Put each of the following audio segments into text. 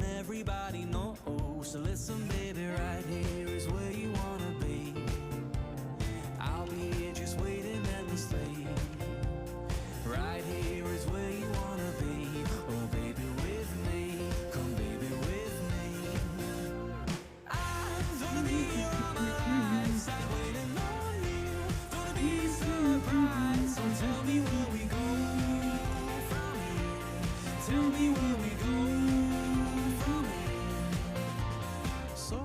and everybody knows. So listen, baby, right here is where you wanna be. I'll be here just waiting endlessly. Right here is where you wanna be. Oh, baby, with me. Come, baby, with me. I'm gonna be here all my life, sat waiting on you. Gonna be a surprise. So tell me where we go from here. Tell me where we go from here. So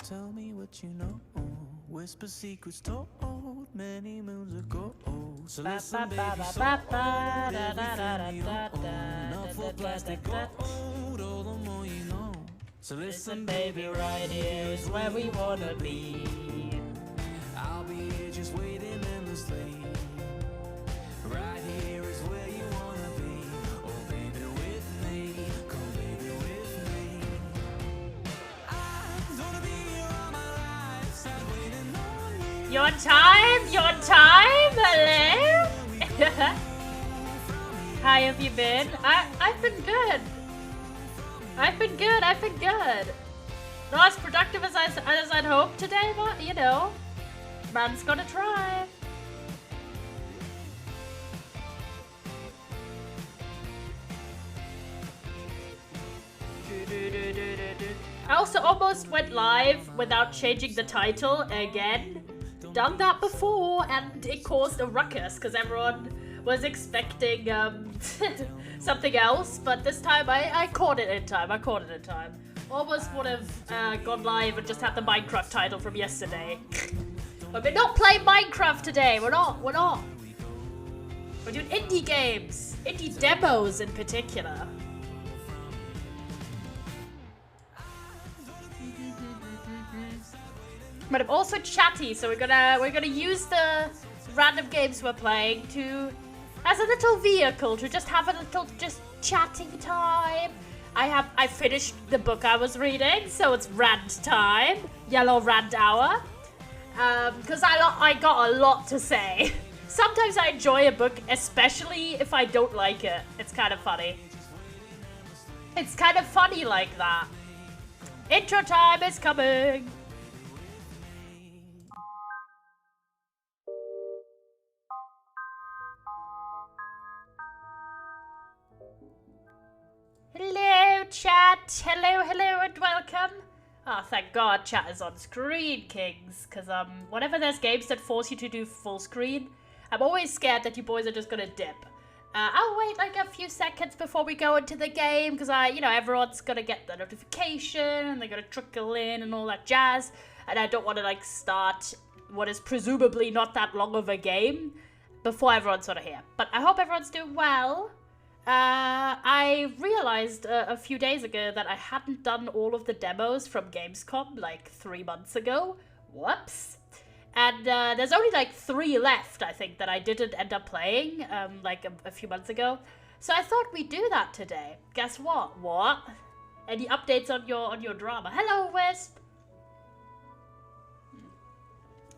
tell me what you know. Whisper secrets told many moons ago. So listen, baby, so everything we own. Not for plastic gold, all the more you know. So listen, baby, right here is where we wanna be. I'll be here just waiting endlessly. Right here is where you wanna be. Oh, baby, with me. Come, baby, with me. I'm gonna be here all my life, sat waiting on you. Your time, hello? How have you been? I've been good. I've been good. Not as productive as I'd hoped today, but you know, man's gonna try. I also almost went live without changing the title again. Done that before, and it caused a ruckus because everyone was expecting something else, but this time I caught it in time. Almost would have gone live and just had the Minecraft title from yesterday. But we're not playing Minecraft today. We're not. We're doing indie games, indie demos in particular. But I'm also chatty, so we're gonna use the random games we're playing to as a little vehicle to just have a little chatting time. I finished the book I was reading, so it's rant time, yellow rant hour. Because I got a lot to say. Sometimes I enjoy a book, especially if I don't like it. It's kind of funny. It's kind of funny like that. Intro time is coming. Hello, chat. Hello, and welcome. Oh, thank God chat is on Screen Kings, because whenever there's games that force you to do full screen, I'm always scared that you boys are just gonna dip. I'll wait like a few seconds before we go into the game, because everyone's gonna get the notification, and they're gonna trickle in and all that jazz, and I don't want to like start what is presumably not that long of a game before everyone's sort of here. But I hope everyone's doing well. I realized a few days ago that I hadn't done all of the demos from Gamescom like 3 months ago. Whoops. And there's only like 3 left, I think, that I didn't end up playing like a few months ago. So I thought we'd do that today. Guess what? What? Any updates on your drama? Hello, Wisp.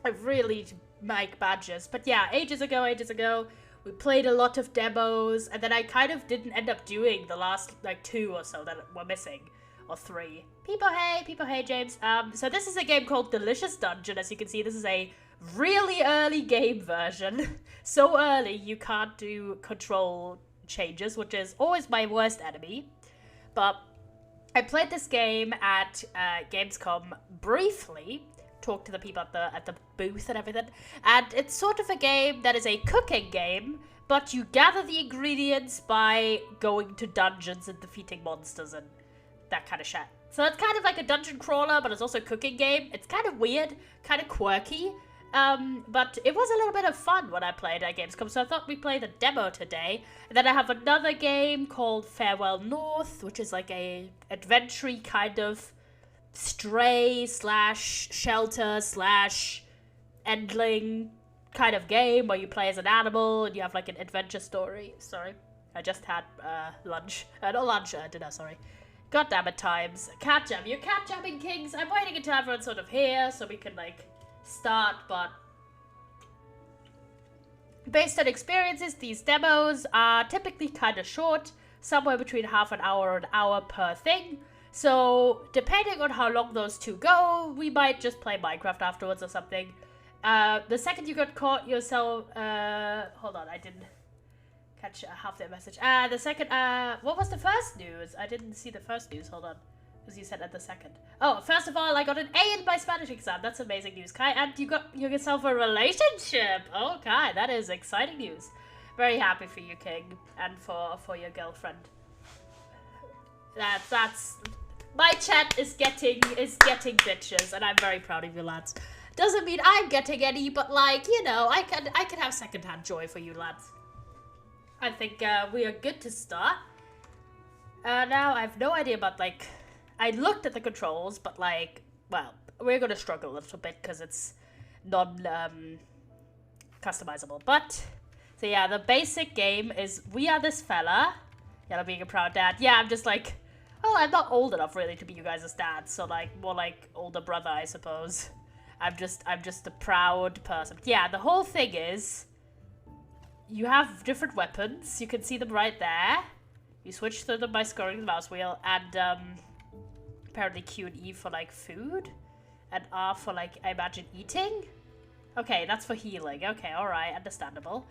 I really make badges. But yeah, ages ago. We played a lot of demos, and then I kind of didn't end up doing the last, like, 2 or so that were missing. Or 3. People, hey, James. So this is a game called Delicious Dungeon. As you can see, this is a really early game version. So early, you can't do control changes, which is always my worst enemy. But I played this game at Gamescom briefly. Talk to the people at the booth and everything, and it's sort of a game that is a cooking game, but you gather the ingredients by going to dungeons and defeating monsters and that kind of shit. So it's kind of like a dungeon crawler, but it's also a cooking game. It's kind of weird, kind of quirky, but it was a little bit of fun when I played at Gamescom, so I thought we'd play the demo today. And then I have another game called Farewell North, which is like a adventure kind of stray / shelter / endling kind of game where you play as an animal and you have like an adventure story. Sorry, I just had lunch. Not lunch, dinner, sorry. God damn it, times. Cat jam. You're cat jamming, Kings. I'm waiting until everyone's sort of here so we can like start, but based on experiences, these demos are typically kind of short, somewhere between half an hour or an hour per thing. So, depending on how long those two go, we might just play Minecraft afterwards or something. The second you got caught yourself, hold on, I didn't catch half their message. The second, what was the first news? I didn't see the first news, hold on. Because you said at the second. Oh, first of all, I got an A in my Spanish exam. That's amazing news, Kai. And you got yourself a relationship. Oh, Kai, that is exciting news. Very happy for you, King, and for your girlfriend. That's my chat is getting bitches, and I'm very proud of you, lads. Doesn't mean I'm getting any, but like, you know, I can have secondhand joy for you, lads. I think we are good to start. Now I have no idea about like. I looked at the controls, but like, well, we're gonna struggle a little bit because it's customizable. But so yeah, the basic game is we are this fella. Yeah, being a proud dad. Yeah, I'm just like, oh, I'm not old enough really to be you guys' dad, so like more like older brother, I suppose. I'm just a proud person. Yeah, the whole thing is you have different weapons. You can see them right there. You switch through them by scrolling the mouse wheel, and apparently Q and E for like food, and R for like, I imagine, eating. Okay, that's for healing. Okay, alright, understandable.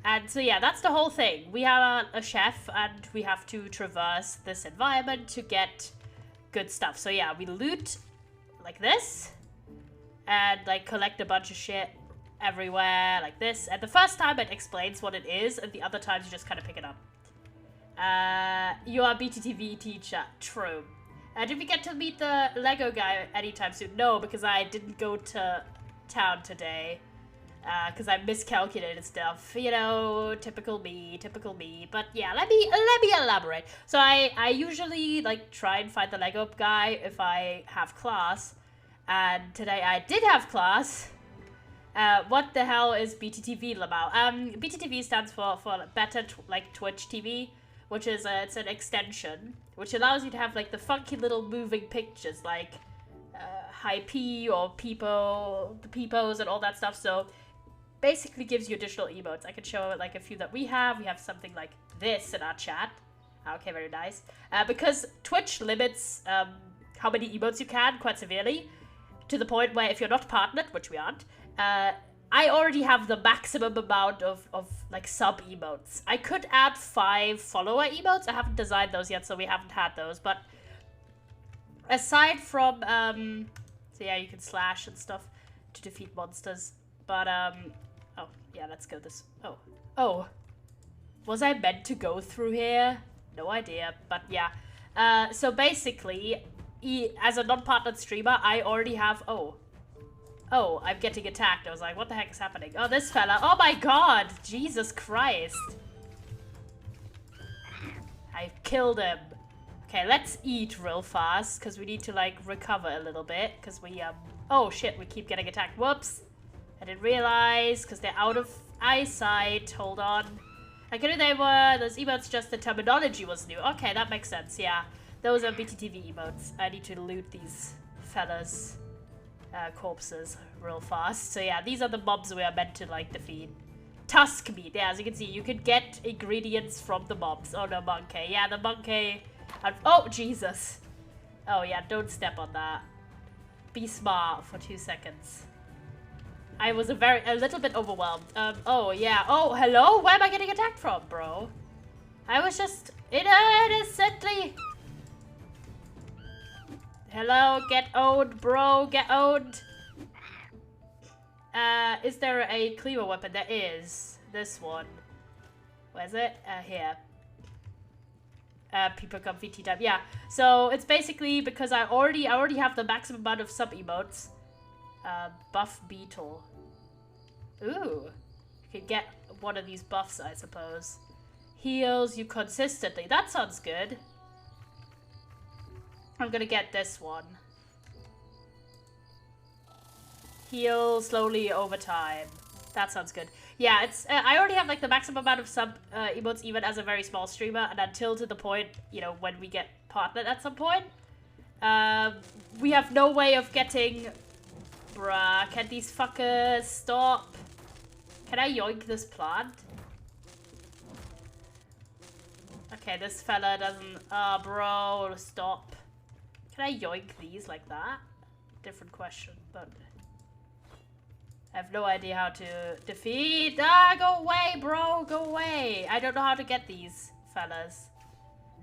And so yeah, that's the whole thing. We have a chef, and we have to traverse this environment to get good stuff. So yeah, we loot like this, and like collect a bunch of shit everywhere like this. And the first time it explains what it is, and the other times you just kind of pick it up. You are BTTV teacher. True. Did we get to meet the Lego guy anytime soon? No, because I didn't go to town today. Because I miscalculated stuff. You know, typical me. But yeah, let me elaborate. So I usually like try and find the Lego guy if I have class. And today I did have class. What the hell is BTTV about? BTTV stands for Better like Twitch TV, which is it's an extension which allows you to have like the funky little moving pictures like high P or peepo, the peepos and all that stuff. So basically gives you additional emotes. I could show like a few that we have. We have something like this in our chat. Okay, very nice. Because Twitch limits how many emotes you can quite severely, to the point where if you're not partnered, which we aren't, I already have the maximum amount of like sub emotes. I could add 5 follower emotes. I haven't designed those yet, so we haven't had those. But aside from, so yeah, you can slash and stuff to defeat monsters. But, oh, yeah, let's go this, oh. Was I meant to go through here? No idea, but yeah. So basically, as a non-partnered streamer, I already have, Oh, I'm getting attacked. I was like, what the heck is happening? Oh, this fella. Oh my god! Jesus Christ. I killed him. Okay, let's eat real fast, because we need to, like, recover a little bit, because we, oh shit, we keep getting attacked. Whoops. I didn't realize, because they're out of eyesight. Hold on. I knew they were. Those emotes, just the terminology was new. Okay, that makes sense, yeah. Those are BTTV emotes. I need to loot these fellas. Corpses real fast. So yeah, these are the mobs we are meant to like defeat. Tusk meat. Yeah, as you can see, you can get ingredients from the mobs. Oh no, monkey. Yeah, the monkey. Oh Jesus. Oh yeah, don't step on that. Be smart for 2 seconds. I was a little bit overwhelmed. Oh yeah. Oh hello. Where am I getting attacked from, bro? I was just innocently. Hello, get owned, bro, get owned. Is there a cleaver weapon? There is. This one. Where's it? Here. People comfy tea time. Yeah. So it's basically because I already have the maximum amount of sub emotes. Buff beetle. Ooh. You could get one of these buffs, I suppose. Heals you consistently. That sounds good. I'm gonna get this one. Heal slowly over time. That sounds good. Yeah, it's I already have like the maximum amount of sub emotes even as a very small streamer, and until to the point, you know, when we get partnered at some point, we have no way of getting. Bruh, can these fuckers stop? Can I yoink this plant? Okay, this fella doesn't. Bro, stop. Can I yoink these like that? Different question, but I have no idea how to defeat. Ah, go away, bro, go away. I don't know how to get these fellas.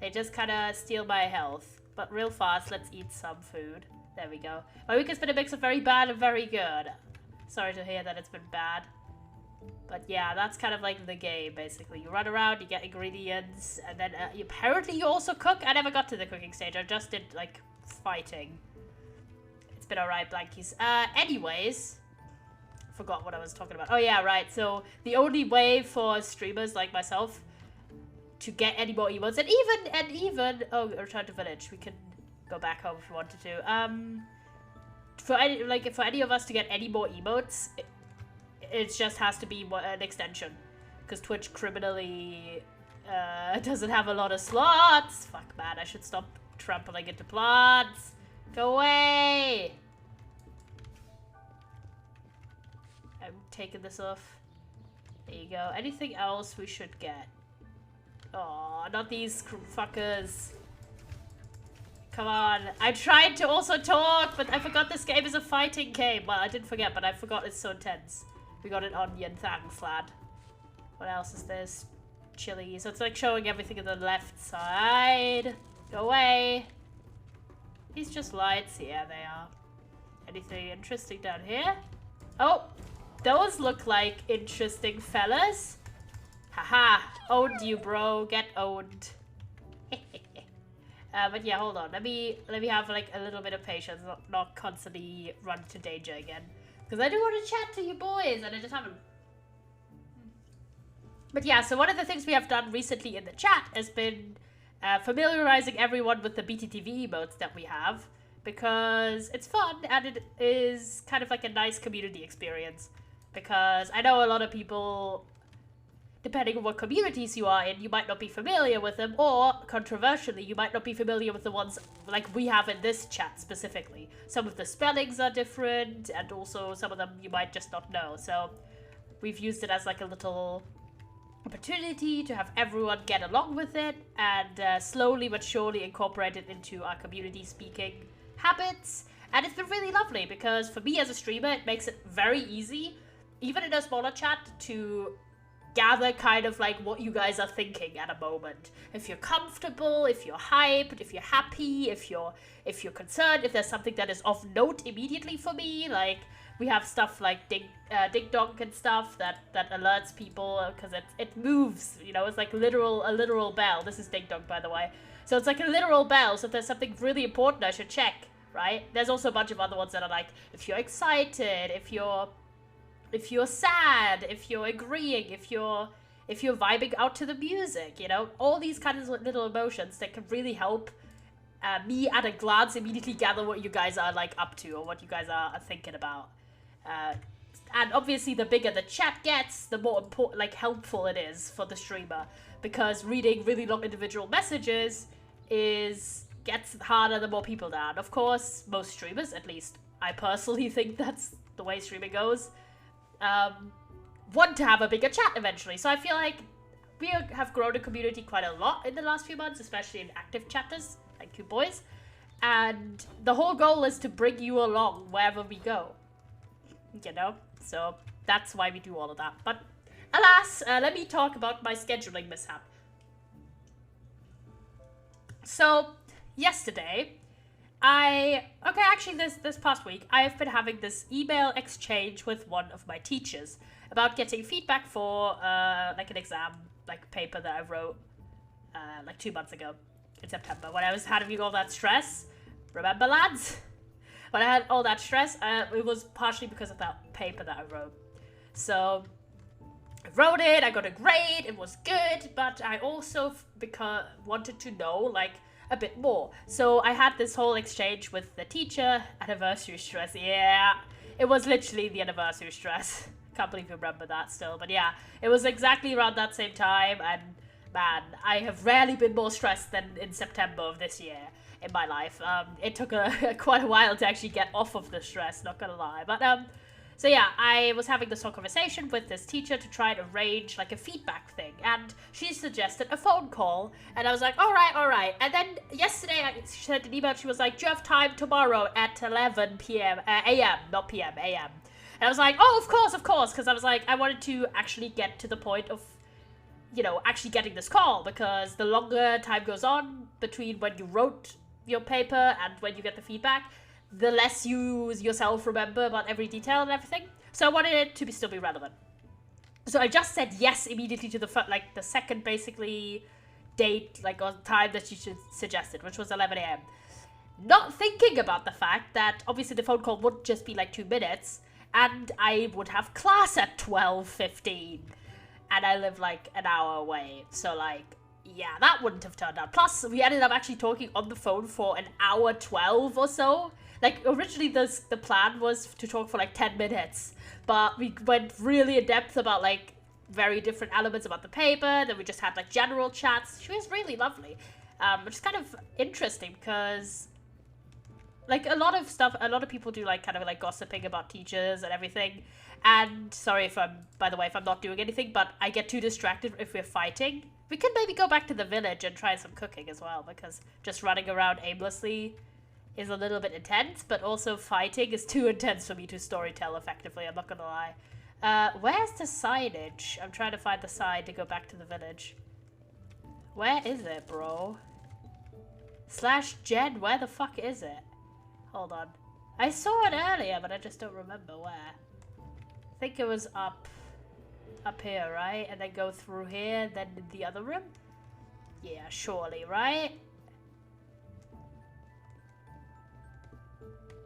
They just kind of steal my health. But real fast, let's eat some food. There we go. My week has been a mix of very bad and very good. Sorry to hear that it's been bad. But yeah, that's kind of like the game, basically. You run around, you get ingredients, and then apparently you also cook. I never got to the cooking stage. I just did, like, fighting. It's been alright, Blankies. Anyways, forgot what I was talking about. Oh yeah, right. So the only way for streamers like myself to get any more emotes, and even oh, return to village. We can go back home if we wanted to. For any of us to get any more emotes, it just has to be an extension, because Twitch criminally doesn't have a lot of slots. Fuck, man, I should stop trampling into plants. Go away. I'm taking this off. There you go. Anything else we should get? Oh, not these fuckers. Come on. I tried to also talk, but I forgot this game is a fighting game. Well, I didn't forget, but I forgot it's so intense. We got an onion, thanks, lad. What else is this? Chili. So it's like showing everything on the left side. Go away. These just lights. Yeah, they are. Anything interesting down here? Oh, those look like interesting fellas. Haha, owned you, bro. Get owned. But yeah, hold on. Let me have like a little bit of patience, not constantly run to danger again. Because I do want to chat to you boys, and I just haven't. But yeah, so one of the things we have done recently in the chat has been familiarizing everyone with the BTTV emotes that we have, because it's fun and it is kind of like a nice community experience. Because I know a lot of people, depending on what communities you are in, you might not be familiar with them, or controversially, you might not be familiar with the ones like we have in this chat specifically. Some of the spellings are different, and also some of them you might just not know. So we've used it as like a little opportunity to have everyone get along with it, and slowly but surely incorporate it into our community speaking habits. And it's been really lovely, because for me as a streamer, it makes it very easy, even in a smaller chat, to gather kind of like what you guys are thinking at a moment. If you're comfortable, if you're hyped, if you're happy, if you're concerned, if there's something that is of note immediately for me, like we have stuff like ding dong and stuff that alerts people, because it moves, you know, it's like a literal bell. This is ding dong, by the way. So it's like a literal bell, so if there's something really important I should check, right? There's also a bunch of other ones that are like, if you're excited, if you're sad, if you're agreeing, if you're vibing out to the music, you know, all these kinds of little emotions that can really help me at a glance immediately gather what you guys are like up to, or what you guys are thinking about. And obviously the bigger the chat gets, the more important, like helpful it is for the streamer, because reading really long individual messages gets harder the more people there. And of course, most streamers, at least I personally think that's the way streaming goes, want to have a bigger chat eventually. So I feel like we have grown a community quite a lot in the last few months, especially in active chatters, like you boys. And the whole goal is to bring you along wherever we go, you know? So that's why we do all of that. But alas, let me talk about my scheduling mishap. So yesterday, this past week, I have been having this email exchange with one of my teachers about getting feedback for, like an exam, like paper that I wrote, like 2 months ago in September, when I was having all that stress. Remember, lads? When I had all that stress, it was partially because of that paper that I wrote. So I wrote it, I got a grade, it was good, but I also wanted to know, like, a bit more. So I had this whole exchange with the teacher. Anniversary stress, yeah, it was literally the anniversary stress. Can't believe you remember that still, but yeah, it was exactly around that same time, and man, I have rarely been more stressed than in September of this year in my life. It took quite a while to actually get off of the stress, not gonna lie, but So yeah, I was having this whole conversation with this teacher to try and arrange like a feedback thing, and she suggested a phone call, and I was like, all right. And then yesterday she sent an email. She was like, do you have time tomorrow at 11 p.m. a.m. not p.m. a.m. And I was like, oh, of course, because I was like, I wanted to actually get to the point of, actually getting this call, because the longer time goes on between when you wrote your paper and when you get the feedback, the less you yourself remember about every detail and everything. So I wanted it to still be relevant. So I just said yes immediately to the second basically date, or time that she suggested, which was 11 a.m. Not thinking about the fact that obviously the phone call would just be 2 minutes, and I would have class at 12:15, and I live an hour away. So yeah, that wouldn't have turned out. Plus, we ended up actually talking on the phone for an hour 12 or so. Originally, the plan was to talk for 10 minutes, but we went really in depth about very different elements about the paper. Then we just had general chats. She was really lovely, which is kind of interesting because a lot of people do gossiping about teachers and everything. And sorry if I'm not doing anything, but I get too distracted if we're fighting. We could maybe go back to the village and try some cooking as well, because just running around aimlessly is a little bit intense, but also fighting is too intense for me to storytell effectively, I'm not gonna lie. Where's the signage? I'm trying to find the sign to go back to the village. Where is it, bro? /Jen, where the fuck is it? Hold on. I saw it earlier, but I just don't remember where. I think it was up here, right? And then go through here, then in the other room? Yeah, surely, right?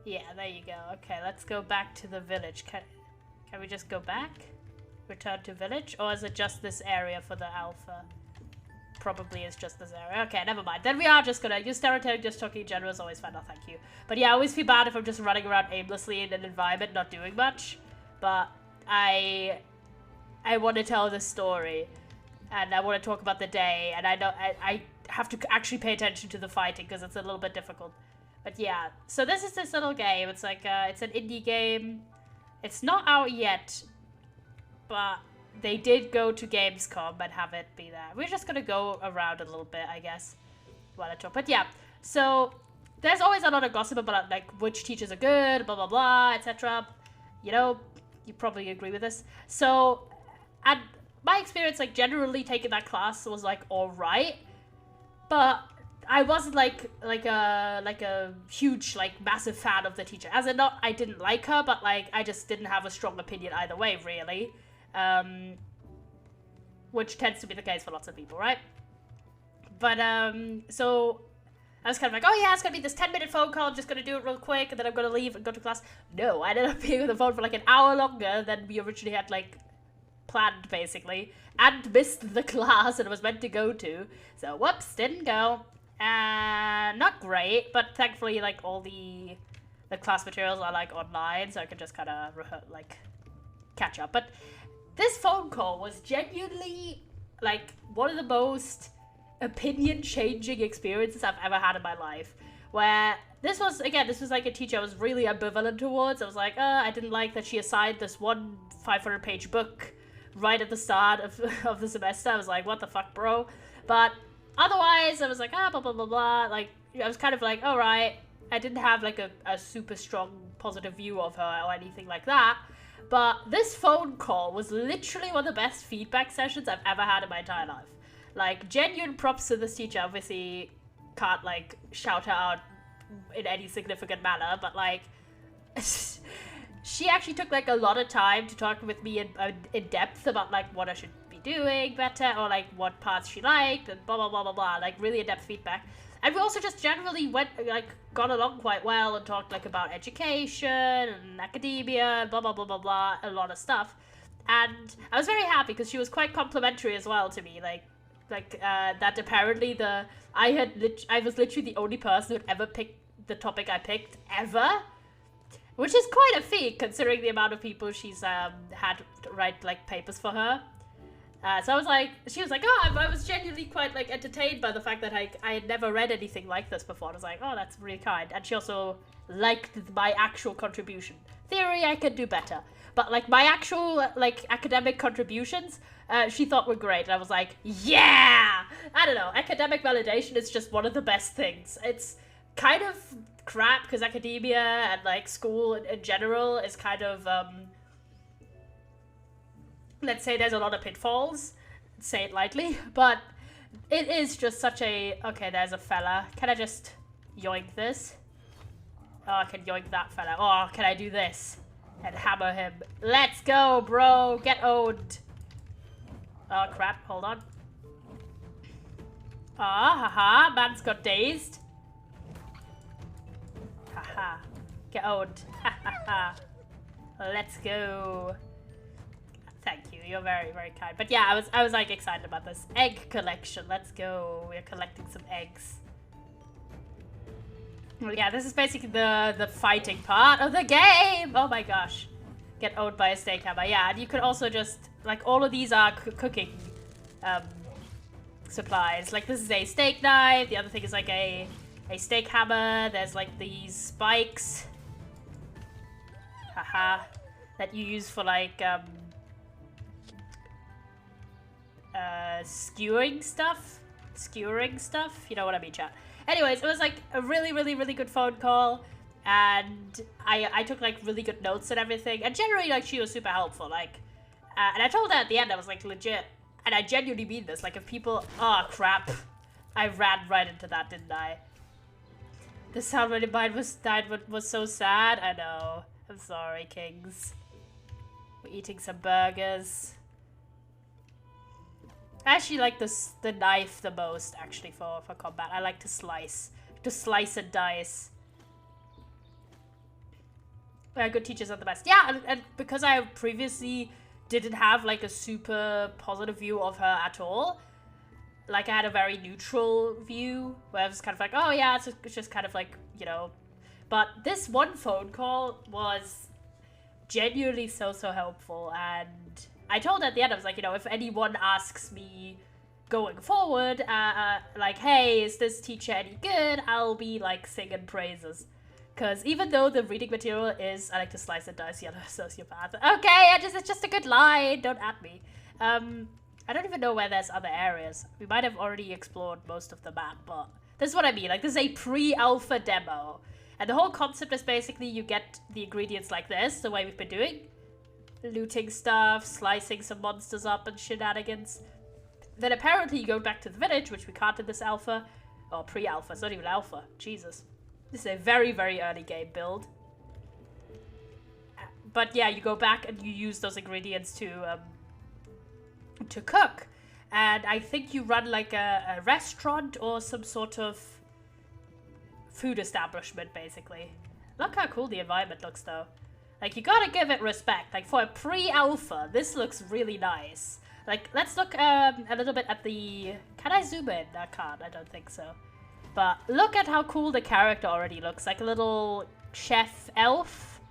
Yeah, there you go. Okay, let's go back to the village. Can we just go back? Return to village? Or is it just this area for the alpha? Probably is just this area. Okay, never mind. Then we are just gonna use stereotype. Just talking in general is always fun. No, thank you. But yeah, I always feel bad if I'm just running around aimlessly in an environment, not doing much. But I want to tell this story, and I want to talk about the day, and I know I have to actually pay attention to the fighting because it's a little bit difficult. But yeah, so this is this little game. It's it's an indie game. It's not out yet, but they did go to Gamescom and have it be there. We're just gonna go around a little bit, I guess, while I talk. But yeah, so there's always a lot of gossip about which teachers are good, blah blah blah, etc. You probably agree with this. So, and my experience, generally taking that class was alright, but I wasn't a huge massive fan of the teacher. As in, not I didn't like her, but I just didn't have a strong opinion either way, really. Which tends to be the case for lots of people, right? But so I was kind of oh yeah, it's gonna be this 10-minute phone call. I'm just gonna do it real quick, and then I'm gonna leave and go to class. No, I ended up being on the phone for an hour longer than we originally had planned, basically, and missed the class and was meant to go to. So whoops, didn't go. Not great, but thankfully all the class materials are online, so I can just kind of catch up. But this phone call was genuinely one of the most opinion-changing experiences I've ever had in my life. Where this was a teacher I was really ambivalent towards. I was I didn't like that she assigned this one 500-page book right at the start of the semester. I was what the fuck, bro? But otherwise, I was blah, blah, blah, blah. I was kind of alright. I didn't have a super strong positive view of her or anything like that. But this phone call was literally one of the best feedback sessions I've ever had in my entire life. Genuine props to this teacher. Obviously, can't shout her out in any significant manner, but she actually took a lot of time to talk with me in depth about what I should be doing better, or what parts she liked, and blah blah blah blah blah. Really in-depth feedback. And we also just generally got along quite well and talked about education and academia and blah blah blah blah blah, a lot of stuff. And I was very happy because she was quite complimentary as well to me. That apparently I was literally the only person who had ever picked the topic I picked ever, which is quite a feat considering the amount of people she's had to write papers for her. So I was she was oh, I was genuinely quite entertained by the fact that I had never read anything like this before. I was oh, that's really kind. And she also liked my actual contribution. Theory, I could do better. but like my actual like academic contributions, she thought were great. And I was like, yeah! I don't know, academic validation is just one of the best things. It's kind of crap because academia and like school in general is kind of, let's say there's a lot of pitfalls, say it lightly, but it is just such a, okay, there's a fella. Can I just yoink this? Oh, I can yoink that fella. Oh, can I do this? And hammer him. Let's go, bro. Get owned. Oh, crap. Hold on. Ah, haha. Man's got dazed. Haha. Get owned. Ha ha ha. Let's go. Thank you. You're very, very kind. But yeah, I was like excited about this egg collection. Let's go. We're collecting some eggs. Well, yeah, this is basically the fighting part of the game. Oh my gosh. Get owned by a steak hammer. Yeah, and you could also just, like, all of these are cooking supplies. Like, this is a steak knife. The other thing is like a steak hammer. There's like these spikes. Haha. That you use for like skewering stuff. You know what I mean, chat. Anyways, it was like a really, really, really good phone call, and I took like really good notes and everything, and generally like she was super helpful, like, and I told her at the end, I was like, legit, and I genuinely mean this, like, if people, oh crap, I ran right into that, didn't I? The sound when mine was so sad. I know, I'm sorry, kings. We're eating some burgers. I actually like the knife the most, actually, for combat. I like to slice and dice. Good teachers are the best. Yeah, and because I previously didn't have like a super positive view of her at all, like I had a very neutral view where I was kind of like, oh yeah, it's just kind of like, you know. But this one phone call was genuinely so helpful, and I told her at the end, I was like, you know, if anyone asks me going forward, like, hey, is this teacher any good? I'll be, like, singing praises. Because even though the reading material is, I like to slice and dice, you're a sociopath. Okay, it's just a good line. Don't at me. I don't even know where there's other areas. We might have already explored most of the map, but this is what I mean. Like, this is a pre-alpha demo. And the whole concept is basically you get the ingredients like this, the way we've been doing. Looting stuff, slicing some monsters up and shenanigans. Then apparently you go back to the village, which we can't in this alpha. Or pre-alpha, it's not even alpha. Jesus. This is a very, very early game build. But yeah, you go back and you use those ingredients to cook. And I think you run like a restaurant or some sort of food establishment, basically. Look how cool the environment looks, though. Like, you gotta give it respect. Like, for a pre-alpha, this looks really nice. Like, let's look a little bit at the... Can I zoom in? I can't. I don't think so. But look at how cool the character already looks. Like a little chef elf.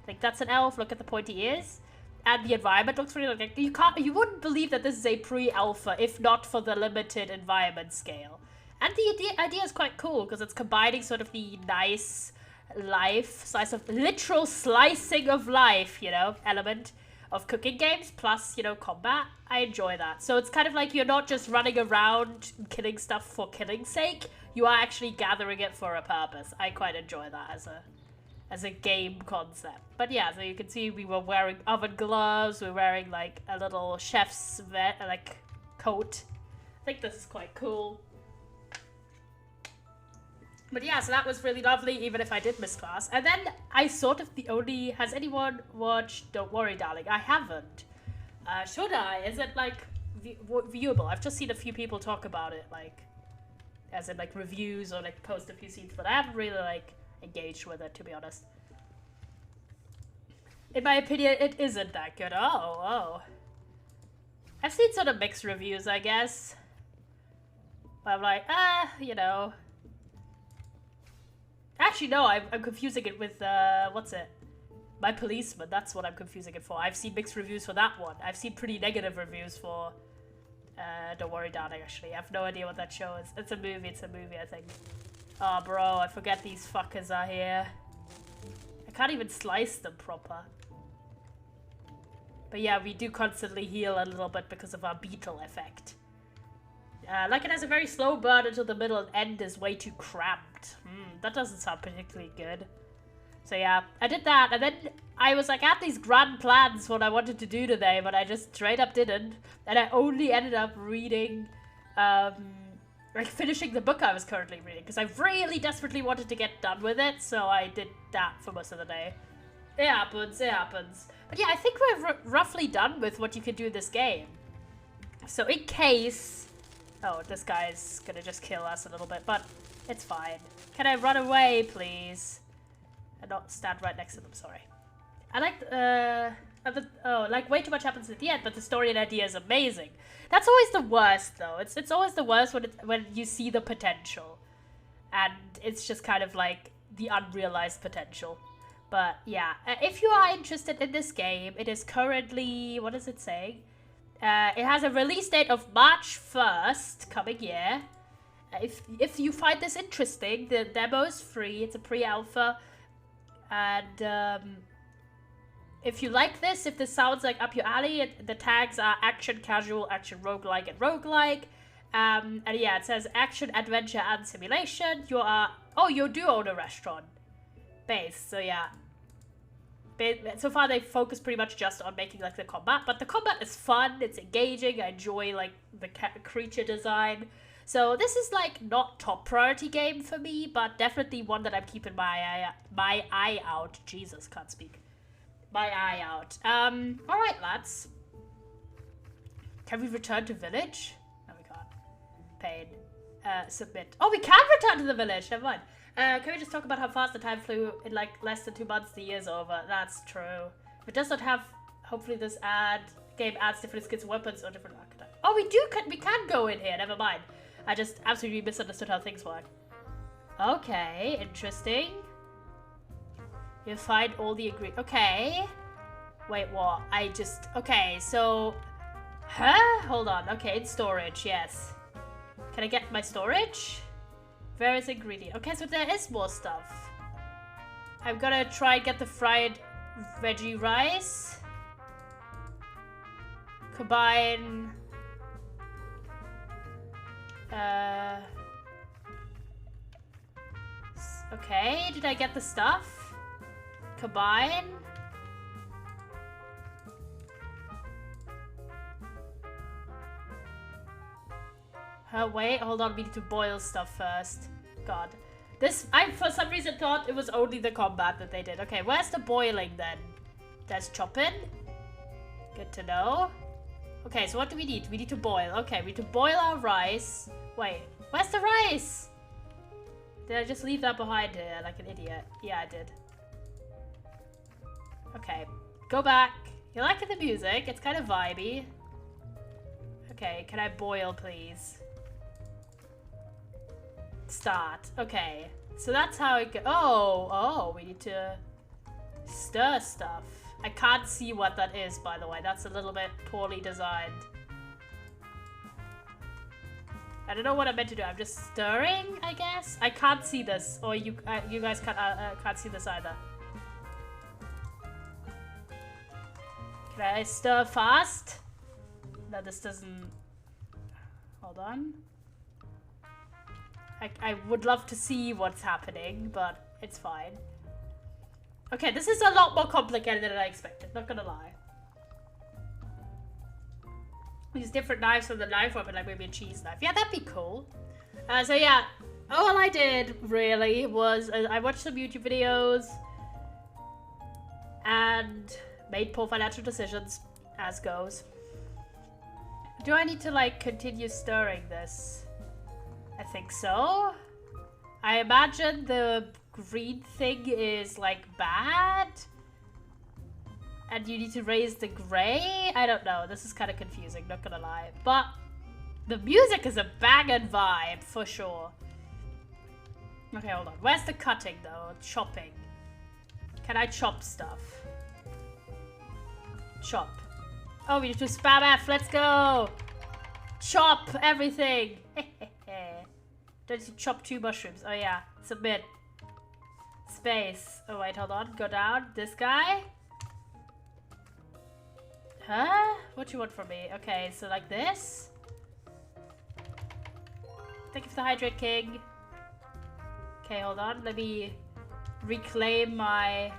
I think that's an elf. Look at the pointy ears. And the environment looks really like... You wouldn't believe that this is a pre-alpha if not for the limited environment scale. And the idea is quite cool because it's combining sort of the nice... slice of literal slicing of life, you know, element of cooking games plus, you know, combat. I enjoy that. So it's kind of like you're not just running around killing stuff for killing's sake. You are actually gathering it for a purpose. I quite enjoy that as a game concept. But yeah, so you can see we were wearing oven gloves. We're wearing like a little chef's coat. I think this is quite cool. But yeah, so that was really lovely, even if I did miss class. And then I sort of has anyone watched Don't Worry, Darling? I haven't. Should I? Is it, like, viewable? I've just seen a few people talk about it, like, as in, like, reviews or, like, post a few scenes, but I haven't really, like, engaged with it, to be honest. In my opinion, it isn't that good. Oh. I've seen sort of mixed reviews, I guess. But I'm like, you know... Actually, no, I'm confusing it with, what's it? My Policeman, that's what I'm confusing it for. I've seen mixed reviews for that one. I've seen pretty negative reviews for, Don't Worry, Darling, actually. I have no idea what that show is. It's a movie, I think. Oh, bro, I forget these fuckers are here. I can't even slice them proper. But yeah, we do constantly heal a little bit because of our beetle effect. Like it has a very slow burn until the middle and end is way too cramped. That doesn't sound particularly good. So yeah, I did that, and then I was like, I had these grand plans what I wanted to do today, but I just straight up didn't. And I only ended up reading, like finishing the book I was currently reading, because I really desperately wanted to get done with it, so I did that for most of the day. It happens, it happens. But yeah, I think we're roughly done with what you can do in this game. So in case... Oh, this guy's gonna just kill us a little bit, but it's fine. Can I run away, please? And not stand right next to them, sorry. I like, like way too much happens at the end, but the story and idea is amazing. That's always the worst, though. It's always the worst when you see the potential. And it's just kind of like the unrealized potential. But yeah, if you are interested in this game, it is currently, what is it saying? It has a release date of March 1st, coming year. If you find this interesting, the demo is free. It's a pre-alpha. And if you like this, if this sounds like up your alley, the tags are action, casual, action, roguelike, and roguelike. And yeah, it says action, adventure, and simulation. You do own a restaurant base, so yeah. So far they focus pretty much just on making like the combat, but the combat is fun, it's engaging, I enjoy like the creature design. So this is like not top priority game for me, but definitely one that I'm keeping my eye out. Jesus, can't speak. My eye out. Alright lads. Can we return to village? No, we can't. Pain. Submit. Oh, we can return to the village, never mind. Can we just talk about how fast the time flew? In like less than 2 months, the year's over. That's true. If it does not have, hopefully this game adds different skins, weapons, or different archetypes. Oh, we can go in here, never mind. I just absolutely misunderstood how things work. Okay, interesting. You find all the okay. Wait, what? Okay, so... Huh? Hold on. Okay, it's storage, yes. Can I get my storage? Various ingredient. Okay, so there is more stuff. I'm gonna try and get the fried veggie rice. Combine... Okay, did I get the stuff? Combine. Wait, hold on, we need to boil stuff first. God. I for some reason thought it was only the combat that they did. Okay, where's the boiling then? There's chopping. Good to know. Okay, so what do we need? We need to boil. Okay, we need to boil our rice. Wait, where's the rice? Did I just leave that behind here like an idiot? Yeah, I did. Okay, go back. You liking the music? It's kind of vibey. Okay, can I boil, please? Start. Okay, so that's how it goes. Oh, we need to stir stuff. I can't see what that is, by the way. That's a little bit poorly designed. I don't know what I meant to do. I'm just stirring, I guess. I can't see this, or you guys can't see this either. Can I stir fast? No, this doesn't. Hold on. I would love to see what's happening, but it's fine. Okay, this is a lot more complicated than I expected, not gonna lie. Use different knives from the knife weapon, like maybe a cheese knife. Yeah, that'd be cool. So yeah, all I did really was I watched some YouTube videos and made poor financial decisions, as goes. Do I need to like continue stirring this? I think so. I imagine the green thing is like bad and you need to raise the gray. I don't know, this is kind of confusing, not gonna lie, but the music is a bangin' vibe for sure. Okay, hold on, where's the cutting though? Chopping. Can I chop stuff? Chop. Oh, we need to spam F, let's go. Chop everything. Don't you chop 2 mushrooms? Oh yeah, submit. Space. Oh wait, hold on. Go down. This guy. Huh? What do you want from me? Okay, so like this. Thank you for the hydrate, King. Okay, hold on. Let me reclaim my...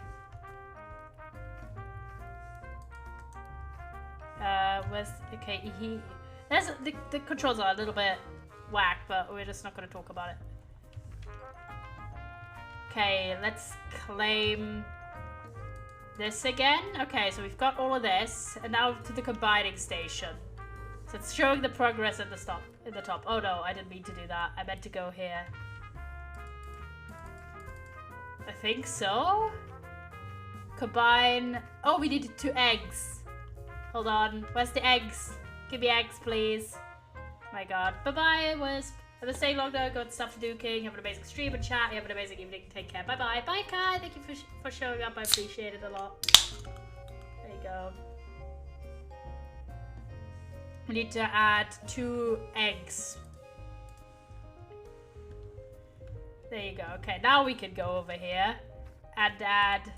where's... Okay, There's... The controls are a little bit whack, but we're just not going to talk about it. Okay, let's claim this again. Okay, so we've got all of this, and now to the combining station. So it's showing the progress at the top. Oh no, I didn't mean to do that. I meant to go here. I think so. Combine. Oh, we needed 2 eggs. Hold on. Where's the eggs? Give me eggs, please. My god. Bye-bye, Wisp. Have a stay longer. Got stuff to do, King. Have an amazing stream and chat. Have an amazing evening. Take care. Bye-bye. Bye, Kai. Thank you for showing up. I appreciate it a lot. There you go. We need to add 2 eggs. There you go. Okay, now we can go over here and add...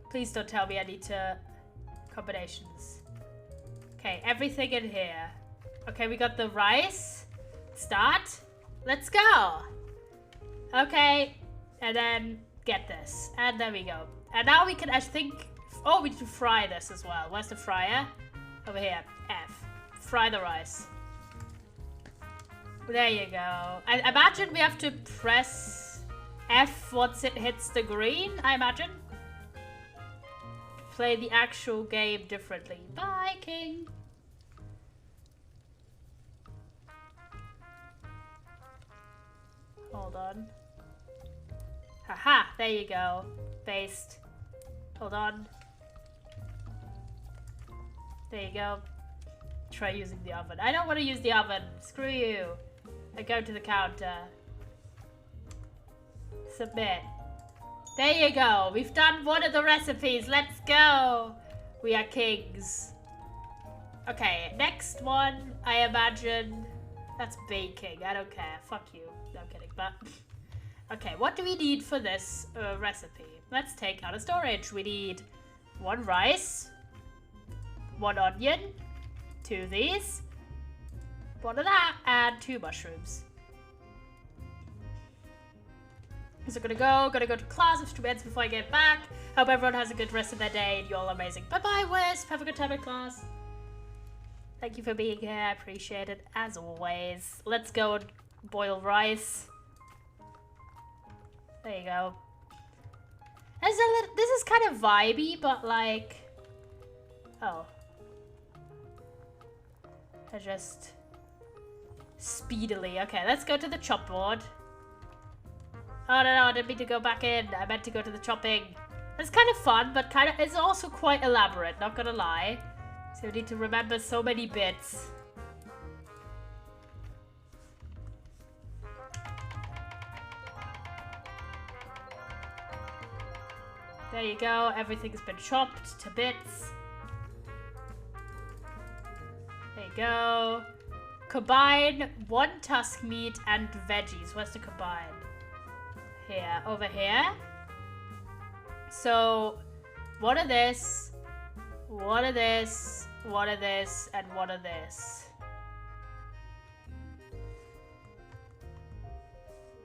Please don't tell me I need to... Combinations. Okay, everything in here. Okay, we got the rice. Start. Let's go. Okay, and then get this. And there we go. And now we can, I think... Oh, we need to fry this as well. Where's the fryer? Over here. F. Fry the rice. There you go. I imagine we have to press F once it hits the green, I imagine. Play the actual game differently. Bye, King. Hold on. Haha, there you go. Based. Hold on. There you go. Try using the oven. I don't want to use the oven. Screw you. I go to the counter. Submit. There you go. We've done one of the recipes. Let's go. We are kings. Okay, next one, I imagine. That's baking. I don't care. Fuck you. No, I'm kidding. But, okay, what do we need for this recipe? Let's take out a storage. We need 1 rice, 1 onion, 2 of these, 1 of that, and 2 mushrooms. So gonna go to class with 2 minutes before I get back. Hope everyone has a good rest of their day and you're all amazing. Bye bye, Wisp. Have a good time in class. Thank you for being here. I appreciate it as always. Let's go and boil rice. There you go. This is kind of vibey, but like... Oh. I just... Speedily. Okay, let's go to the chop board. Oh, no, I didn't mean to go back in. I meant to go to the chopping. It's kind of fun, but it's also quite elaborate, not gonna lie. So we need to remember so many bits. There you go. Everything's been chopped to bits. There you go. Combine 1 tusk meat and veggies. Where's the combine? Here, over here. So, 1 of this, 1 of this, 1 of this, and 1 of this.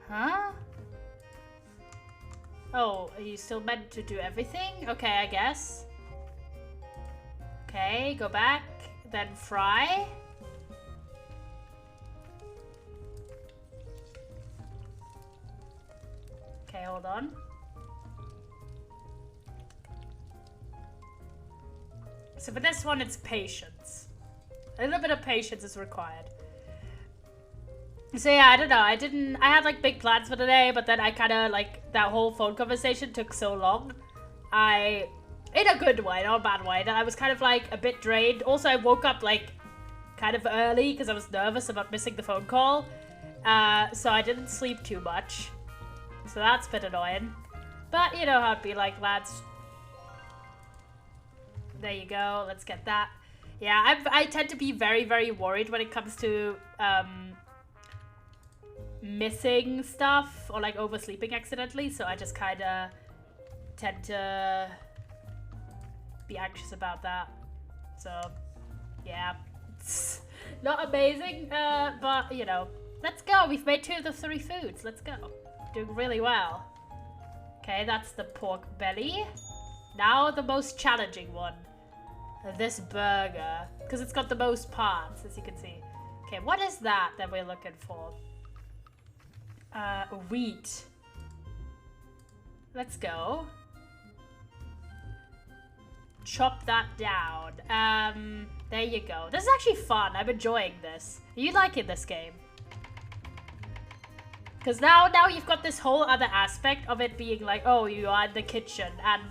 Huh? Oh, are you still meant to do everything? Okay, I guess. Okay, go back, then fry. Okay, hold on. So for this one, it's patience. A little bit of patience is required. So yeah, I don't know. I had like big plans for today, but then I kind of like that whole phone conversation took so long. In a good way, not a bad way, that I was kind of like a bit drained. Also, I woke up like kind of early because I was nervous about missing the phone call. So I didn't sleep too much. So that's a bit annoying. But you know how it'd be like, lads. There you go. Let's get that. Yeah, I tend to be very, very worried when it comes to missing stuff or like oversleeping accidentally. So I just kind of tend to be anxious about that. So, yeah. It's not amazing, but, you know. Let's go. We've made 2 of the 3 foods. Let's go. Doing really well. Okay, that's the pork belly. Now the most challenging one. This burger. Because it's got the most parts, as you can see. Okay, what is that we're looking for? Wheat. Let's go. Chop that down. There you go. This is actually fun. I'm enjoying this. Are you liking this game? Because now you've got this whole other aspect of it being like, oh, you are in the kitchen and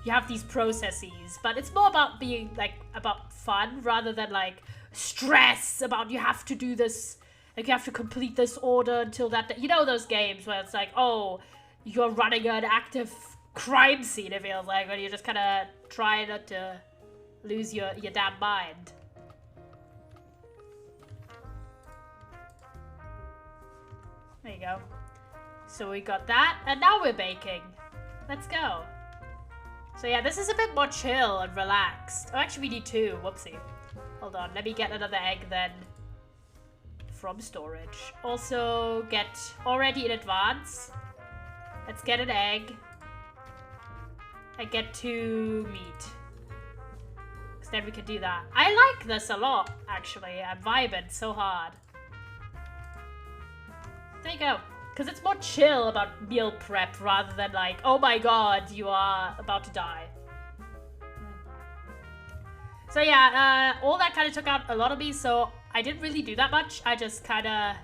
you have these processes. But it's more about being like, about fun rather than like stress about you have to do this. Like you have to complete this order until that, you know those games where it's like, oh, you're running an active crime scene, it feels like, when you're just kind of trying not to lose your damn mind. There you go. So we got that, and now we're baking. Let's go. So yeah, this is a bit more chill and relaxed. Oh, actually we need 2. Whoopsie. Hold on, let me get another egg then. From storage. Also get already in advance. Let's get an egg. And get 2 meat. Because then we can do that. I like this a lot, actually. I'm vibing so hard. There you go. Because it's more chill about meal prep rather than like, oh my god, you are about to die. So yeah, all that kind of took out a lot of me, so I didn't really do that much. I just kind of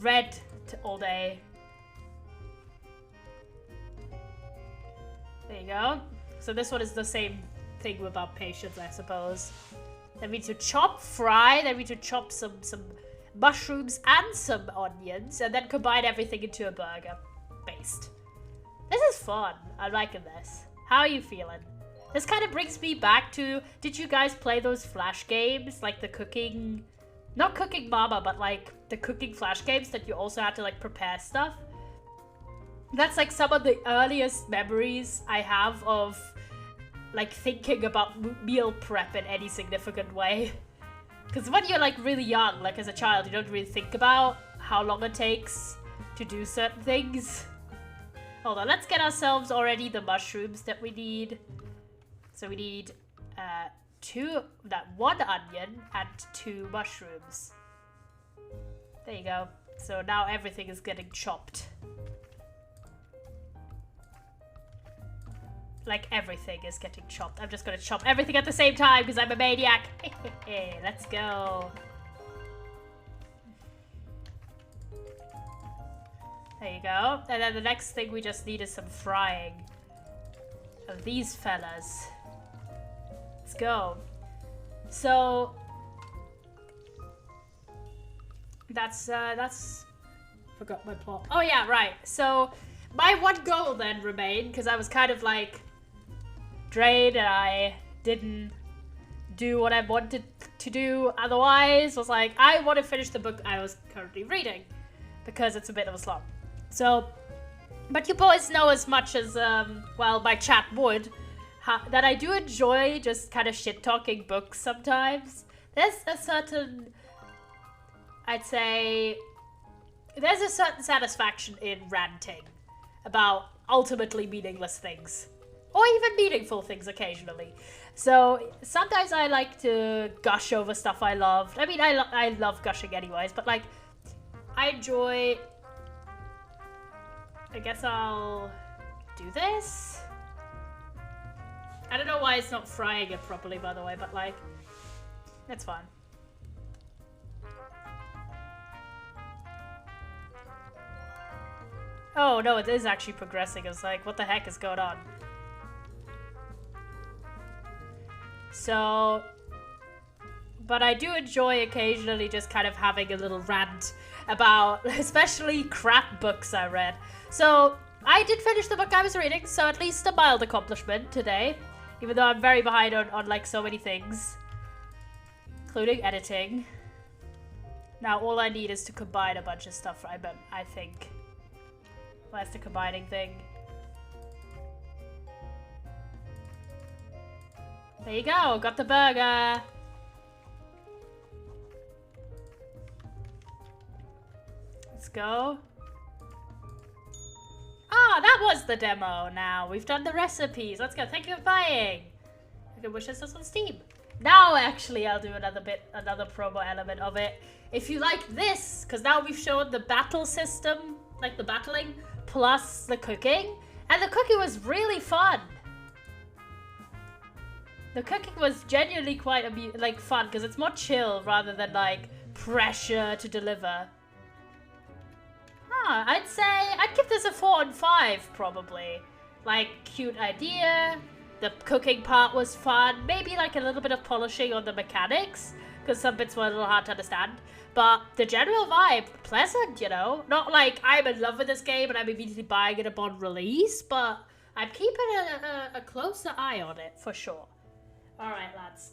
read all day. There you go. So this one is the same thing about patience, I suppose. Then we need to chop, fry, then we need to chop some mushrooms and some onions, and then combine everything into a burger based. This is fun. I'm liking this. How are you feeling? This kind of brings me back to, did you guys play those flash games? Like the cooking, not Cooking Mama, but like the cooking flash games that you also had to like prepare stuff? That's like some of the earliest memories I have of like thinking about meal prep in any significant way. Because when you're like really young, like as a child, you don't really think about how long it takes to do certain things. Hold on, let's get ourselves already the mushrooms that we need. So we need 1 onion and 2 mushrooms. There you go. So now everything is getting chopped. Like everything is getting chopped. I'm just gonna chop everything at the same time because I'm a maniac. Let's go. There you go. And then the next thing we just need is some frying of these fellas. Let's go. So that's forgot my plot. Oh yeah, right. So my one goal then remained, because I was kind of like drained and I didn't do what I wanted to do otherwise, was like, I want to finish the book I was currently reading because it's a bit of a slog. So, but you boys know as much as, well, my chat would, that I do enjoy just kind of shit-talking books sometimes. There's a certain, I'd say, there's a certain satisfaction in ranting about ultimately meaningless things. Or even meaningful things occasionally. So sometimes I like to gush over stuff I love. I mean, I love gushing anyways, but like, I enjoy... I guess I'll do this? I don't know why it's not frying it properly, by the way, but like, that's fine. Oh no, it is actually progressing. It's like, what the heck is going on? So, but I do enjoy occasionally just kind of having a little rant about especially crap books I read. So, I did finish the book I was reading, so at least a mild accomplishment today. Even though I'm very behind on like so many things. Including editing. Now all I need is to combine a bunch of stuff, I think. That's the combining thing. There you go, got the burger. Let's go. Ah, that was the demo now. We've done the recipes. Let's go. Thank you for buying. You can wish us on Steam. Now, actually, I'll do another promo element of it. If you like this, because now we've shown the battle system, like the battling, plus the cooking. And the cooking was really fun. The cooking was genuinely quite fun, because it's more chill rather than like pressure to deliver. Huh, I'd give this a 4 and 5 probably. Like, cute idea. The cooking part was fun. Maybe like a little bit of polishing on the mechanics, because some bits were a little hard to understand. But the general vibe, pleasant, you know? Not like I'm in love with this game and I'm immediately buying it upon release, but I'm keeping a closer eye on it for sure. Alright, lads.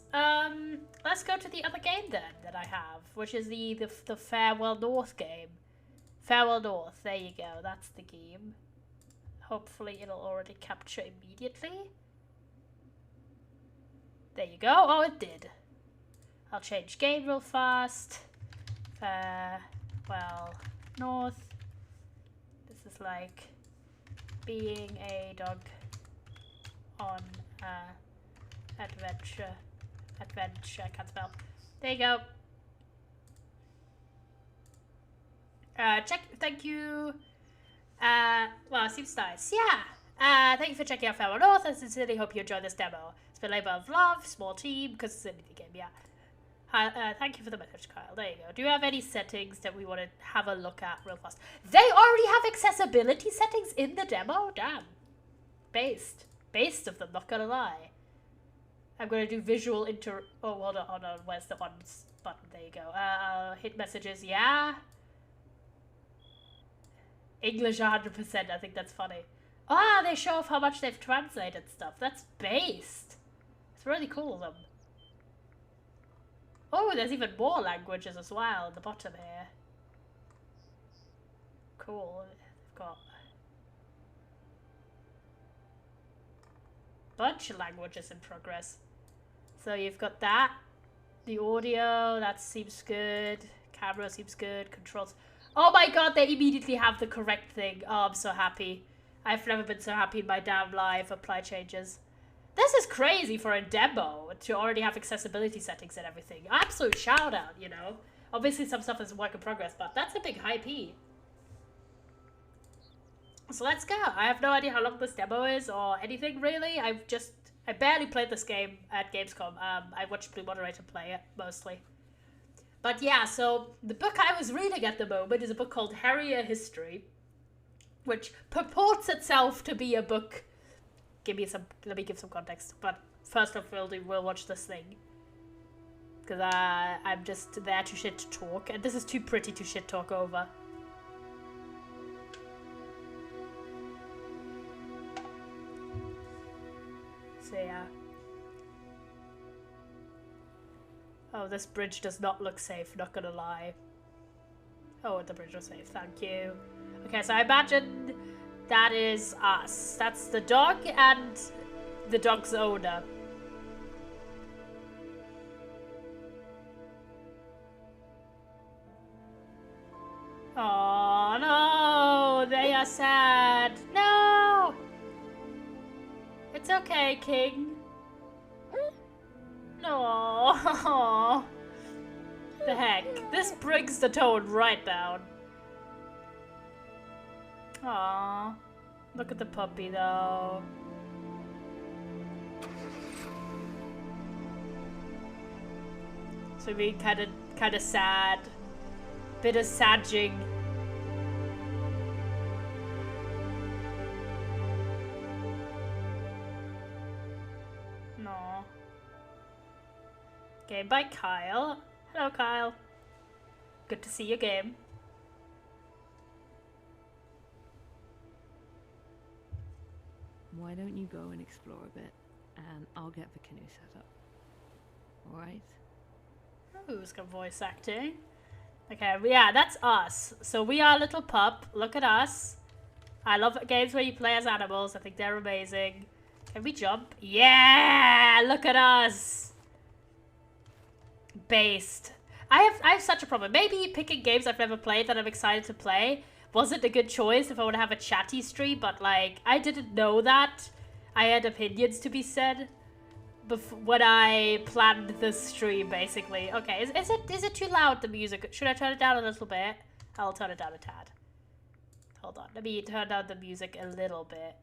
Let's go to the other game then that I have, which is the Farewell North game. Farewell North, there you go, that's the game. Hopefully it'll already capture immediately. There you go, oh it did. I'll change game real fast. Farewell North. This is like being a dog on adventure, I can't spell. There you go. Thank you. Well, it seems nice. Yeah. Thank you for checking out Farewell North. I sincerely hope you enjoyed this demo. It's been a labor of love, small team, because it's an indie game, yeah. Thank you for the message, Kyle. There you go. Do you have any settings that we want to have a look at real fast? They already have accessibility settings in the demo? Damn. Based of them, not gonna lie. I'm gonna do visual oh, hold on. Where's the on button? There you go. Hit messages, yeah. English 100%, I think that's funny. Ah, they show off how much they've translated stuff. That's based. It's really cool of them. Oh, there's even more languages as well at the bottom here. Cool. They've got a bunch of languages in progress. So you've got that. The audio, that seems good. Camera seems good. Controls. Oh my god, they immediately have the correct thing. Oh, I'm so happy. I've never been so happy in my damn life. Apply changes. This is crazy for a demo to already have accessibility settings and everything. Absolute shout out, you know. Obviously some stuff is work in progress, but that's a big hype. So let's go. I have no idea how long this demo is or anything really. I barely played this game at Gamescom. I watched Blue Moderator play it mostly. But yeah, so the book I was reading at the moment is a book called Harrier History, which purports itself to be a book. Let me give some context. But first off, we'll watch this thing. Because I'm just there to shit talk, and this is too pretty to shit talk over. So yeah. Oh, this bridge does not look safe, not gonna lie. Oh, the bridge was safe, thank you. Okay, so I imagine that is us. That's the dog and the dog's owner. Oh no, they are sad. No! It's okay, King. No. The heck. This brings the tone right down. Aww. Look at the puppy though. So we kind of sad. Bit of sadging. No. Game by Kyle. Hello, Kyle. Good to see you game. Why don't you go and explore a bit, and I'll get the canoe set up. Alright? Ooh, it's got voice acting. Okay, yeah, that's us. So we are a little pup. Look at us. I love games where you play as animals. I think they're amazing. Can we jump? Yeah! Look at us! Based. I have such a problem. Maybe picking games I've never played that I'm excited to play wasn't a good choice if I want to have a chatty stream, but like, I didn't know that. I had opinions to be said when I planned this stream, basically. Okay, is it too loud, the music? Should I turn it down a little bit? I'll turn it down a tad. Hold on, let me turn down the music a little bit.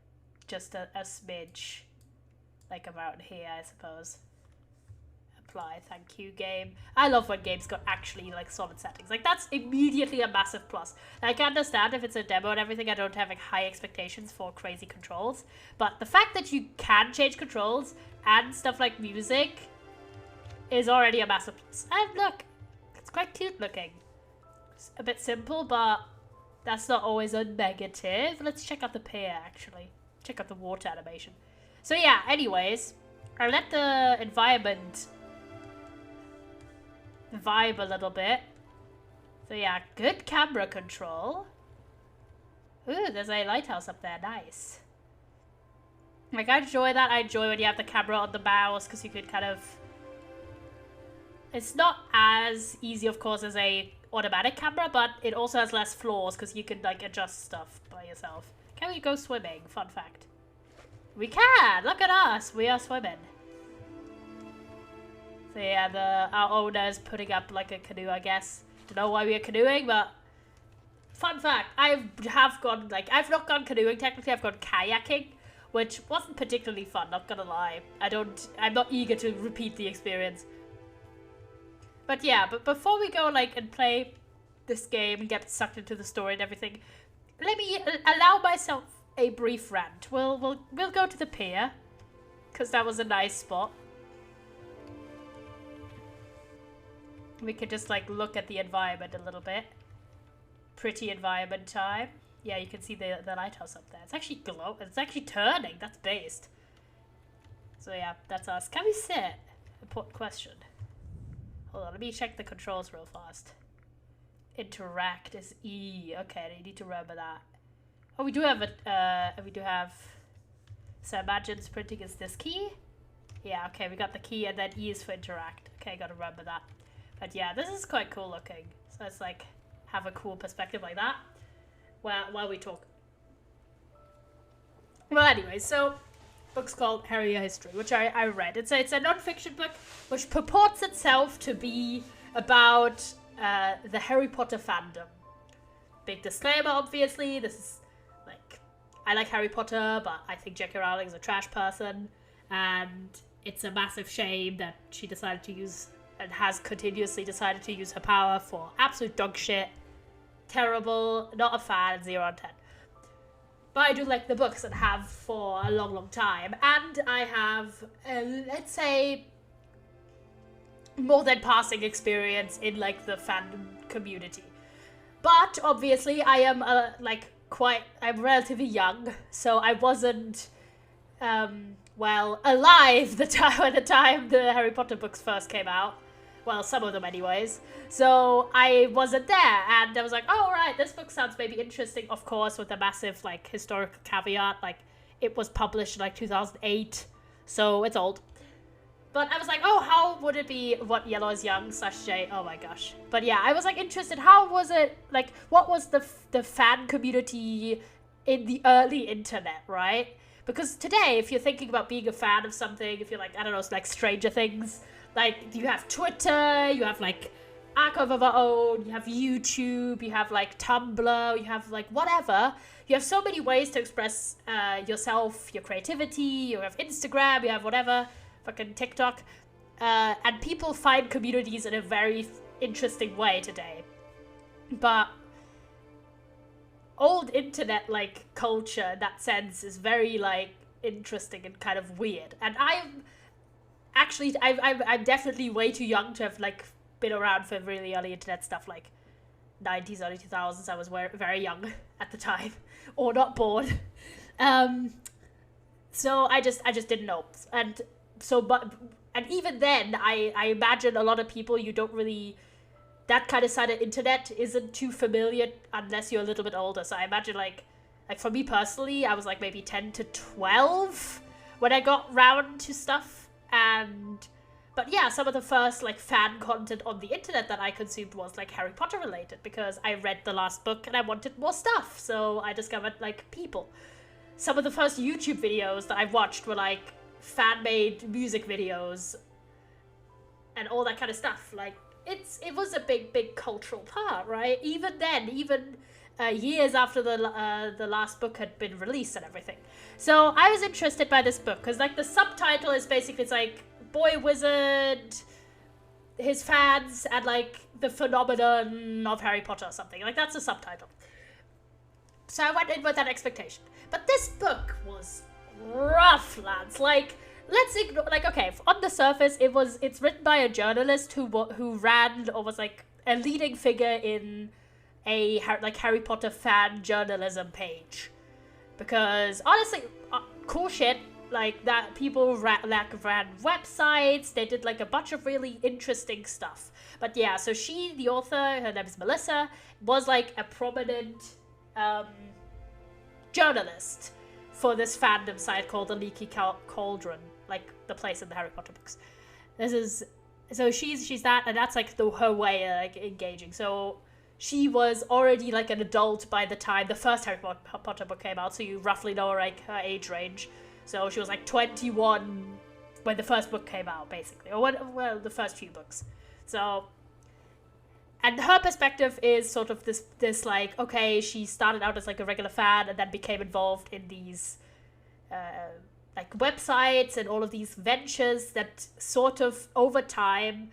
Just a smidge. Like about here, I suppose. Apply, thank you, game. I love when games got actually like solid settings. Like that's immediately a massive plus. I can understand if it's a demo and everything, I don't have like high expectations for crazy controls. But the fact that you can change controls and stuff like music is already a massive plus. And look, it's quite cute looking. It's a bit simple, but that's not always a negative. Let's check out the pier, actually. Check out the water animation. So yeah, anyways, I let the environment vibe a little bit. So yeah, good camera control. Ooh, there's a lighthouse up there. Nice. Like, I enjoy that. I enjoy when you have the camera on the mouse because you could kind of... It's not as easy, of course, as a automatic camera, but it also has less flaws because you can, like, adjust stuff by yourself. Can we go swimming? Fun fact. We can! Look at us! We are swimming. So yeah, our owner's putting up like a canoe, I guess. Don't know why we are canoeing, but fun fact, I've not gone canoeing technically, I've gone kayaking, which wasn't particularly fun, not gonna lie. I'm not eager to repeat the experience. But yeah, but before we go like and play this game and get sucked into the story and everything, let me allow myself a brief rant. We'll go to the pier, because that was a nice spot. We could just like look at the environment a little bit. Pretty environment time. Yeah, you can see the lighthouse up there. It's actually it's actually turning. That's based. So yeah, that's us. Can we sit? Important question. Hold on, let me check the controls real fast. Interact is E. Okay, you need to remember that. Oh, we do have so imagine sprinting is this key. Yeah, okay, we got the key and then E is for interact. Okay, gotta remember that. But yeah, this is quite cool looking. So let's like have a cool perspective like that while we talk. Well, anyway, so book's called Harrier History, which I read. It's a non-fiction book which purports itself to be about the Harry Potter fandom. Big disclaimer, obviously. This is like, I like Harry Potter, but I think J.K. Rowling is a trash person, and it's a massive shame that she decided to use and has continuously decided to use her power for absolute dog shit. Terrible, not a fan, 0 on 10. But I do like the books and have for a long, long time. And I have, let's say, more than passing experience in like the fandom community. But obviously I am I'm relatively young, so I wasn't, alive at the time the Harry Potter books first came out. Well, some of them anyways. So I wasn't there, and I was like, oh, right, this book sounds maybe interesting, of course, with a massive, like, historical caveat. Like, it was published in, like, 2008, so it's old. But I was like, oh, how would it be what Yellow is Young / J? Oh my gosh. But yeah, I was, like, interested. How was it, like, what was the fan community in the early internet, right? Because today, if you're thinking about being a fan of something, if you're, like, I don't know, it's like Stranger Things, like, you have Twitter, you have, like, Archive of Our Own, you have YouTube, you have, like, Tumblr, you have, like, whatever. You have so many ways to express yourself, your creativity, you have Instagram, you have whatever, fucking TikTok. And people find communities in a very interesting way today. But old internet, like, culture in that sense is very, like, interesting and kind of weird. And I'm definitely way too young to have, like, been around for really early internet stuff, like 90s, early 2000s. I was very young at the time, or not born. So I just didn't know. And even then, I imagine a lot of people, you don't really, that kind of side of internet isn't too familiar unless you're a little bit older. So I imagine, like for me personally, I was like maybe 10 to 12 when I got round to stuff. But yeah, some of the first like fan content on the internet that I consumed was like Harry Potter related, because I read the last book and I wanted more stuff, so I discovered like people. Some of the first YouTube videos that I watched were like fan-made music videos and all that kind of stuff. Like it was a big cultural part, right? Even then, years after the last book had been released and everything. So I was interested by this book because like the subtitle is basically, it's like boy wizard, his fans, and like the phenomenon of Harry Potter or something. Like that's the subtitle. So I went in with that expectation. But this book was rough, lads. Like, let's ignore, like, okay, on the surface, it's written by a journalist who ran or was like a leading figure in a like Harry Potter fan journalism page. Because honestly, cool shit. Like that, people ran websites. They did like a bunch of really interesting stuff. But yeah, so she, the author, her name is Melissa, was like a prominent journalist for this fandom site called the Leaky Cauldron, like the place in the Harry Potter books. So she's that, and that's like her way of like engaging. So she was already like an adult by the time the first Harry Potter book came out, so you roughly know like her age. So she was like 21 when the first book came out, basically, or well, the first few books. So, and her perspective is sort of this like, okay, she started out as like a regular fan and then became involved in these like websites and all of these ventures that sort of over time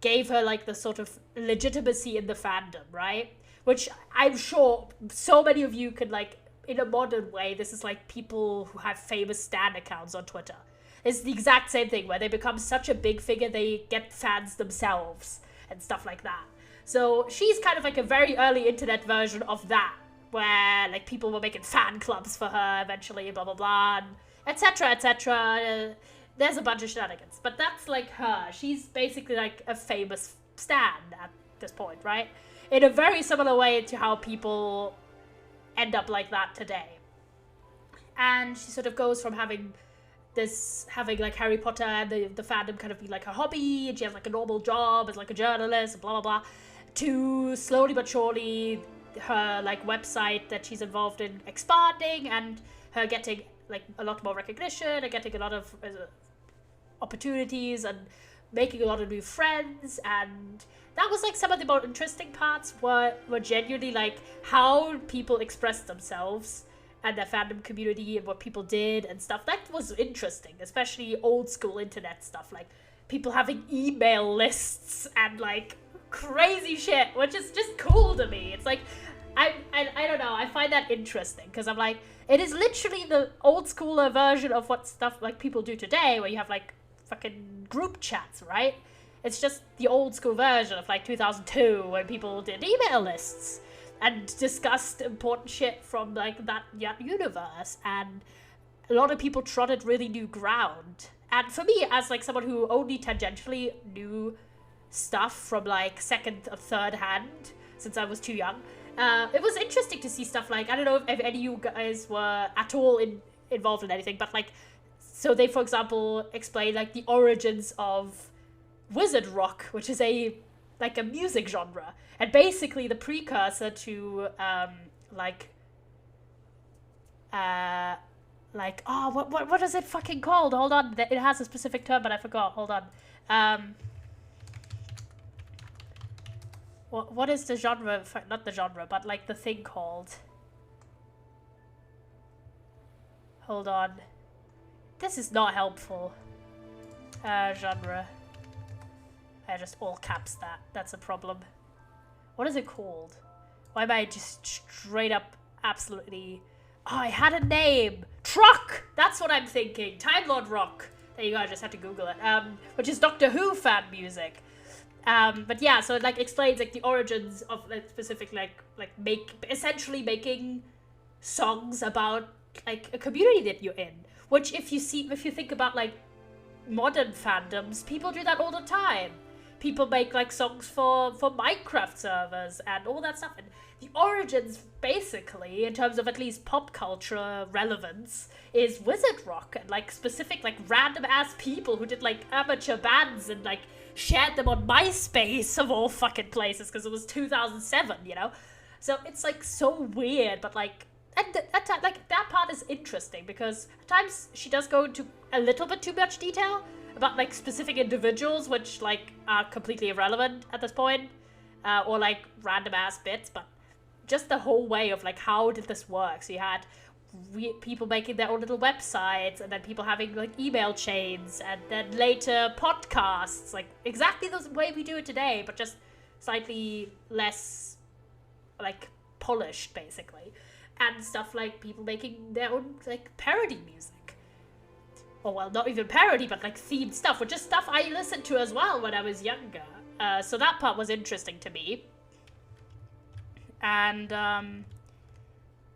gave her like the sort of legitimacy in the fandom, right? Which I'm sure so many of you could like, in a modern way, this is like people who have famous stan accounts on Twitter. It's the exact same thing where they become such a big figure, they get fans themselves and stuff like that. So she's kind of like a very early internet version of that, where like people were making fan clubs for her eventually, blah blah blah, etc etc. There's a bunch of shenanigans, but that's like her. She's basically like a famous stan at this point, right? In a very similar way to how people end up like that today. And she sort of goes from having like Harry Potter and the fandom kind of be like her hobby, and she has like a normal job as like a journalist, blah blah blah, to slowly but surely her like website that she's involved in expanding, and her getting like a lot more recognition and getting a lot of opportunities and making a lot of new friends. And that was like some of the more interesting parts were genuinely like how people expressed themselves and their fandom community and what people did and stuff. That was interesting, especially old school internet stuff, like people having email lists and like crazy shit, which is just cool to me. It's like, I don't know, I find that interesting because I'm like, it is literally the old schooler version of what stuff like people do today, where you have like fucking group chats, right? It's just the old school version of like 2002 when people did email lists and discussed important shit from like that universe, and a lot of people trotted really new ground. And for me, as like someone who only tangentially knew stuff from like second or third hand since I was too young, it was interesting to see stuff like, I don't know if any of you guys were at all involved in anything, but like, so they, for example, explain like the origins of wizard rock, which is a music genre, and basically the precursor to what is it fucking called? Hold on, it has a specific term, but I forgot. Hold on. What is the genre? Not the genre, but like the thing called. Hold on. This is not helpful. Genre. I just all caps that. That's a problem. What is it called? Why am I just straight up absolutely... Oh, I had a name! Truck! That's what I'm thinking. Time Lord Rock. There you go, I just had to Google it. Which is Doctor Who fan music. But yeah, so it like explains like the origins of like specific essentially making songs about like a community that you're in. Which if you think about like modern fandoms, people do that all the time. people make like songs for Minecraft servers and all that stuff. And the origins, basically, in terms of at least pop culture relevance, is wizard rock and like specific like random ass people who did like amateur bands and like shared them on MySpace of all fucking places because it was 2007, you know. So it's like so weird, but like that part is interesting because at times she does go into a little bit too much detail about like specific individuals, which like are completely irrelevant at this point, or like random ass bits, but just the whole way of like how did this work. So you had people making their own little websites, and then people having like email chains, and then later podcasts, like exactly the way we do it today, but just slightly less like polished, basically. And stuff like people making their own like parody music, or well, not even parody, but like themed stuff, which is stuff I listened to as well when I was younger. So that part was interesting to me. And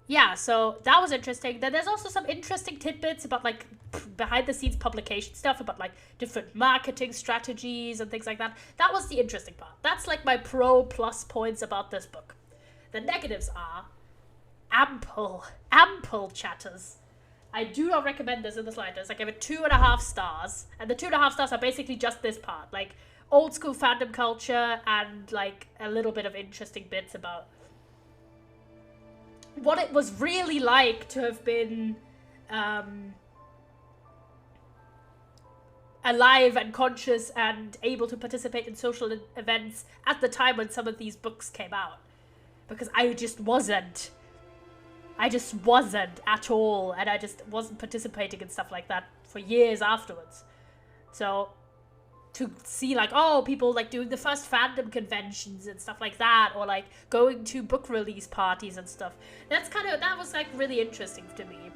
yeah, so that was interesting. Then there's also some interesting tidbits about like behind the scenes publication stuff, about like different marketing strategies and things like that. That was the interesting part. That's like my pro plus points about this book. The negatives are ample chatters. I do not recommend this in the slightest. I give it 2.5 stars, and the 2.5 stars are basically just this part, like old school fandom culture and like a little bit of interesting bits about what it was really like to have been alive and conscious and able to participate in social events at the time when some of these books came out. Because I just wasn't at all, and I just wasn't participating in stuff like that for years afterwards. So to see like, oh, people like doing the first fandom conventions and stuff like that, or like going to book release parties and stuff, that was like really interesting to me.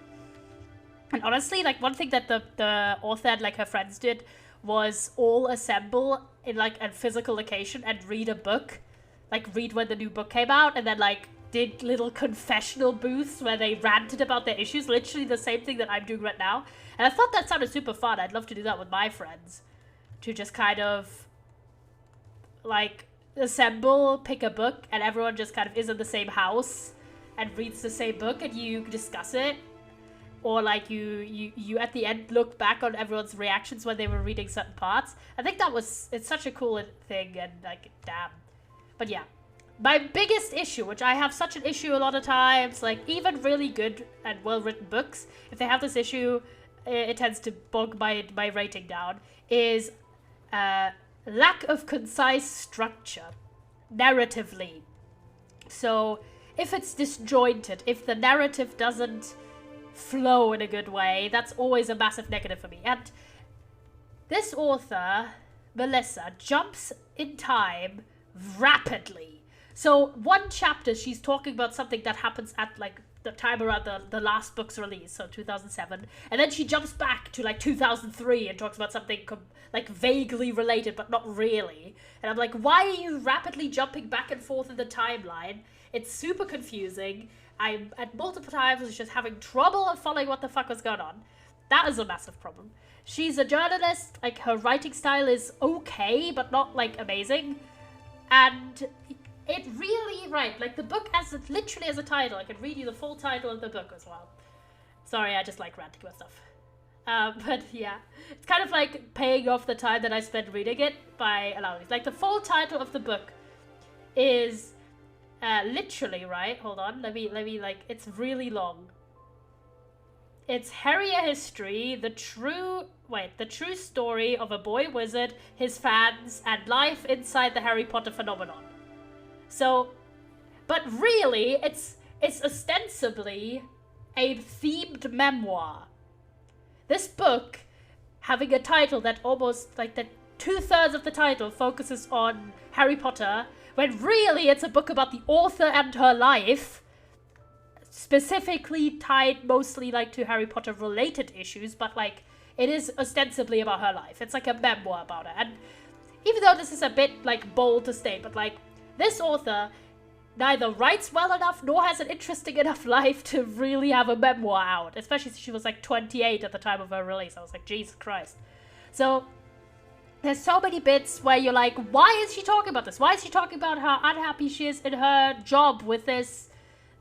And honestly, like one thing that the author and like her friends did was all assemble in like a physical location and read a book, like read when the new book came out, and then like did little confessional booths where they ranted about their issues, literally the same thing that I'm doing right now. And I thought that sounded super fun. I'd love to do that with my friends, to just kind of like assemble, pick a book, and everyone just kind of is in the same house and reads the same book, and you discuss it. Or like you at the end look back on everyone's reactions when they were reading certain parts. I think it's such a cool thing, and like, damn. But yeah. My biggest issue, which I have such an issue a lot of times, like even really good and well-written books, if they have this issue, it tends to bog my rating down, is lack of concise structure, narratively. So if it's disjointed, if the narrative doesn't flow in a good way, that's always a massive negative for me. And this author, Melissa, jumps in time rapidly. So one chapter, she's talking about something that happens at like the time around the last book's release, so 2007, and then she jumps back to like 2003 and talks about something like vaguely related but not really. And I'm like, why are you rapidly jumping back and forth in the timeline? It's super confusing. I at multiple times was just having trouble following what the fuck was going on. That is a massive problem. She's a journalist, like her writing style is okay but not like amazing, and it really, right, like the book literally as a title, I can read you the full title of the book as well. Sorry, I just like ranting about stuff. But yeah, it's kind of like paying off the time that I spent reading it by allowing it. Like the full title of the book is literally, right, hold on, let me like, it's really long. It's Harrier History, the true story of a boy wizard, his fans, and life inside the Harry Potter phenomenon. So, but really, it's ostensibly a themed memoir. This book, having a title that almost, like, that 2/3 of the title focuses on Harry Potter, when really it's a book about the author and her life, specifically tied mostly, like, to Harry Potter related issues, but, like, it is ostensibly about her life. It's like a memoir about her. And even though this is a bit, like, bold to state, but, like, this author neither writes well enough nor has an interesting enough life to really have a memoir out. Especially since she was like 28 at the time of her release. I was like, Jesus Christ. So there's so many bits where you're like, why is she talking about this? Why is she talking about how unhappy she is in her job with this,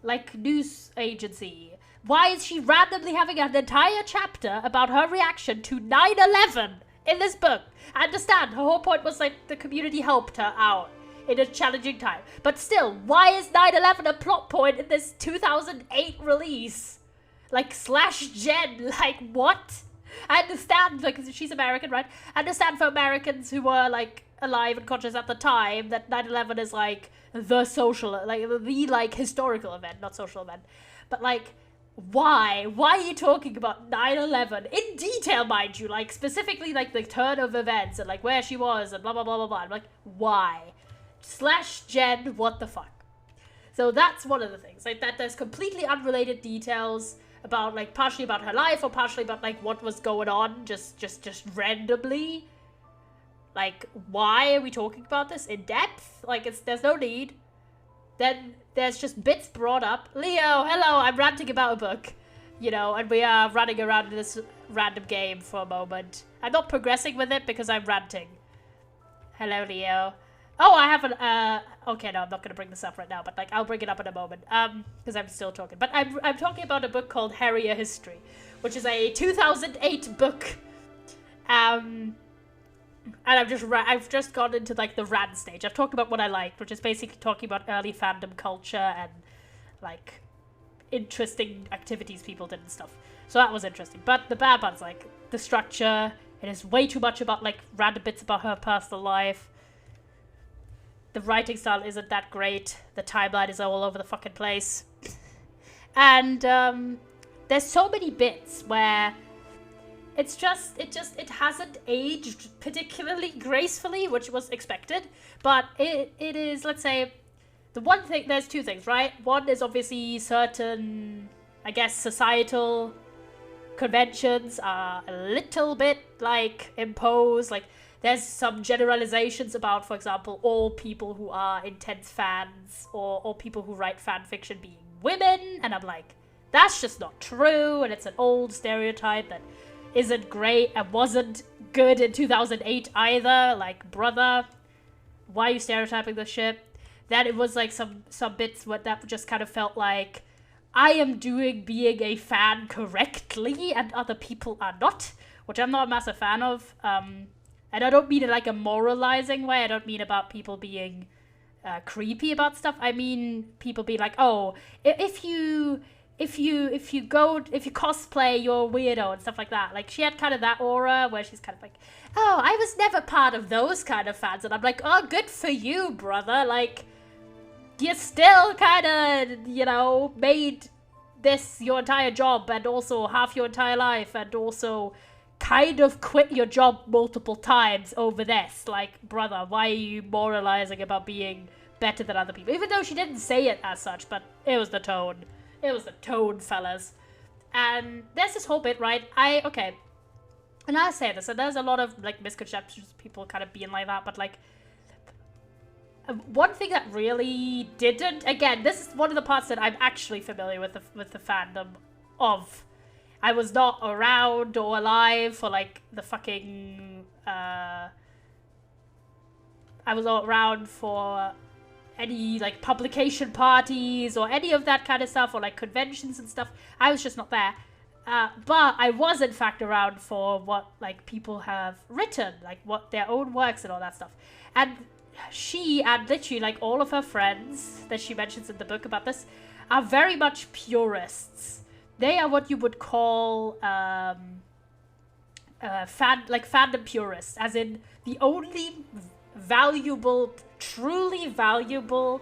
like, news agency? Why is she randomly having an entire chapter about her reaction to 9/11 in this book? I understand, her whole point was, like, the community helped her out in a challenging time. But still, why is 9/11 a plot point in this 2008 release? Like, /Jen, like, what? I understand, because she's American, right? I understand for Americans who were, like, alive and conscious at the time that 9/11 is, like, the social, like, the, like, historical event, not social event. But, like, why? Why are you talking about 9/11? In detail, mind you, like, specifically, like, the turn of events and, like, where she was and blah, blah, blah, blah, blah. I'm like, why? /Jen, what the fuck? So that's one of the things, like, that there's completely unrelated details about, like, partially about her life or partially about, like, what was going on just randomly. Like, why are we talking about this in depth? Like, there's no need. Then there's just bits brought up. Leo, hello, I'm ranting about a book. You know, and we are running around in this random game for a moment. I'm not progressing with it because I'm ranting. Hello, Leo. Oh, I haven't, okay, no, I'm not going to bring this up right now, but, like, I'll bring it up in a moment, because I'm still talking. But I'm talking about a book called Harrier History, which is a 2008 book, and I've just gone into, like, the rant stage. I've talked about what I liked, which is basically talking about early fandom culture and, like, interesting activities people did and stuff. So that was interesting. But the bad part's, like, the structure, it is way too much about, like, random bits about her personal life. The writing style isn't that great. The timeline is all over the fucking place. And there's so many bits where it hasn't aged particularly gracefully, which was expected. But it is, let's say, the one thing, there's two things, right? One is obviously certain, I guess, societal conventions are a little bit, like, imposed, like, there's some generalizations about, for example, all people who are intense fans or all people who write fan fiction being women. And I'm like, that's just not true. And it's an old stereotype that isn't great and wasn't good in 2008 either. Like, brother, why are you stereotyping this shit? Then it was like some bits where that just kind of felt like I am doing being a fan correctly and other people are not, which I'm not a massive fan of. And I don't mean it like a moralizing way. I don't mean about people being creepy about stuff. I mean people being like, oh, if you cosplay, you're a weirdo and stuff like that. Like, she had kind of that aura where she's kind of like, oh, I was never part of those kind of fans. And I'm like, oh, good for you, brother. Like, you still kind of, you know, made this your entire job and also half your entire life and also kind of quit your job multiple times over this. Like, brother, why are you moralizing about being better than other people? Even though she didn't say it as such, but it was the tone. It was the tone, fellas. And there's this whole bit, right? Okay. And I say this, and there's a lot of, like, misconceptions, people kind of being like that, but, like, one thing that really didn't, again, this is one of the parts that I'm actually familiar with the fandom of. I was not around or alive for, like, the fucking, I was not around for any, like, publication parties or any of that kind of stuff or, like, conventions and stuff. I was just not there. But I was, in fact, around for what, like, people have written, like, what their own works and all that stuff. And she and literally, like, all of her friends that she mentions in the book about this are very much purists. They are what you would call fandom purists, as in the only valuable, truly valuable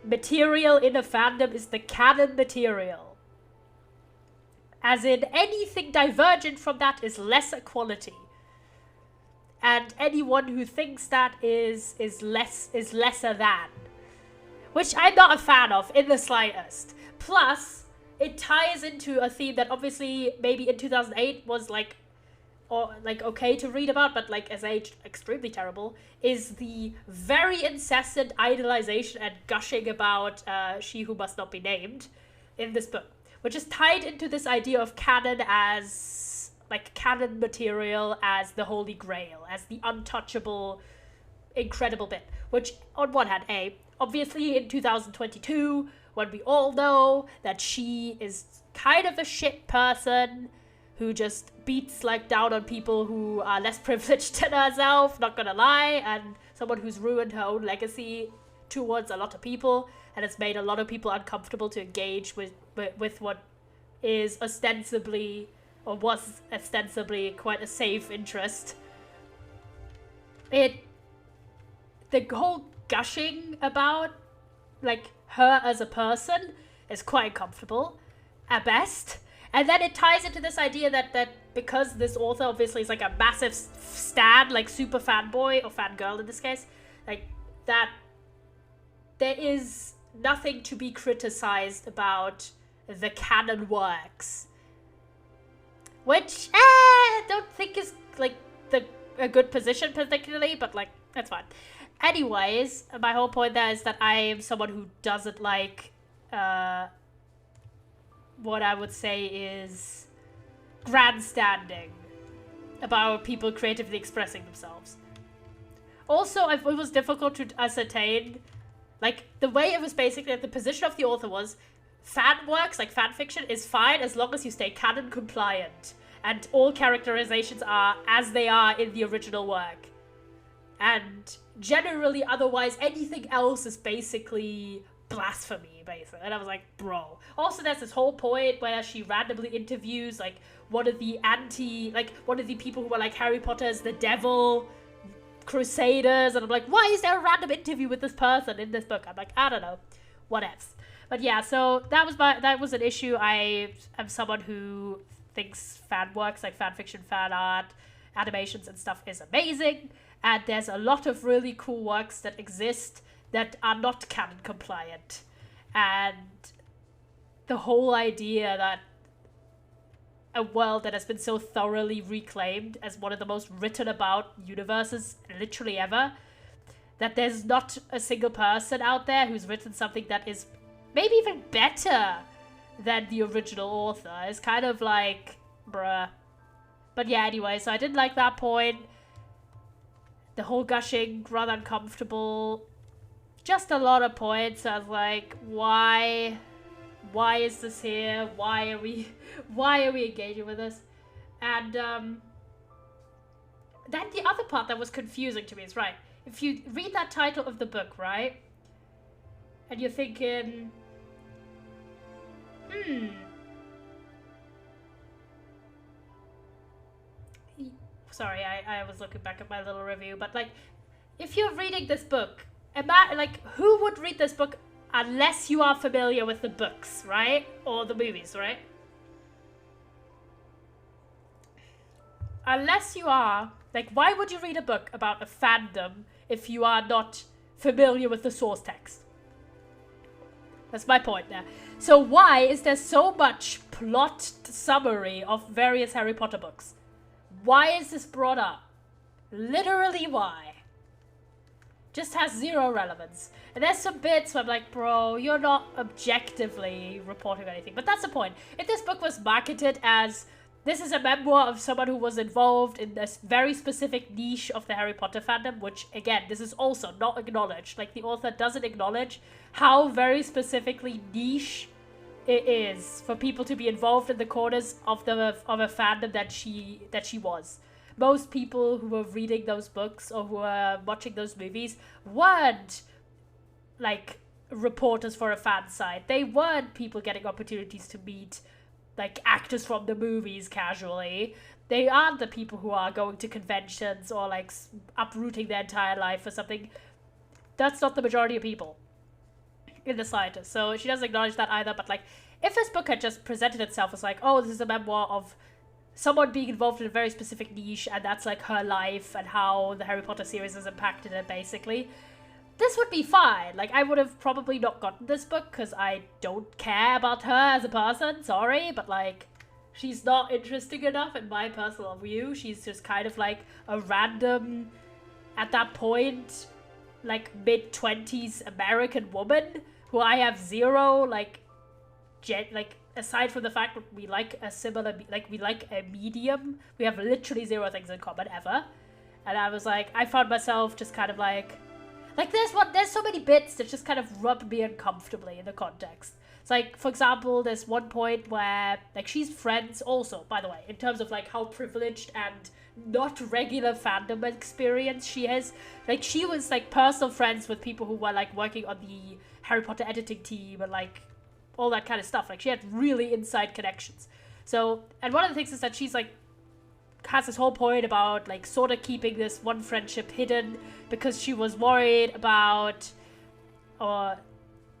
material in a fandom is the canon material. As in anything divergent from that is lesser quality. And anyone who thinks that is lesser than. Which I'm not a fan of in the slightest. Plus, it ties into a theme that obviously maybe in 2008 was like okay to read about, but like as aged extremely terrible, is the very incessant idolization and gushing about She Who Must Not Be Named in this book, which is tied into this idea of canon as like canon material as the Holy Grail, as the untouchable, incredible bit. Which, on one hand, obviously in 2022, when we all know that she is kind of a shit person who just beats like down on people who are less privileged than herself, not gonna lie, and someone who's ruined her own legacy towards a lot of people, and it's made a lot of people uncomfortable to engage with what is ostensibly, or was ostensibly, quite a safe interest. The whole gushing about, like, her as a person is quite uncomfortable, at best. And then it ties into this idea that because this author obviously is, like, a massive stan, like, super fanboy, or fangirl in this case, like, that there is nothing to be criticized about the canon works. Which, I don't think is, like, a good position particularly, but, like, that's fine. Anyways, my whole point there is that I am someone who doesn't like, what I would say is grandstanding about people creatively expressing themselves. Also, it was difficult to ascertain, like, the way it was basically, like, the position of the author was, fan works, like fan fiction, is fine as long as you stay canon compliant, and all characterizations are as they are in the original work. And generally, otherwise, anything else is basically blasphemy, basically. And I was like, bro. Also, there's this whole point where she randomly interviews, like, one of the people who were like, Harry Potter is the devil, Crusaders, and I'm like, why is there a random interview with this person in this book? I'm like, I don't know, what else. But yeah, so that was an issue. I am someone who thinks fan works, like fan fiction, fan art, animations and stuff is amazing, and there's a lot of really cool works that exist that are not canon compliant. And the whole idea that a world that has been so thoroughly reclaimed as one of the most written about universes literally ever, that there's not a single person out there who's written something that is maybe even better than the original author, is kind of like, bruh. But yeah, anyway, so I didn't like that point. The whole gushing, rather uncomfortable. Just a lot of points. I was like, why is this here? Why are we engaging with this? And then the other part that was confusing to me is, right, if you read that title of the book, right, and you're thinking, sorry, I was looking back at my little review, but, like, if you're reading this book, like, who would read this book unless you are familiar with the books, right? Or the movies, right? Unless you are, like, why would you read a book about a fandom if you are not familiar with the source text? That's my point there. So why is there so much plot summary of various Harry Potter books? Why is this brought up? Literally why? Just has zero relevance. And there's some bits where I'm like, bro, you're not objectively reporting anything. But that's the point. If this book was marketed as, this is a memoir of someone who was involved in this very specific niche of the Harry Potter fandom, which, again, this is also not acknowledged. Like, the author doesn't acknowledge how very specifically niche it is for people to be involved in the corners of a fandom that she was. Most people who were reading those books or who were watching those movies weren't, like, reporters for a fan site. They weren't people getting opportunities to meet, like, actors from the movies casually. They aren't the people who are going to conventions or, like, uprooting their entire life for something. That's not the majority of people in the slightest. So she doesn't acknowledge that either. But, like, if this book had just presented itself as, like, oh, this is a memoir of someone being involved in a very specific niche, and that's, like, her life and how the Harry Potter series has impacted it, basically, this would be fine. Like, I would have probably not gotten this book because I don't care about her as a person, sorry, but, like, she's not interesting enough in my personal view. She's just kind of, like, a random, at that point, like, mid-20s American woman who I have zero, like, aside from the fact that we like a similar, like we like a medium, we have literally zero things in common ever. And I was like, I found myself just kind of like there's so many bits that just kind of rub me uncomfortably in the context. It's like, for example, there's one point where, like, she's friends also, by the way, in terms of, like, how privileged and not regular fandom experience she has. Like, she was, like, personal friends with people who were, like, working on the Harry Potter editing team and, like, all that kind of stuff. Like, she had really inside connections. So, and one of the things is that she's, like, has this whole point about, like, sort of keeping this one friendship hidden because she was worried about,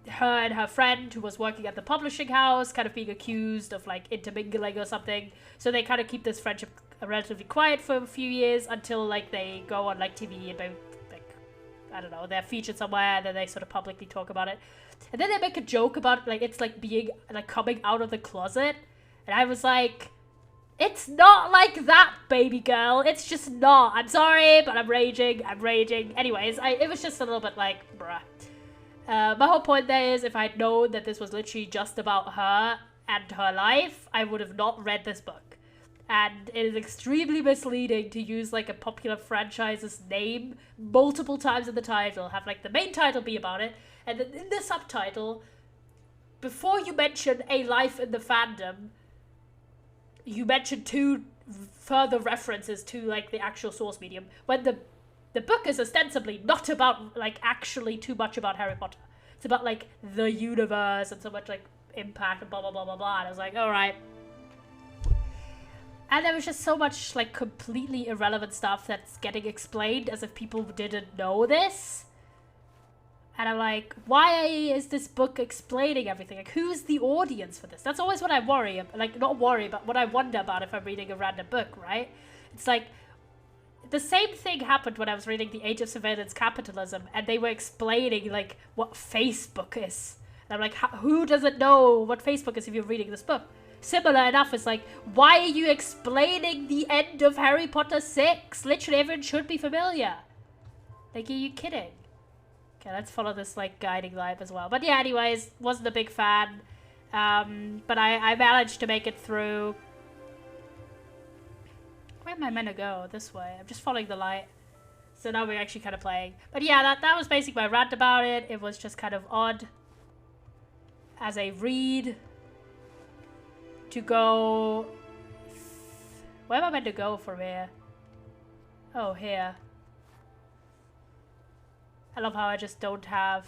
her and her friend who was working at the publishing house kind of being accused of, like, intermingling or something. So they kind of keep this friendship relatively quiet for a few years until, like, they go on, like, TV and, like, I don't know, they're featured somewhere and then they sort of publicly talk about it. And then they make a joke about, like, it's, like, being, like, coming out of the closet. And I was like, it's not like that, baby girl. It's just not. I'm sorry, but I'm raging. Anyways, it was just a little bit like, bruh. My whole point there is, if I'd known that this was literally just about her and her life, I would have not read this book. And it is extremely misleading to use, like, a popular franchise's name multiple times in the title. Have, like, the main title be about it, and then in the subtitle, before you mention a life in the fandom, you mention 2 further references to, like, the actual source medium, when the book is ostensibly not about, like, actually too much about Harry Potter. It's about, like, the universe and so much, like, impact and blah, blah, blah, blah, blah. And I was like, alright. And there was just so much, like, completely irrelevant stuff that's getting explained as if people didn't know this. And I'm like, why is this book explaining everything? Like, who's the audience for this? That's always what I worry about. Like, not worry, but what I wonder about if I'm reading a random book, right? It's like, the same thing happened when I was reading The Age of Surveillance Capitalism, and they were explaining, like, what Facebook is. And I'm like, who doesn't know what Facebook is if you're reading this book? Similar enough, it's like, why are you explaining the end of Harry Potter 6? Literally, everyone should be familiar. Like, are you kidding? Okay, let's follow this, like, guiding light as well. But yeah, anyways, wasn't a big fan. But I managed to make it through. Where am I meant to go? This way. I'm just following the light. So now we're actually kind of playing. But yeah, that was basically my rant about it. It was just kind of odd as a read to go... Where am I meant to go from here? Oh, here. I love how I just don't have...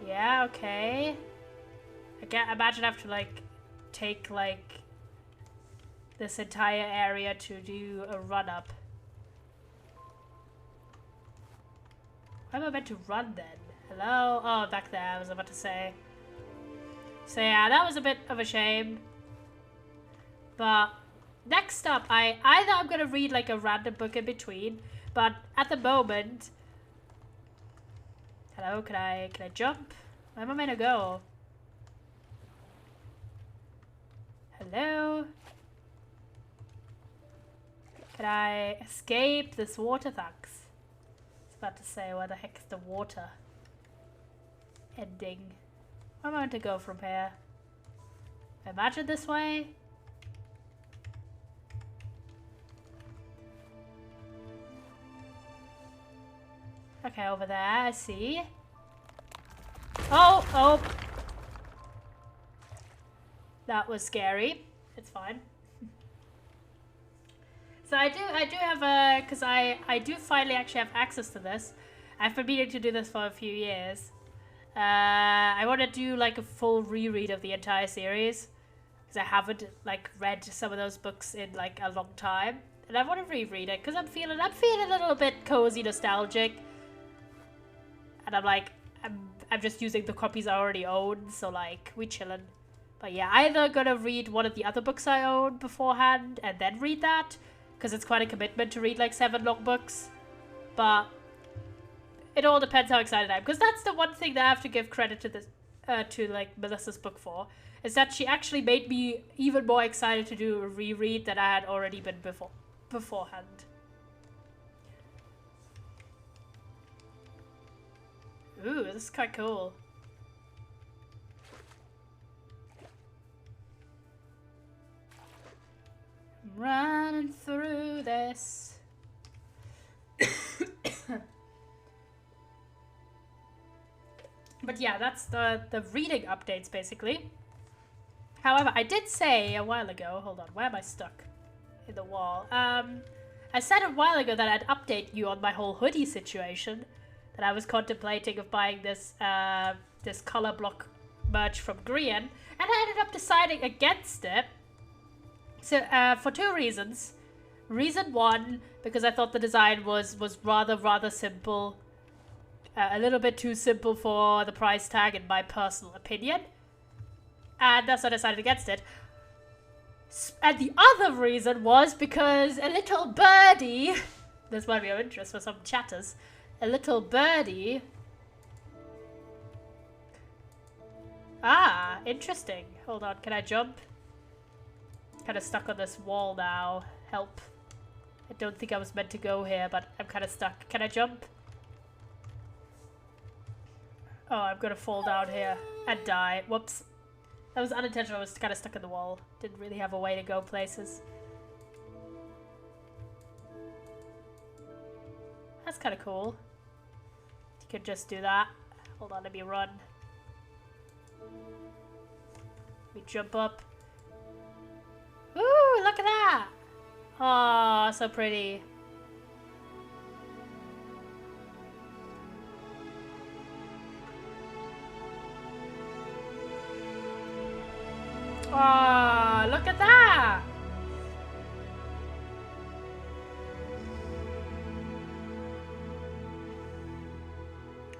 Yeah, okay. I can't imagine I have to, like, take, like, this entire area to do a run-up. Where am I meant to run, then? Hello? Oh, back there, I was about to say. So, yeah, that was a bit of a shame. But next up, I'm gonna read, like, a random book in between. But at the moment... Hello, can I jump? Where am I meant to go? Hello? Can I escape this water? Thanks. I was about to say, where the heck is the water ending? Where am I meant to go from here? Imagine this way? Okay, over there, I see. Oh! That was scary. It's fine. So I do have a, because I do finally actually have access to this. I've been meaning to do this for a few years. I want to do, like, a full reread of the entire series, because I haven't, like, read some of those books in, like, a long time, and I want to reread it because I'm feeling a little bit cozy, nostalgic, and I'm like, I'm just using the copies I already own, so, like, we chillin'. But yeah, either gonna read one of the other books I own beforehand and then read that, because it's quite a commitment to read, like, 7 long books. But it all depends how excited I am, because that's the one thing that I have to give credit to this, like, Melissa's book for, is that she actually made me even more excited to do a reread than I had already been beforehand. Ooh, this is quite cool. I'm running through this. But yeah, that's the reading updates basically. However, I did say a while ago, hold on, where am I stuck? In the wall. I said a while ago that I'd update you on my whole hoodie situation. That I was contemplating of buying this this color block merch from Grian, and I ended up deciding against it. So for two reasons. Reason one, because I thought the design was rather simple. A little bit too simple for the price tag in my personal opinion. And that's why I decided against it. And the other reason was because a little birdie, this might be of interest for some chatters, a little birdie. Ah, interesting. Hold on, can I jump? Kind of stuck on this wall now. Help. I don't think I was meant to go here, but I'm kind of stuck. Can I jump? Oh, I'm gonna fall down here and die. Whoops. That was unintentional. I was kind of stuck in the wall. Didn't really have a way to go places. That's kind of cool. You could just do that. Hold on, let me run. Let me jump up. Ooh, look at that! Oh, so pretty. Oh, look at that!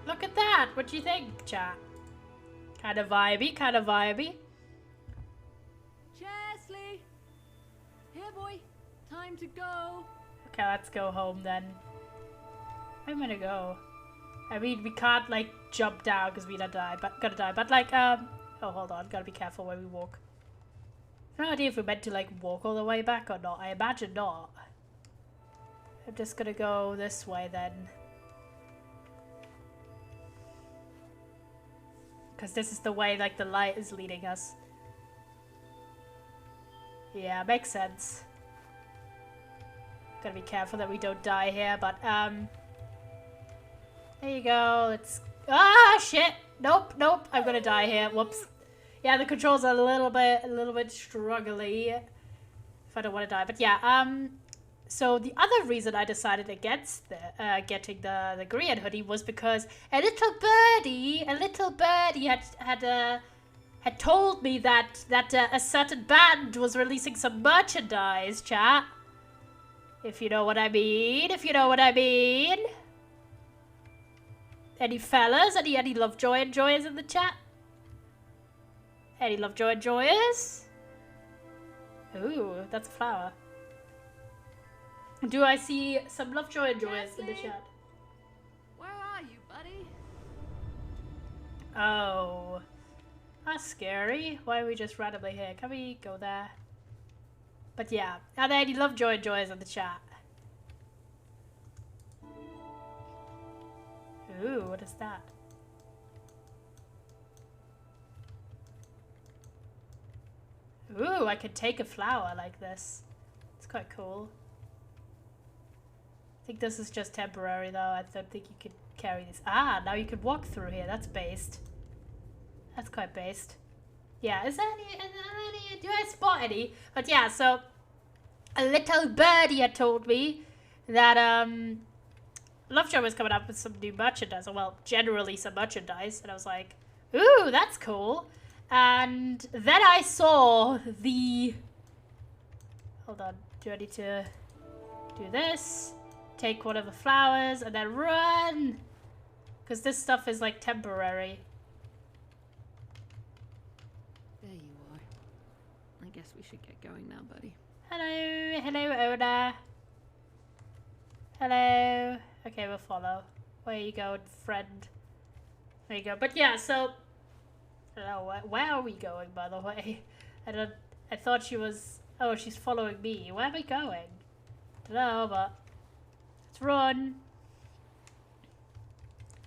Look at that! What do you think, chat? Kind of vibey, kind of vibey. Chesley! Here, boy. Time to go. Okay, let's go home then. Where am I gonna go? I mean, we can't, like, jump down because we're gonna die. But, like, oh, hold on. Gotta be careful where we walk. I have no idea if we're meant to, like, walk all the way back or not. I imagine not. I'm just gonna go this way then. Because this is the way, like, the light is leading us. Yeah, makes sense. Gotta be careful that we don't die here, but, there you go. Let's... Ah, shit! Nope, nope. I'm gonna die here. Whoops. Yeah, the controls are a little bit struggly. If I don't want to die. But yeah, so the other reason I decided against the, getting the Grian hoodie was because a little birdie had told me that a certain band was releasing some merchandise, chat. If you know what I mean, Any fellas? Any Lovejoy enjoyers in the chat? Any Lovejoy enjoyers? Ooh, that's a flower. Do I see some Lovejoy enjoyers in the chat? Where are you, buddy? Oh. That's scary. Why are we just randomly here? Can we go there? But yeah, are there any Lovejoy enjoyers in the chat? Ooh, what is that? Ooh, I could take a flower like this. It's quite cool. I think this is just temporary though. I don't think you could carry this. Ah, now you could walk through here. That's based. That's quite based. Yeah, is there any, do I spot any? But yeah, so a little birdie had told me that Lovejoy was coming up with some new merchandise, or well, generally some merchandise, and I was like, ooh, that's cool. And then I saw the... Hold on, do I need to do this? Take one of the flowers and then run! Because this stuff is like temporary. There you are. I guess we should get going now, buddy. Hello, owner. Hello. Okay, we'll follow. Where you going, friend? There you go. But yeah, so... I don't know, where are we going, by the way? I thought she was... Oh, she's following me. Where am I going? Don't know, but... Let's run.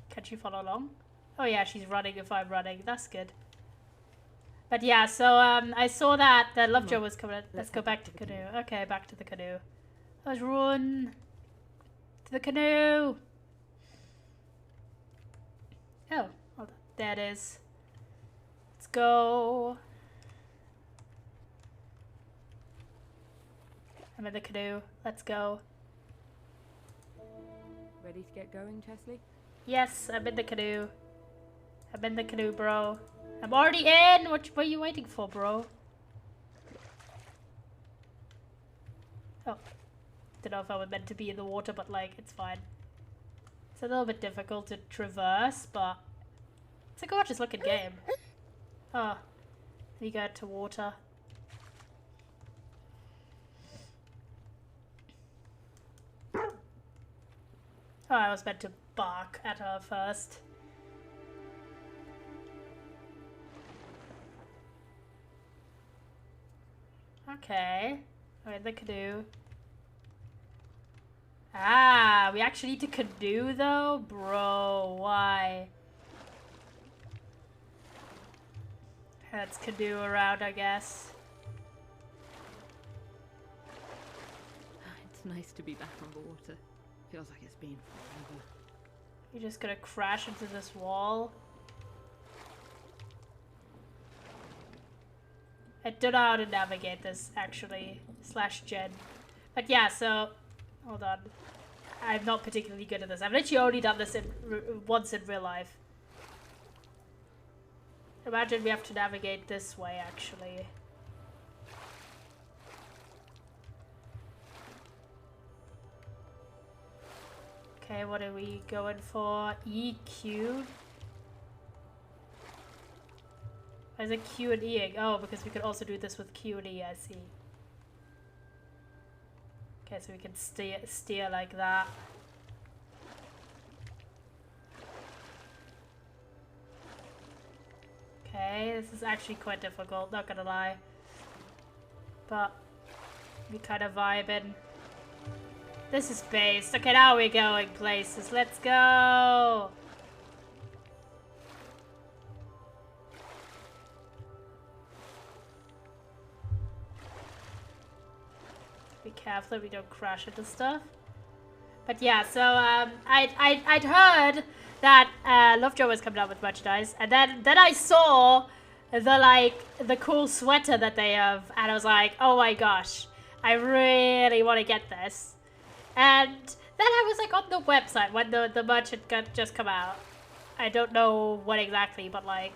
Can she follow along? Oh yeah, she's running if I'm running. That's good. But yeah, so I saw that Lovejoy was coming. Let's go back to canoe. Okay, back to the canoe. Let's run to the canoe. Oh, hold on. There it is. Let's go. I'm in the canoe. Let's go. Ready to get going, Chesley? Yes, I'm in the canoe. I'm in the canoe, bro. I'm already in! What are you waiting for, bro? Oh. Don't know if I was meant to be in the water, but like, it's fine. It's a little bit difficult to traverse, but it's a gorgeous looking game. Oh. We go to water. Oh, I was meant to bark at her first. Okay. We're in the canoe. Ah, we actually need to canoe though? Bro, why? Let's canoe around, I guess. It's nice to be back on the water. Feels like it's been forever. You're just gonna crash into this wall. I don't know how to navigate this, actually. /gen. But yeah, so... Hold on. I'm not particularly good at this. I've literally only done this once in real life. Imagine we have to navigate this way, actually. Okay, what are we going for? EQ? Why is it Q and E? Oh, because we could also do this with Q and E, I see. Okay, so we can steer like that. Okay, this is actually quite difficult, not gonna lie. But we kind of vibing. This is based. Okay, now we're going places. Let's go! Be careful that we don't crash into stuff. But yeah, so I'd heard that Lovejoy was coming out with merchandise, and then I saw the cool sweater that they have, and I was like, oh my gosh, I really want to get this. And then I was like on the website when the merch had just come out. I don't know what exactly, but like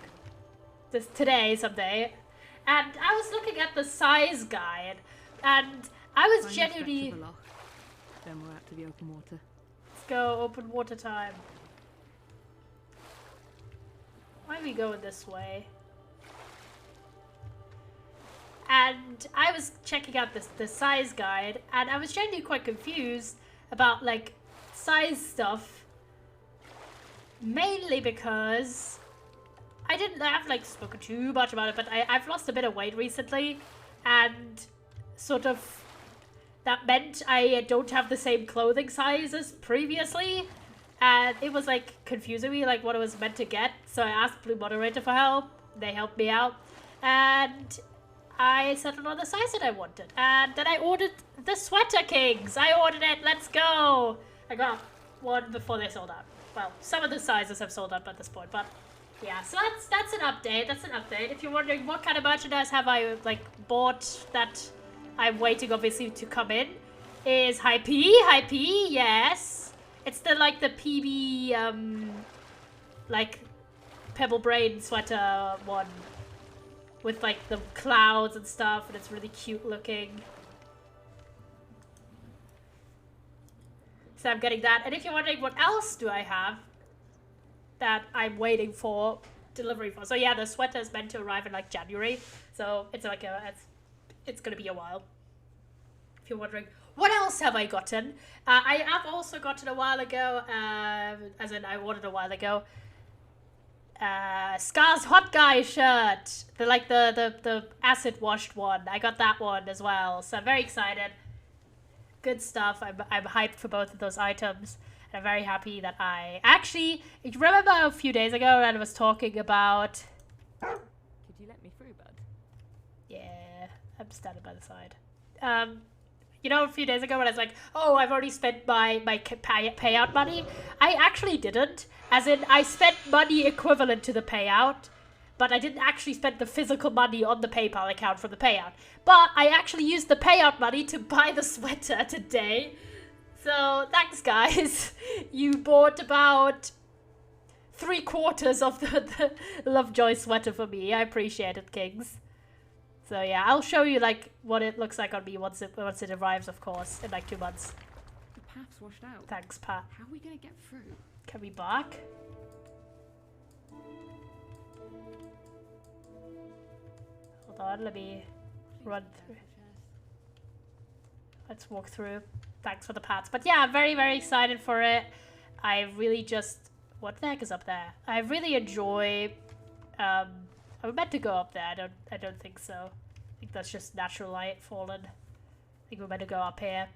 this today, someday, and I was looking at the size guide, and I was genuinely. Then we're out to the open water. Let's go, open water time. Why are we going this way? And I was checking out the size guide, and I was genuinely quite confused about like size stuff. Mainly because I've like spoken too much about it, but I've lost a bit of weight recently, and sort of that meant I don't have the same clothing size as previously, and it was like confusing me like what I was meant to get. So I asked Blue Moderator for help. They helped me out, and I settled on the size that I wanted. And then I ordered the Sweater Kings. I ordered it. Let's go. I got one before they sold out. Well, some of the sizes have sold out at this point, but yeah. So that's an update. That's an update. If you're wondering what kind of merchandise have I like bought that I'm waiting obviously to come in, is High P, yes. It's the like the PB like Pebble Brain sweater one with like the clouds and stuff, and it's really cute looking. So I'm getting that. And if you're wondering what else do I have that I'm waiting for delivery for. So yeah, the sweater is meant to arrive in like January. So it's like it's gonna be a while. If you're wondering, what else have I gotten? I have also gotten a while ago, as in I ordered a while ago, Scar's Hot Guy shirt. The acid washed one. I got that one as well. So I'm very excited. Good stuff. I'm hyped for both of those items. And I'm very happy that I actually, you remember a few days ago that I was talking about... Could you let me through, bud? Yeah, I'm standing by the side. You know, a few days ago when I was like, oh, I've already spent my payout money. I actually didn't. As in, I spent money equivalent to the payout, but I didn't actually spend the physical money on the PayPal account for the payout. But I actually used the payout money to buy the sweater today. So, thanks, guys. You bought about 3/4 of the Lovejoy sweater for me. I appreciate it, Kings. So yeah, I'll show you like what it looks like on me once it arrives, of course, in like 2 months. The path's washed out. Thanks, Pat. How are we gonna get through? Can we bark? Hold on, let me run through. Let's walk through. Thanks for the pats. But yeah, I'm very, very excited for it. I really just... What the heck is up there? I really enjoy... I'm meant to go up there. I don't think so. I think that's just natural light fallen. I think we're meant to go up here.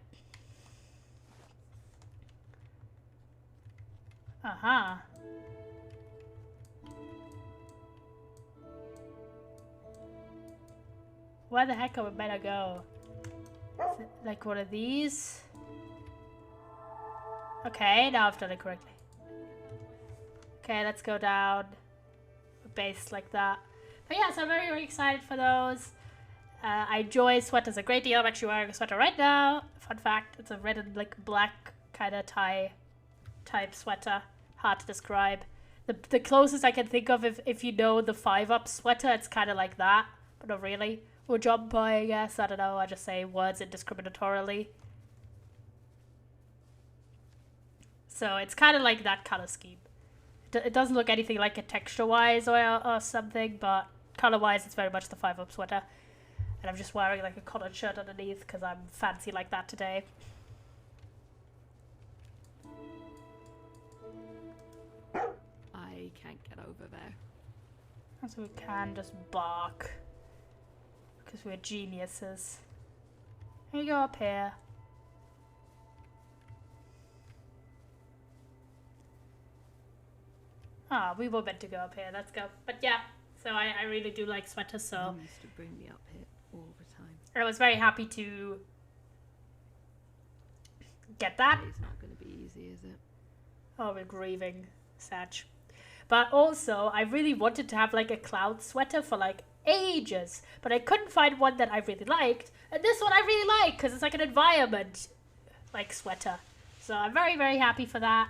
Uh-huh. Where the heck are we meant to go? Is it like one of these? Okay, now I've done it correctly. Okay, let's go down. A base like that. But yeah, so I'm very, very excited for those. I enjoy sweaters a great deal. I'm actually wearing a sweater right now. Fun fact, it's a red and like black kind of tie type sweater. Hard to describe. The closest I can think of, if you know the 5-Up sweater, it's kind of like that, but not really. Or jumper, I guess. I don't know. I just say words indiscriminatorily. So it's kind of like that color scheme. It doesn't look anything like it texture-wise or something, but color-wise it's very much the 5-Up sweater. And I'm just wearing like a collared shirt underneath because I'm fancy like that today. I can't get over there. So we can just bark. Because we're geniuses. Here you go up here. Ah, we were meant to go up here. Let's go. But yeah, so I really do like sweaters, so... You used to bring me up here all the time. I was very happy to get that. It's not going to be easy, is it? Oh, we're grieving. Satch. But also, I really wanted to have like a cloud sweater for like ages, but I couldn't find one that I really liked. And this one I really like because it's like an environment like sweater. So I'm very, very happy for that.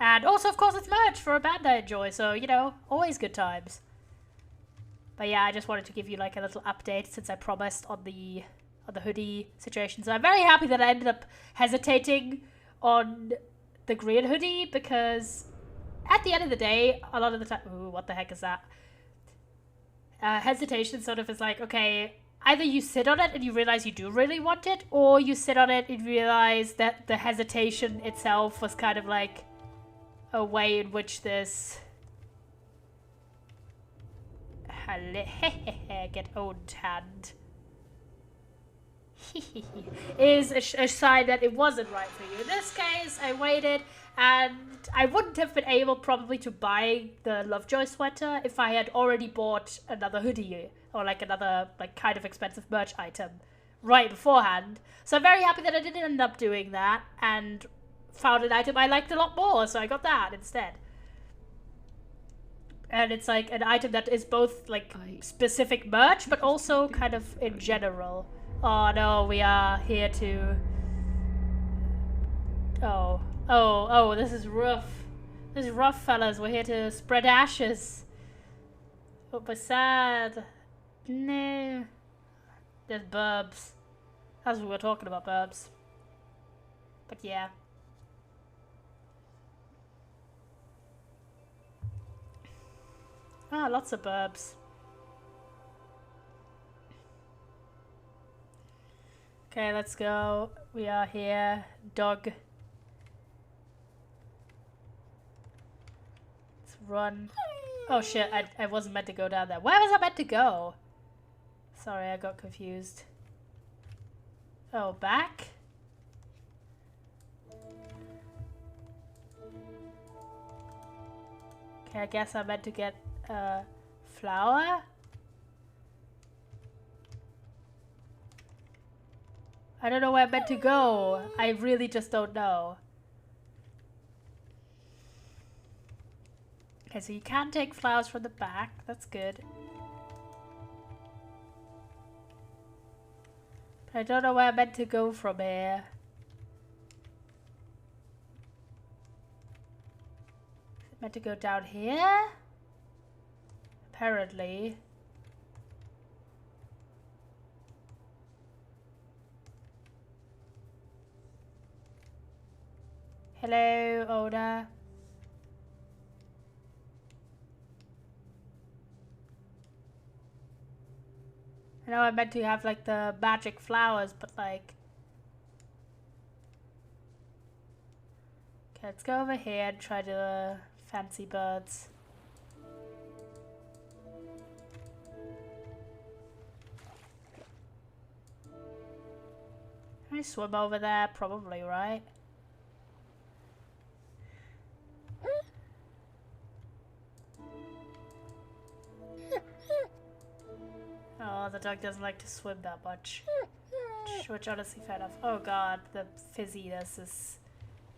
And also, of course, it's merch for a band I enjoy, so, you know, always good times. But yeah, I just wanted to give you, like, a little update since I promised on the hoodie situation. So I'm very happy that I ended up hesitating on the green hoodie, because at the end of the day, a lot of the time... Ooh, what the heck is that? Hesitation sort of is like, okay, either you sit on it and you realize you do really want it, or you sit on it and realize that the hesitation itself was kind of like... a way in which this get owned hand is a sign that it wasn't right for you. In this case, I waited, and I wouldn't have been able probably to buy the Lovejoy sweater if I had already bought another hoodie or like another like kind of expensive merch item right beforehand. So I'm very happy that I didn't end up doing that and found an item I liked a lot more, so I got that instead. And it's like an item that is both like specific merch, but also kind of in general. Oh no, we are here to... Oh, this is rough. This is rough, fellas. We're here to spread ashes. Oh, but sad. No. There's burbs. That's what we're talking about, burbs. But yeah. Ah, lots of burbs. Okay, let's go. We are here. Dog. Let's run. Oh shit, I wasn't meant to go down there. Where was I meant to go? Sorry, I got confused. Oh, back? Okay, I guess I meant to get a flower. I don't know where I'm meant to go. I really just don't know. Okay, so you can take flowers from the back. That's good. But I don't know where I'm meant to go from here. Is it meant to go down here? Apparently. Hello, Oda. I know I meant to have like the magic flowers, but like... Okay, let's go over here and try the fancy birds. Can I swim over there? Probably, right? Oh, the dog doesn't like to swim that much. Which honestly fair enough. Oh god, the fizziness is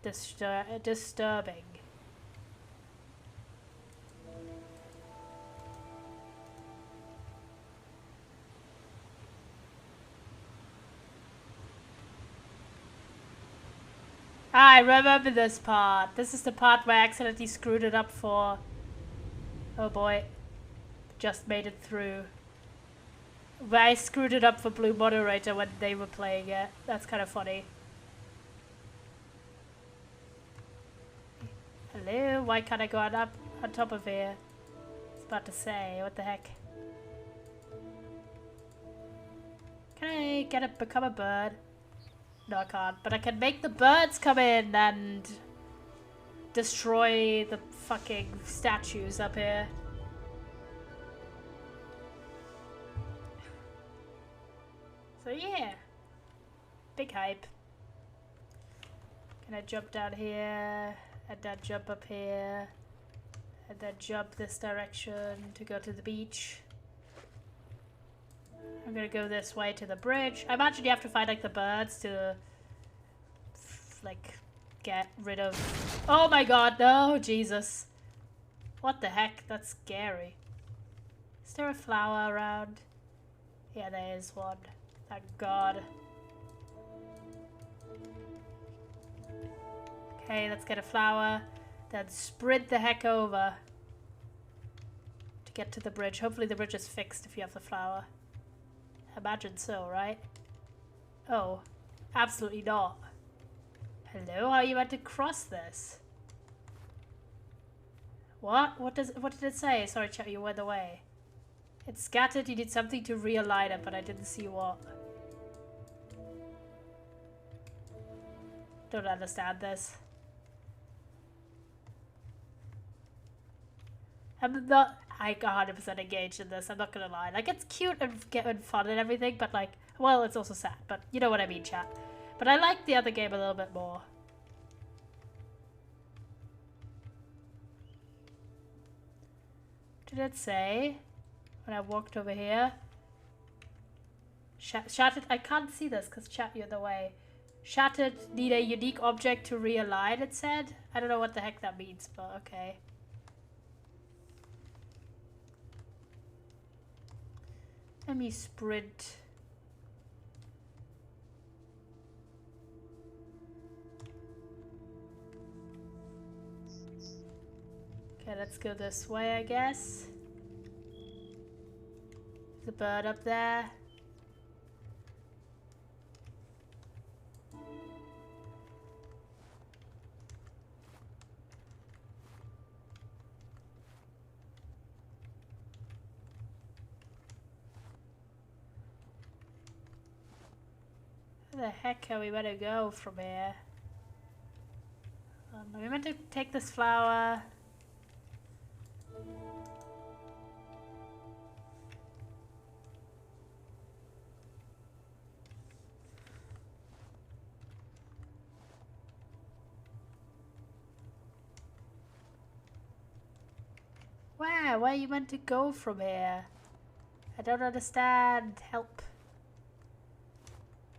disturbing. I remember this part. This is the part where I accidentally screwed it up for... Oh boy. Just made it through. Where I screwed it up for Blue Moderator when they were playing it. That's kind of funny. Hello? Why can't I go on top of here? I was about to say, what the heck? Can I become a bird? No, I can't. But I can make the birds come in and destroy the fucking statues up here. So yeah, big hype. Can I jump down here, and then jump up here, and then jump this direction to go to the beach? I'm gonna go this way to the bridge. I imagine you have to find like the birds to like get rid of... Oh my god, no, Jesus. What the heck, that's scary. Is there a flower around? Yeah, there is one. Thank God. Okay, let's get a flower. Then sprint the heck over to get to the bridge. Hopefully the bridge is fixed if you have the flower. Imagine so, right? Oh, absolutely not. Hello, how are you meant to cross this? What? What did it say? Sorry, chat, you went away. It's scattered, you need something to realign it, but I didn't see what. Don't understand this. I'm not 100% engaged in this, I'm not gonna lie. Like, it's cute and fun and everything, but like, well, it's also sad, but you know what I mean, chat. But I like the other game a little bit more. What did it say when I walked over here? Shattered, I can't see this because chat, you're in the way. Shattered, need a unique object to realign, it said. I don't know what the heck that means, but okay. Let me sprint. Okay, let's go this way, I guess. There's a bird up there. Where the heck are we meant to go from here? Are we meant to take this flower? Where? Where are you meant to go from here? I don't understand. Help.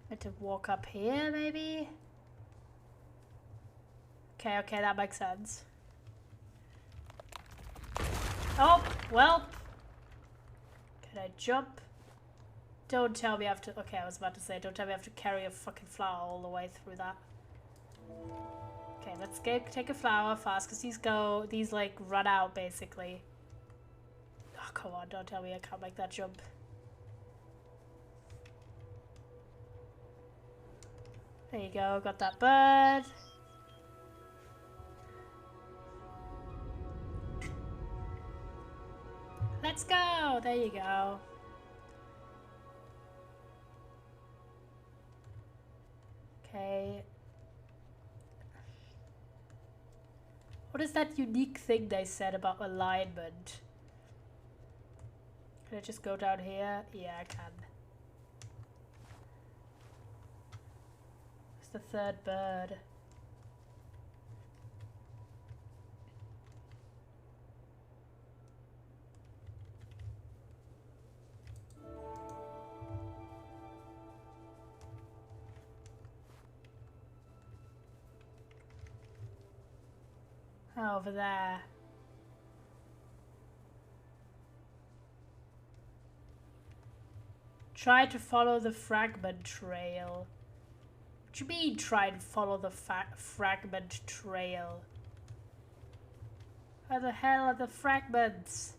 Meant to walk up here, maybe? Okay, okay, that makes sense. Oh, well. Can I jump? Don't tell me I have to... Okay, I was about to say, don't tell me I have to carry a fucking flower all the way through that. Okay, let's take a flower fast, because these like run out basically. Oh, come on, don't tell me I can't make that jump. There you go, got that bird. Let's go! There you go. Okay. What is that unique thing they said about alignment? Can I just go down here? Yeah, I can. It's the third bird. Over there. Try to follow the fragment trail. What do you mean try and follow the fragment trail? Where the hell are the fragments?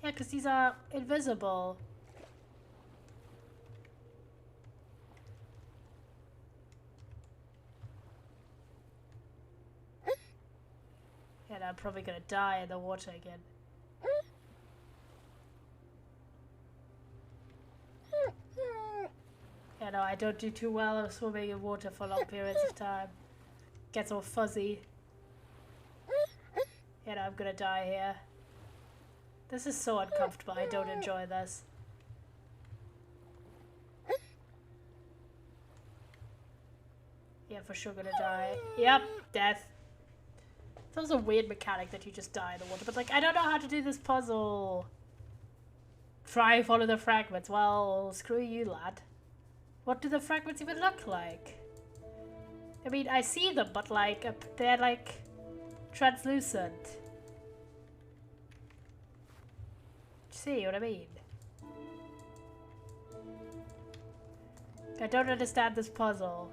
Yeah, because these are invisible. Yeah, I'm probably gonna die in the water again. Yeah, no, I don't do too well at swimming in water for long periods of time. Gets all fuzzy. Yeah, no, I'm gonna die here. This is so uncomfortable. I don't enjoy this. Yeah, for sure gonna die. Yep, death. That was a weird mechanic that you just die in the water, but like, I don't know how to do this puzzle. Try and follow the fragments. Well, screw you, lad. What do the fragments even look like? I mean, I see them, but like, they're like translucent. See what I mean? I don't understand this puzzle.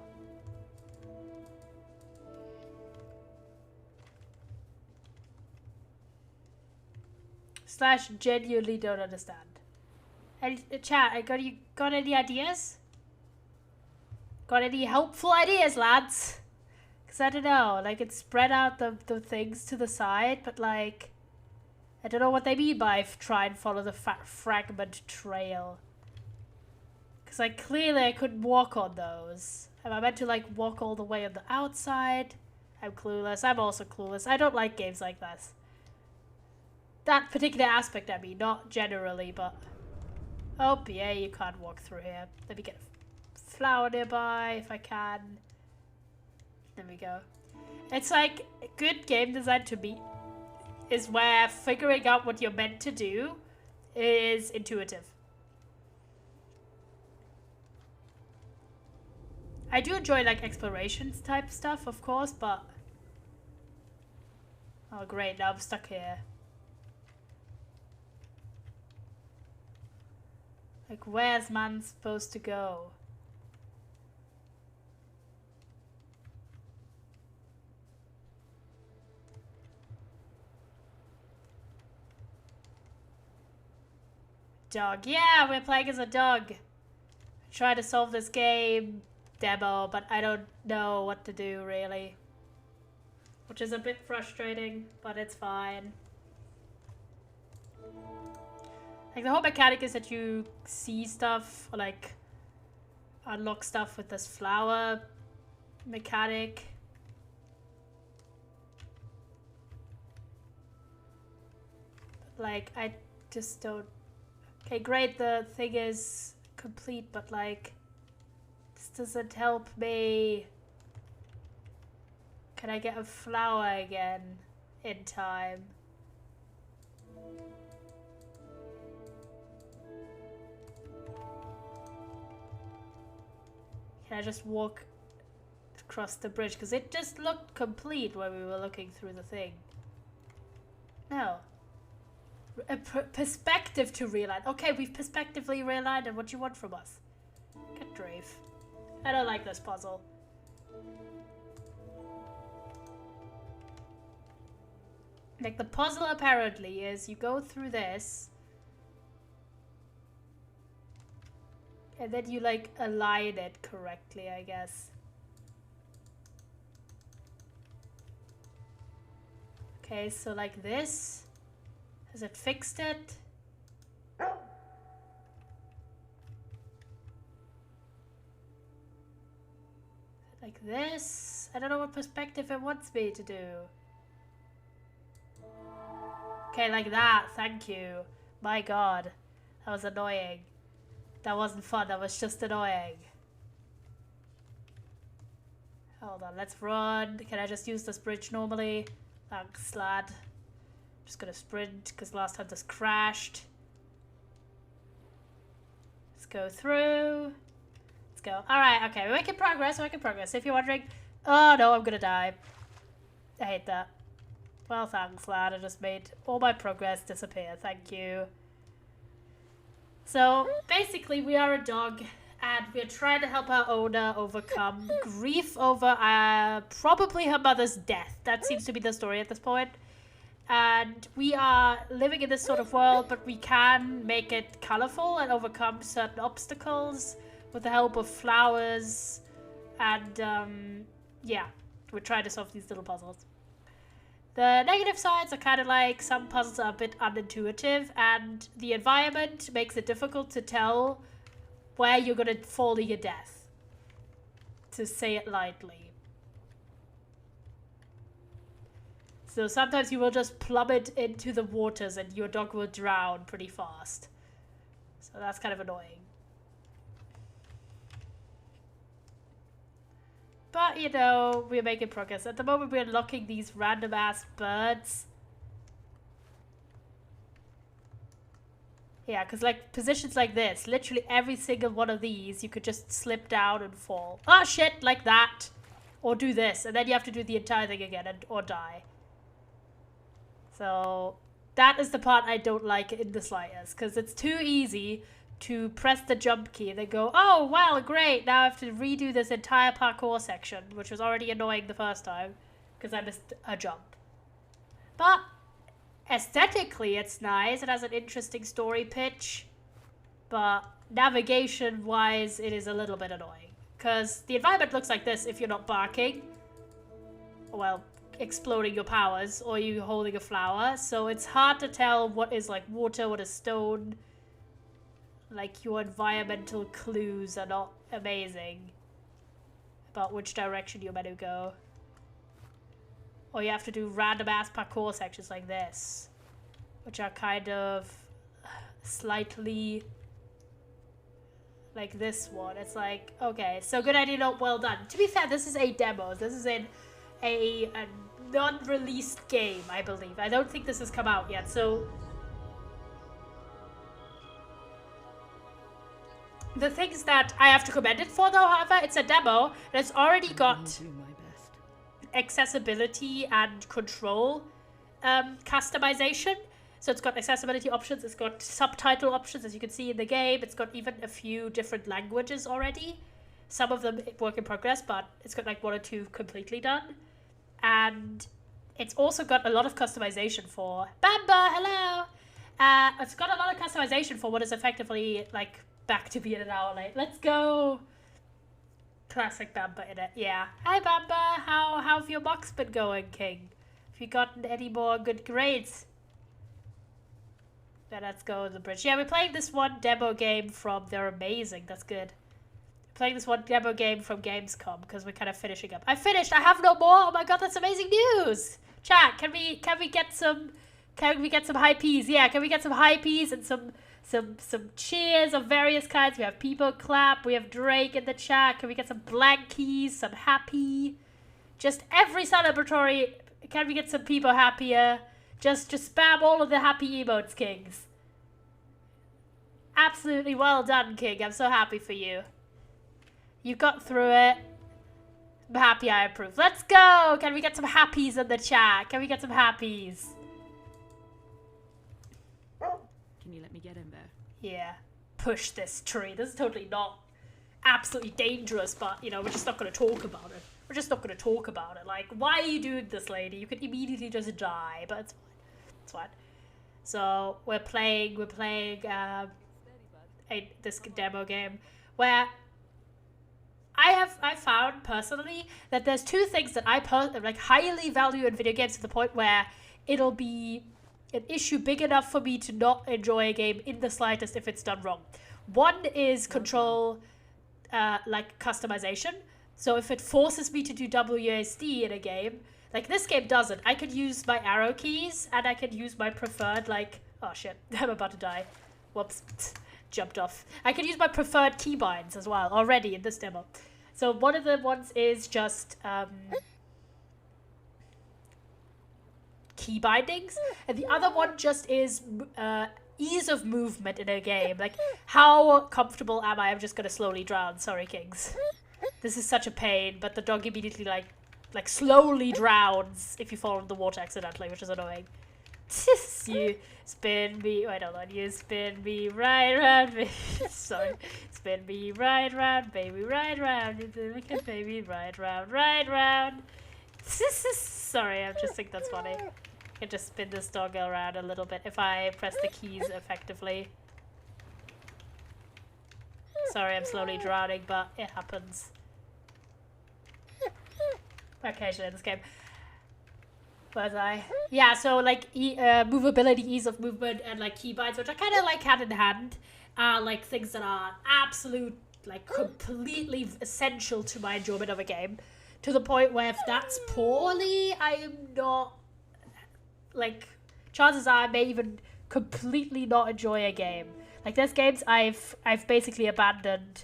Slash genuinely don't understand. And chat, you got any ideas? Got any helpful ideas, lads? Cause I don't know, like it spread out the things to the side, but like I don't know what they mean by try and follow the fragment trail. Because like clearly I couldn't walk on those. Am I meant to like walk all the way on the outside? I'm clueless. I'm also clueless. I don't like games like this. That particular aspect, I mean, not generally, but... Oh, yeah, you can't walk through here. Let me get a flower nearby if I can. There we go. It's like good game design to me is where figuring out what you're meant to do is intuitive. I do enjoy like exploration type stuff, of course, but... Oh great, now I'm stuck here. Like, where's man supposed to go? Dog. Yeah, we're playing as a dog. Try to solve this game demo, but I don't know what to do, really. Which is a bit frustrating, but it's fine. Like, the whole mechanic is that you see stuff, or like, unlock stuff with this flower mechanic. But, like, I just don't... Okay, great, the thing is, complete, but like, this doesn't help me. Can I get a flower again in time? Can I just walk across the bridge? Because it just looked complete when we were looking through the thing. No. A perspective to realign. Okay, we've perspectively realigned, and what do you want from us? Good grief. I don't like this puzzle. Like, the puzzle apparently is you go through this, and then you, like, align it correctly, I guess. Okay, so like this. Has it fixed it? Like this? I don't know what perspective it wants me to do. Okay, like that. Thank you. My god. That was annoying. That wasn't fun. That was just annoying. Hold on. Let's run. Can I just use this bridge normally? Thanks, lad. Just gonna sprint because last time this crashed. Let's go through. Let's go. Alright, okay. We're making progress. We're making progress. If you're wondering. Oh no, I'm gonna die. I hate that. Well, thanks, lad. I just made all my progress disappear. Thank you. So, basically, we are a dog, and we're trying to help our owner overcome grief over probably her mother's death. That seems to be the story at this point. And we are living in this sort of world, but we can make it colorful and overcome certain obstacles with the help of flowers. And, yeah, we're trying to solve these little puzzles. The negative sides are kind of like some puzzles are a bit unintuitive, and the environment makes it difficult to tell where you're going to fall to your death, to say it lightly. So sometimes you will just plummet into the waters and your dog will drown pretty fast. So that's kind of annoying. But, you know, we're making progress. At the moment, we're unlocking these random-ass birds. Yeah, because, like, positions like this, literally every single one of these, you could just slip down and fall. Oh, shit, like that. Or do this, and then you have to do the entire thing again, or die. So, that is the part I don't like in the slightest, because it's too easy to press the jump key and then go, oh, well, great, now I have to redo this entire parkour section, which was already annoying the first time, because I missed a jump. But, aesthetically, it's nice, it has an interesting story pitch, but navigation-wise, it is a little bit annoying, because the environment looks like this if you're not barking, well, exploding your powers, or you holding a flower, so it's hard to tell what is, like, water, what is stone. Like, your environmental clues are not amazing about which direction you're meant to go. Or you have to do random-ass parkour sections like this, which are kind of slightly like this one. It's like, okay, so good idea, not well done. To be fair, this is a demo. This is in a non-released game, I believe. I don't think this has come out yet, so the things that I have to commend it for, though, however, it's a demo, and it's already got accessibility and control customization. So it's got accessibility options, it's got subtitle options, as you can see in the game. It's got even a few different languages already. Some of them work in progress, but it's got like 1 or 2 completely done. And it's also got a lot of customization for Bamba, hello! It's got a lot of customization for what is effectively like back to being an hour late. Let's go. Classic Bamba in it. Yeah. Hi Bamba. How have your mocks been going, King? Have you gotten any more good grades? Then let's go to the bridge. Yeah, we're playing this one demo game from They're Amazing. That's good. We're playing this one demo game from Gamescom because we're kind of finishing up. I finished. I have no more. Oh my god, that's amazing news. Chat, can we get some high P's? Yeah, can we get some high P's and some some cheers of various kinds. We have people clap. We have Drake in the chat. Can we get some blankies, some happy? Just every celebratory. Can we get some people happier? Just spam all of the happy emotes, Kings. Absolutely well done, King. I'm so happy for you. You got through it. I'm happy, I approve. Let's go! Can we get some happies in the chat? Can we get some happies? Can you let me get in there? Yeah. Push this tree. This is totally not absolutely dangerous, but, you know, we're just not going to talk about it. We're just not going to talk about it. Like, why are you doing this, lady? You could immediately just die, but it's fine. It's fine. So, we're playing this demo game where I found personally that there's two things that I highly value in video games to the point where it'll be an issue big enough for me to not enjoy a game in the slightest if it's done wrong. One is control, customization. So if it forces me to do WASD in a game, like this game doesn't. I could use my arrow keys and I could use my preferred, oh shit, I'm about to die. Whoops, jumped off. I could use my preferred keybinds as well already in this demo. So one of the ones is just key bindings, and the other one just is ease of movement in a game. Like, how comfortable am I? I'm just gonna slowly drown. Sorry, Kings. This is such a pain, but the dog immediately like slowly drowns if you fall in the water accidentally, which is annoying. You spin me. Wait, hold on. You spin me right round, baby. Sorry. Spin me right round, baby, right round. You can baby right round, right round. Sorry, I just think that's funny. I can just spin this dog around a little bit if I press the keys effectively. Sorry, I'm slowly drowning, but it happens. Occasionally in this game. Where was I? Yeah, so like movability, ease of movement, and like keybinds, which I kind of like hand in hand, like things that are absolute, like completely essential to my enjoyment of a game. To the point where if that's poorly, I am not, like, chances are I may even completely not enjoy a game. Like, there's games I've basically abandoned.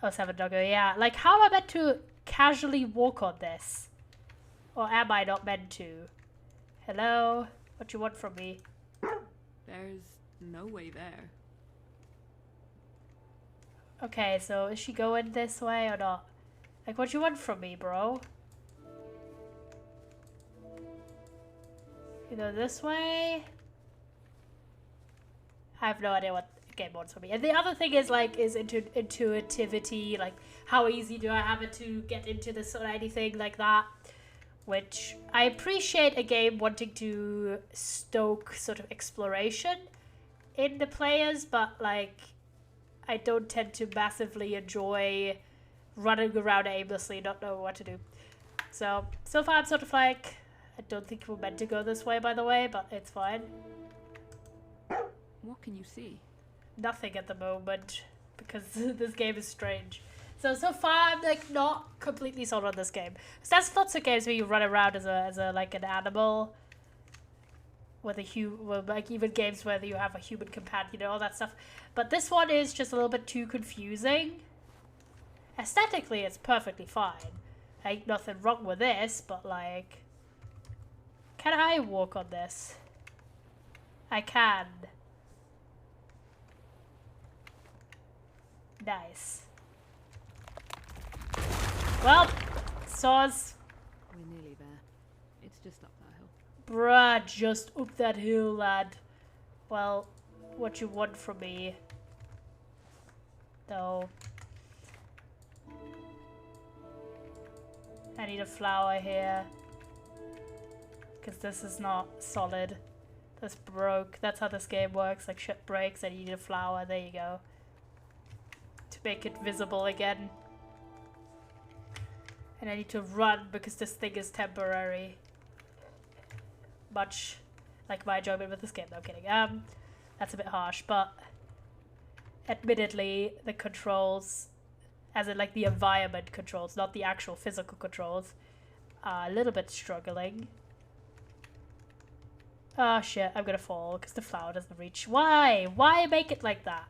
Oh, 7 Doggo, yeah. Like, how am I meant to casually walk on this? Or am I not meant to? Hello? What you want from me? There's no way there. Okay, so is she going this way or not? Like, what you want from me, bro? Either this way? I have no idea what the game wants from me. And the other thing is, like, is intuitivity. Like, how easy do I have it to get into this or anything like that? Which I appreciate a game wanting to stoke sort of exploration in the players, but, like, I don't tend to massively enjoy running around aimlessly, not knowing what to do. So far I'm sort of like, I don't think we're meant to go this way, by the way, but it's fine. What can you see? Nothing at the moment, because this game is strange. So far I'm like not completely sold on this game. So there's lots of games where you run around as a like an animal, with like even games where you have a human companion and all that stuff. But this one is just a little bit too confusing. Aesthetically, it's perfectly fine. Ain't nothing wrong with this, but like, can I walk on this? I can. Nice. Well, saws. We're nearly there. It's just up that hill. Bruh, just up that hill, lad. Well, what you want from me? Though. I need a flower here. Because this is not solid. This broke. That's how this game works. Like, shit breaks and you need a flower. There you go. To make it visible again. And I need to run because this thing is temporary. Much like my enjoyment with this game. No, I'm kidding. That's a bit harsh, but admittedly, the controls, as in like the environment controls, not the actual physical controls, are a little bit struggling. Oh shit, I'm gonna fall because the flower doesn't reach. Why? Why make it like that?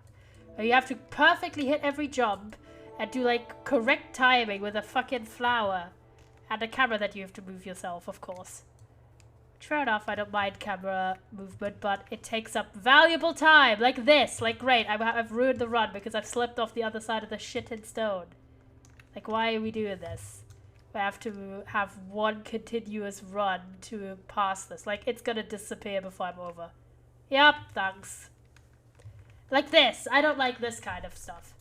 You have to perfectly hit every jump and do like correct timing with a fucking flower. And a camera that you have to move yourself, of course. Fair enough, I don't mind camera movement, but it takes up valuable time. Like this. Like, great, I've ruined the run because I've slipped off the other side of the shitted stone. Like, why are we doing this? We have to have one continuous run to pass this. Like, it's gonna disappear before I'm over. Yep, thanks. Like this. I don't like this kind of stuff.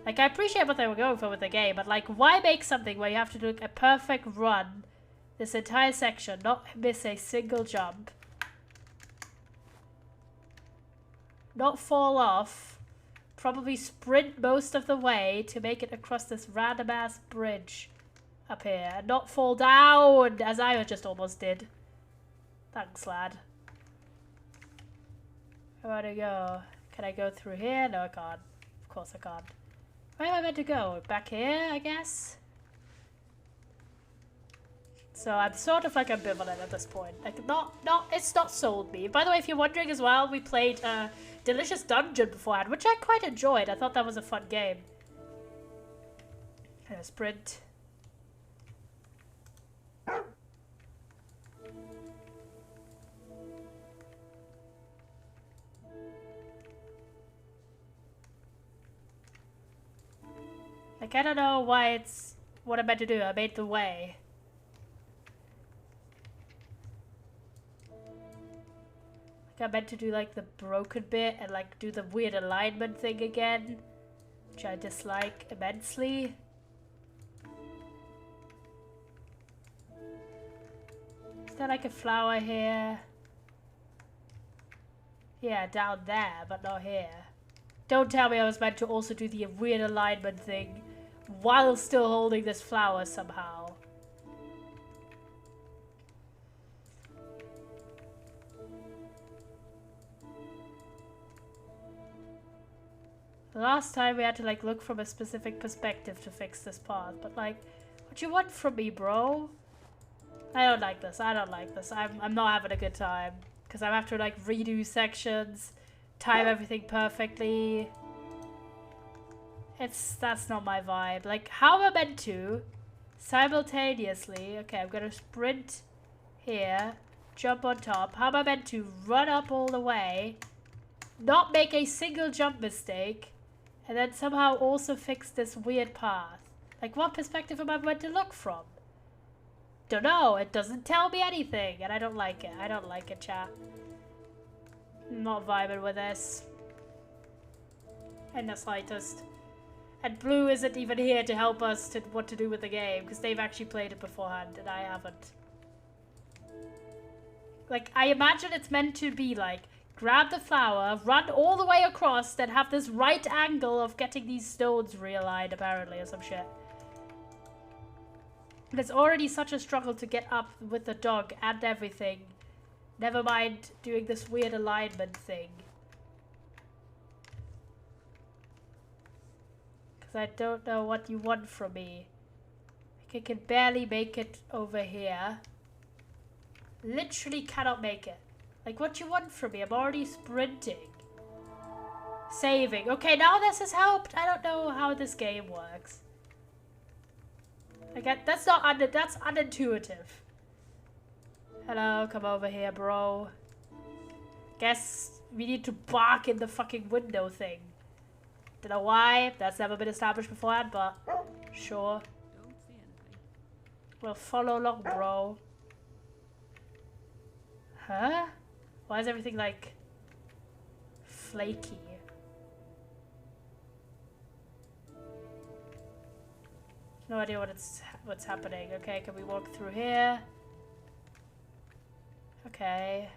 Like, I appreciate what they were going for with the game, but like, why make something where you have to do a perfect run this entire section, not miss a single jump, not fall off, probably sprint most of the way to make it across this random ass bridge up here, and not fall down as I just almost did. Thanks, lad. Where do I go? Can I go through here? No, I can't. Of course I can't. Where am I meant to go? Back here, I guess? So I'm sort of like ambivalent at this point. Like, it's not sold me. By the way, if you're wondering as well, we played Delicious Dungeon beforehand, which I quite enjoyed. I thought that was a fun game. And a sprint. Like, I don't know why it's what I'm meant to do. I made the way. Like, I meant to do like the broken bit and like do the weird alignment thing again, which I dislike immensely. Is there like a flower here? Yeah, down there, but not here. Don't tell me I was meant to also do the weird alignment thing while still holding this flower somehow. Last time we had to like look from a specific perspective to fix this path, but like, what you want from me, bro? I don't like this. I don't like this. I'm not having a good time because I have to like redo sections, time everything perfectly. That's not my vibe. Like, how am I meant to simultaneously? Okay, I'm gonna sprint here, jump on top. How am I meant to run up all the way, not make a single jump mistake, and then somehow also fix this weird path? Like, what perspective am I meant to look from? Don't know. It doesn't tell me anything, and I don't like it. I don't like it, chat. I'm not vibing with this. In the slightest. And Blue isn't even here to help us to what to do with the game, because they've actually played it beforehand, and I haven't. Like, I imagine it's meant to be like, grab the flower, run all the way across, then have this right angle of getting these stones realigned, apparently, or some shit. And it's already such a struggle to get up with the dog and everything. Never mind doing this weird alignment thing. Because I don't know what you want from me. Like, I can barely make it over here. Literally cannot make it. Like, what you want from me? I'm already sprinting. Saving. Okay, now this has helped. I don't know how this game works. Like, that's unintuitive. Hello, come over here, bro. Guess we need to bark in the fucking window thing. Don't know why. That's never been established beforehand, but sure. Don't see anything. We'll follow along, bro. Huh? Why is everything like flaky? No idea what's happening. Okay, can we walk through here? Okay.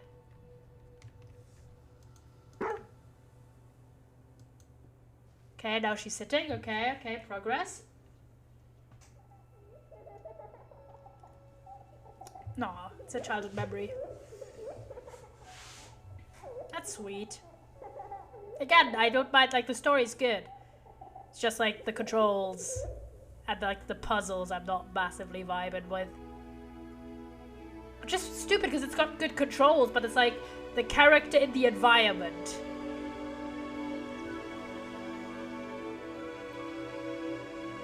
Okay, now she's sitting. Okay, progress. No, it's a childhood memory. That's sweet. Again, I don't mind, like, the story's good. It's just like the controls and like the puzzles I'm not massively vibing with. just stupid because it's got good controls, but it's like the character in the environment.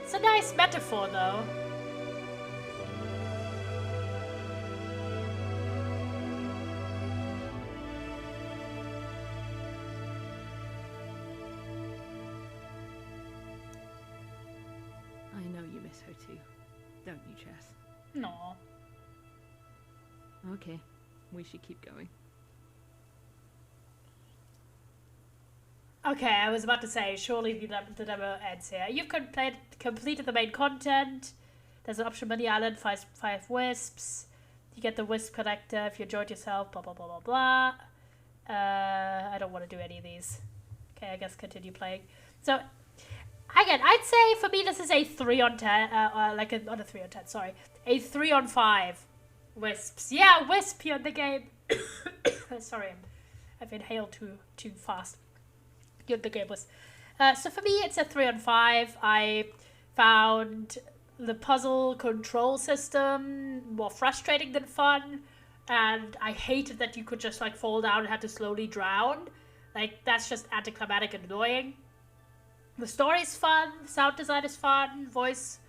It's a nice metaphor, though. I know you miss her too, don't you, Jess? No. Okay, we should keep going. Okay, I was about to say, surely the demo ends here. You've completed the main content. There's an option Money Island, five wisps. You get the wisp collector if you enjoyed yourself, blah, blah, blah, blah, blah. I don't want to do any of these. Okay, I guess continue playing. So, again, I'd say for me this is a 3 on 10, not a 3 on 10, sorry. A 3 on 5 wisps. Yeah, wisp here in the game. Sorry, I've inhaled too fast. The game was. So for me, it's a 3 on 5. I found the puzzle control system more frustrating than fun, and I hated that you could just like fall down and had to slowly drown. Like, that's just anticlimactic and annoying. The story's fun, sound design is fun, voice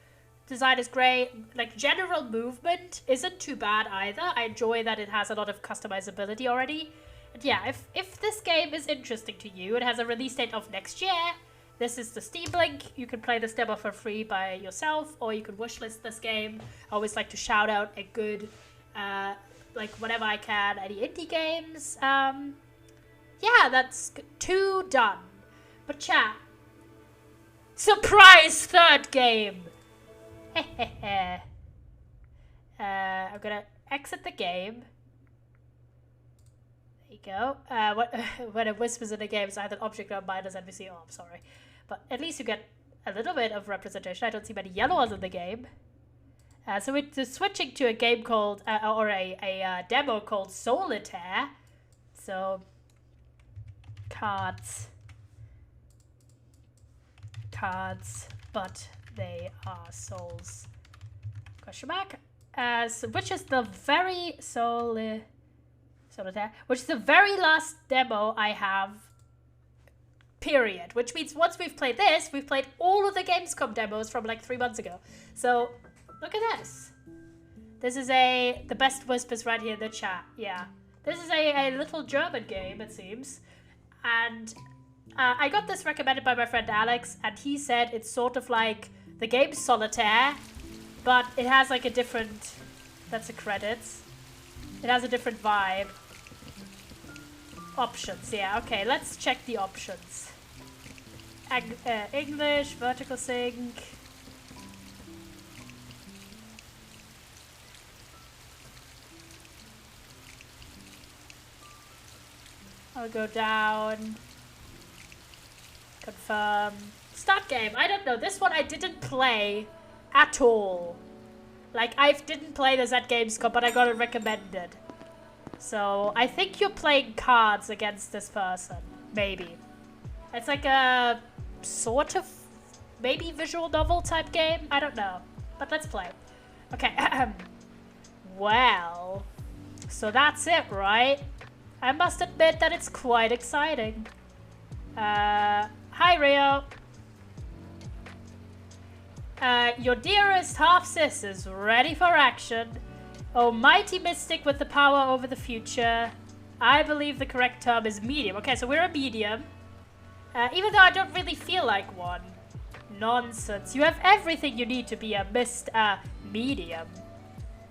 design is great. Like, general movement isn't too bad either. I enjoy that it has a lot of customizability already. And yeah, if this game is interesting to you, it has a release date of next year. This is the Steam link. You can play this demo for free by yourself, or you can wishlist this game. I always like to shout out a good, whenever I can, any indie games. Yeah, that's 2 done. But chat, surprise 3rd game. I'm gonna exit the game. Go. When it whispers in a game, it's either an object or a minus NPC. Oh, I'm sorry. But at least you get a little bit of representation. I don't see many yellow ones in the game. So we're switching to a game called, a demo called Solitaire. So, cards, but they are souls. Question mark. Which is the very Solitaire, which is the very last demo I have, period. Which means once we've played this, we've played all of the Gamescom demos from like 3 months ago. So, look at this. This is the best whispers right here in the chat, yeah. This is a little German game, it seems. And I got this recommended by my friend Alex, and he said it's sort of like the game Solitaire, but it has like a different, that's the credits. It has a different vibe. Options, yeah, okay, let's check the options. English, vertical sync. I'll go down. Confirm. Start game. I don't know. This one I didn't play at all. Like, I didn't play this at Gamescom, but I got it recommended. So, I think you're playing cards against this person. Maybe. It's like a sort of maybe visual novel type game. I don't know. But let's play. Okay. Well, so that's it, right? I must admit that it's quite exciting. Hi, Rio. Your dearest half-sis is ready for action. Oh, mighty mystic with the power over the future. I believe the correct term is medium. Okay, so we're a medium. Even though I don't really feel like one. Nonsense. You have everything you need to be a medium.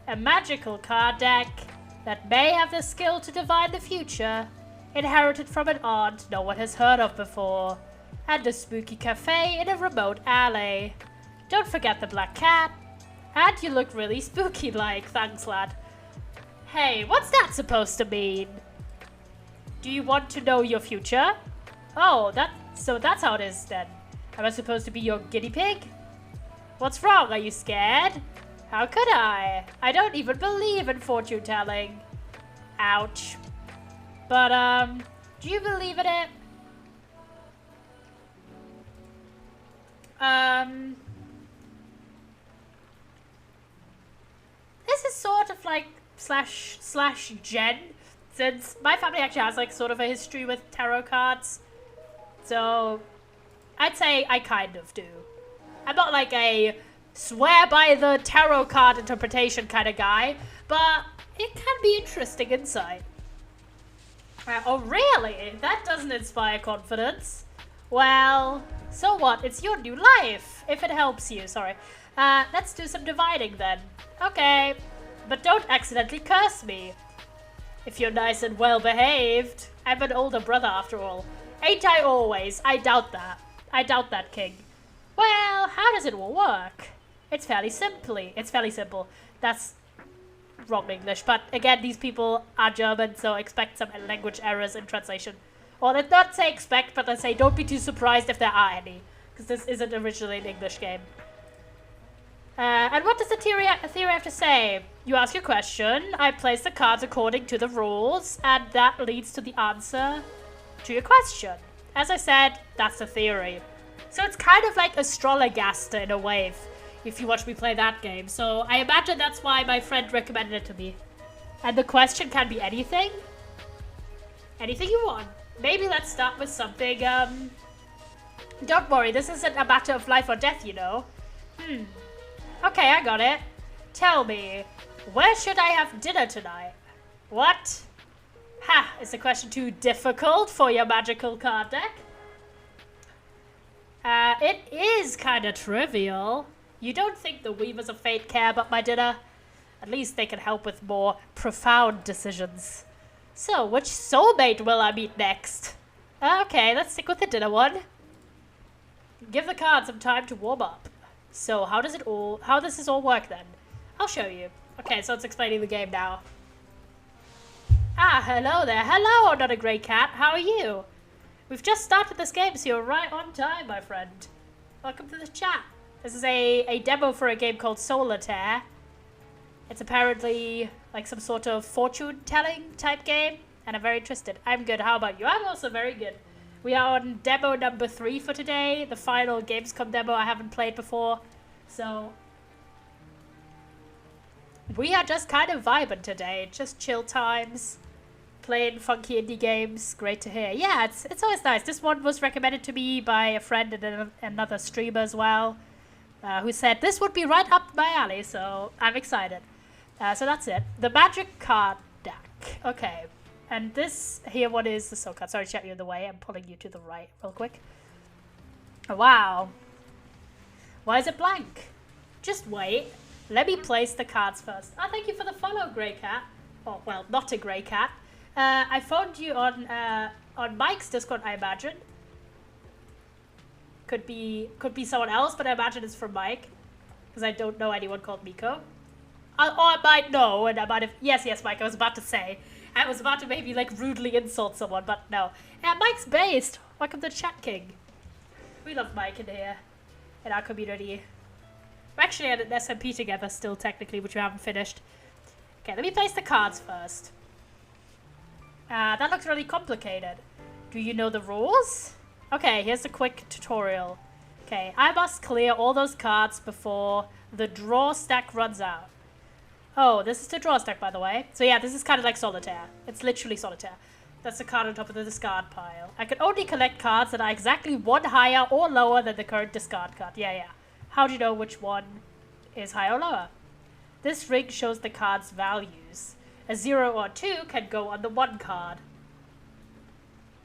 A magical card deck that may have the skill to divine the future. Inherited from an aunt no one has heard of before. And a spooky cafe in a remote alley. Don't forget the black cat. And you look really spooky-like, thanks, lad. Hey, what's that supposed to mean? Do you want to know your future? Oh, so that's how it is then. Am I supposed to be your guinea pig? What's wrong? Are you scared? How could I? I don't even believe in fortune telling. Ouch. But, do you believe in it? This is sort of like slash Jen, since my family actually has like sort of a history with tarot cards. So I'd say I kind of do. I'm not like a swear by the tarot card interpretation kind of guy, but it can be interesting insight. Oh really? That doesn't inspire confidence. Well, so what? It's your new life, if it helps you, sorry. Let's do some dividing then. Okay, but don't accidentally curse me. If you're nice and well behaved. I'm an older brother after all. Ain't I always? I doubt that. I doubt that, King. Well, how does it all work? It's fairly simple. That's wrong English, but again, these people are German, so expect some language errors in translation. Or let's not say expect, but let's say don't be too surprised if there are any, because this isn't originally an English game. And what does the theory have to say? You ask your question, I place the cards according to the rules, and that leads to the answer to your question. As I said, that's the theory. So it's kind of like Astrologaster in a way, if you watch me play that game. So I imagine that's why my friend recommended it to me. And the question can be anything. Anything you want. Maybe let's start with something, don't worry, this isn't a matter of life or death, you know. Okay, I got it. Tell me, where should I have dinner tonight? What? Ha, is the question too difficult for your magical card deck? It is kinda trivial. You don't think the Weavers of Fate care about my dinner? At least they can help with more profound decisions. So, which soulmate will I meet next? Okay, let's stick with the dinner one. Give the card some time to warm up. So, how does this all work then? I'll show you. Okay, so it's explaining the game now. Ah, hello there. Hello, not a grey cat. How are you? We've just started this game, so you're right on time, my friend. Welcome to the chat. This is a demo for a game called Soulitaire. It's apparently like some sort of fortune-telling type game, and I'm very interested. I'm good. How about you? I'm also very good. We are on demo number 3 for today, the final Gamescom demo I haven't played before. So we are just kind of vibing today, just chill times, playing funky indie games. Great to hear. Yeah, it's always nice. This one was recommended to me by a friend and another streamer as well, who said this would be right up my alley, so I'm excited. So that's it. The magic card deck. Okay. And this here, what is the soul card? Sorry, chat, you're in the way. I'm pulling you to the right real quick. Oh, wow. Why is it blank? Just wait. Let me place the cards first. Oh, thank you for the follow, Grey Cat. Oh, well, not a Grey Cat. I phoned you on Mike's Discord, I imagine. Could be someone else, but I imagine it's from Mike. Because I don't know anyone called Miko. Or I might know, and I might have... Yes, Mike, I was about to say. I was about to maybe, like, rudely insult someone, but no. Yeah, Mike's based. Welcome to Chat King. We love Mike in here. In our community. We're actually at an SMP together still, technically, which we haven't finished. Okay, let me place the cards first. That looks really complicated. Do you know the rules? Okay, here's a quick tutorial. Okay, I must clear all those cards before the draw stack runs out. Oh, this is the draw stack, by the way. So yeah, this is kind of like Solitaire. It's literally Solitaire. That's the card on top of the discard pile. I can only collect cards that are exactly one higher or lower than the current discard card. Yeah. How do you know which one is higher or lower? This ring shows the card's values. A 0 or 2 can go on the 1 card.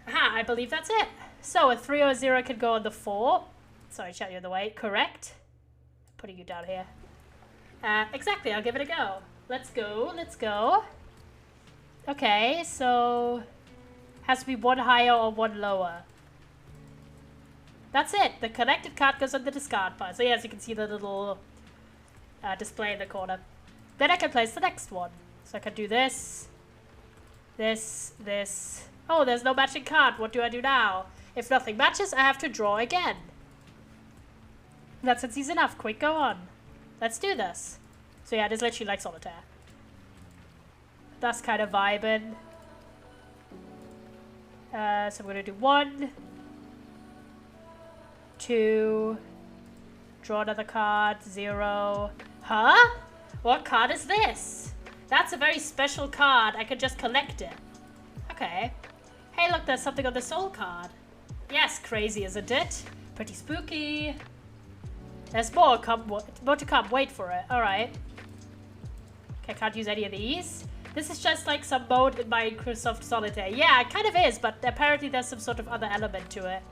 Aha, I believe that's it. So a 3 or a 0 can go on the 4. Sorry, chat, you're in the way. Correct. Putting you down here. Exactly, I'll give it a go. Let's go. Okay, so... has to be 1 higher or 1 lower. That's it. The connected card goes on the discard pile. So yeah, as you can see the little display in the corner. Then I can place the next one. So I can do this. This. Oh, there's no matching card. What do I do now? If nothing matches, I have to draw again. That's easy enough. Quick, go on. Let's do this. So yeah, it is literally like Solitaire. That's kind of vibing. So I'm going to do 1, 2, draw another card, 0. Huh? What card is this? That's a very special card. I could just collect it. Okay. Hey, look, there's something on the soul card. Yes, crazy, isn't it? Pretty spooky. There's more to come. Wait for it. Alright. Okay, can't use any of these. This is just like some mode in Microsoft Solitaire. Yeah, it kind of is, but apparently there's some sort of other element to it.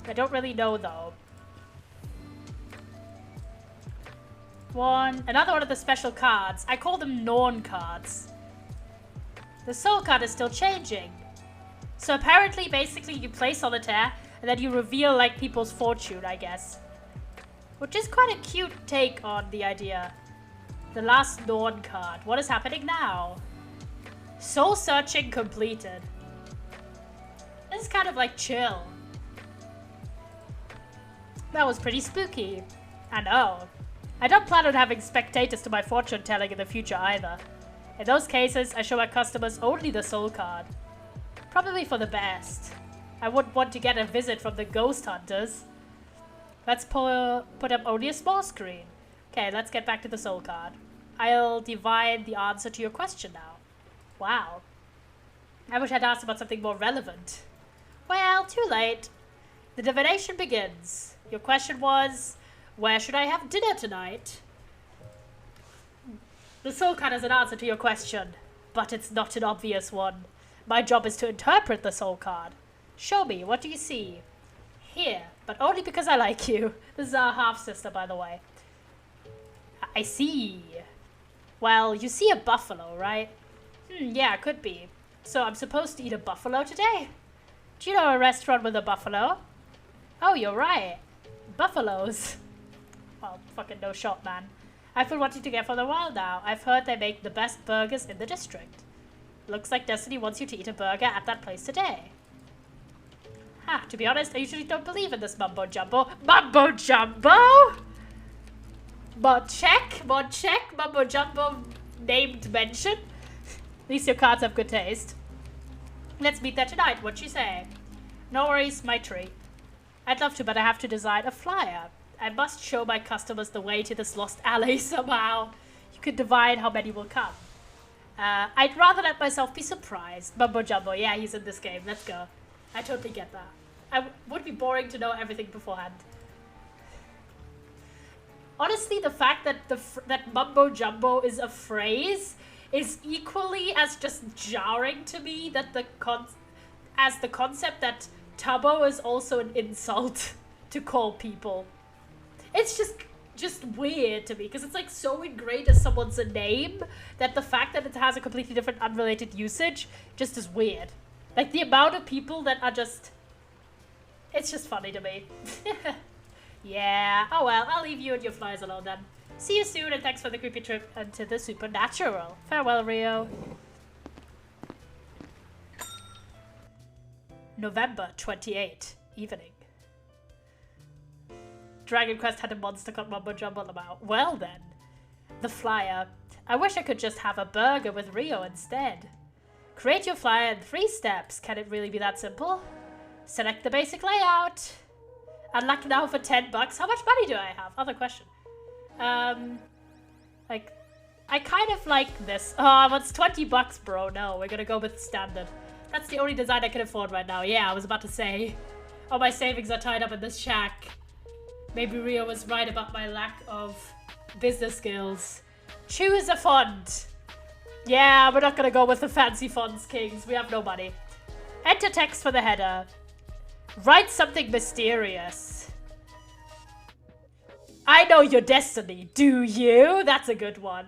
I don't really know, though. Another one of the special cards. I call them Norn cards. The soul card is still changing. So apparently, basically, you play Solitaire, and then you reveal, like, people's fortune, I guess. Which is quite a cute take on the idea. The last Norn card. What is happening now? Soul searching completed. This is kind of, like, chill. That was pretty spooky. I know. I don't plan on having spectators to my fortune telling in the future either. In those cases, I show my customers only the soul card. Probably for the best. I wouldn't want to get a visit from the ghost hunters. Let's put up only a small screen. Okay, let's get back to the soul card. I'll divine the answer to your question now. Wow. I wish I'd asked about something more relevant. Well, too late. The divination begins. Your question was, where should I have dinner tonight? The soul card has an answer to your question, but it's not an obvious one. My job is to interpret the soul card. Show me, what do you see? Here, but only because I like you. This is our half-sister, by the way. I see. Well, you see a buffalo, right? Yeah, could be. So I'm supposed to eat a buffalo today? Do you know a restaurant with a buffalo? Oh, you're right. Buffaloes. Well, fucking no shot, man. I've been wanting to get for a while now. I've heard they make the best burgers in the district. Looks like Destiny wants you to eat a burger at that place today. Ha, to be honest, I usually don't believe in this mumbo-jumbo. Mumbo-jumbo? Mod check, mumbo-jumbo named mention. At least your cards have good taste. Let's meet there tonight, what'd you say? No worries, my treat. I'd love to, but I have to design a flyer. I must show my customers the way to this lost alley somehow. You could divine how many will come. I'd rather let myself be surprised. Mumbo Jumbo, yeah, he's in this game. Let's go. I totally get that. Would be boring to know everything beforehand. Honestly, the fact that that Mumbo Jumbo is a phrase is equally as just jarring to me that as the concept that Tubbo is also an insult to call people. It's just weird to me because it's like so ingrained as someone's name that the fact that it has a completely different unrelated usage just is weird. Like the amount of people that are just, it's just funny to me. Yeah, oh well, I'll leave you and your flies alone then. See you soon and thanks for the creepy trip into the supernatural. Farewell, Rio. November 28, evening. Dragon Quest had a monster called Mumbo Jumbo about. Well then, the flyer. I wish I could just have a burger with Rio instead. Create your flyer in 3 steps. Can it really be that simple? Select the basic layout. Unlock now for $10. How much money do I have? Other question. Like, I kind of like this. Oh, it's $20, bro. No, we're gonna go with standard. That's the only design I can afford right now. Yeah, I was about to say. All my savings are tied up in this shack. Maybe Rio was right about my lack of business skills. Choose a font. Yeah, we're not gonna go with the fancy fonts, kings. We have no money. Enter text for the header. Write something mysterious. I know your destiny, do you? That's a good one.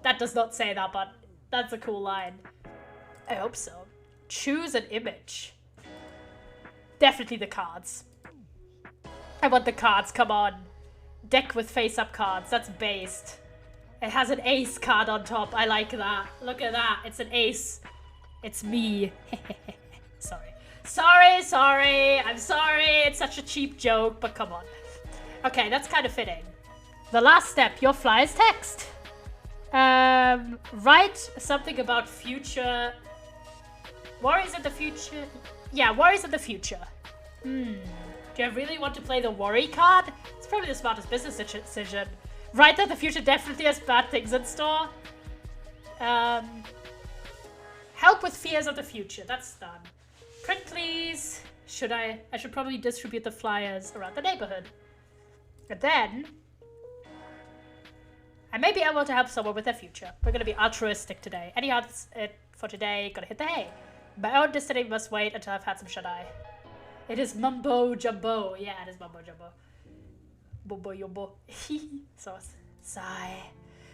That does not say that, but that's a cool line. I hope so. Choose an image. Definitely the cards. I want the cards, come on. Deck with face-up cards, that's based. It has an ace card on top, I like that. Look at that, it's an ace. It's me. Sorry. Sorry, I'm sorry, it's such a cheap joke, but come on. Okay, that's kind of fitting. The last step, your flyer's text. Write something about future... Worries in the future? Yeah, worries in the future. Do I really want to play the worry card? It's It's probably the smartest business decision. Right, that the future definitely has bad things in store. Help with fears of the future. That's done. Print, please. I should probably distribute the flyers around the neighborhood. And then I may be able to help someone with their future. We're gonna be altruistic today. Anyhow, that's it for today. Gotta hit the hay. My own destiny must wait until I've had some shut-eye. It is mumbo jumbo. Yeah, it is mumbo jumbo. Bumbo yumbo. Sauce. Sigh.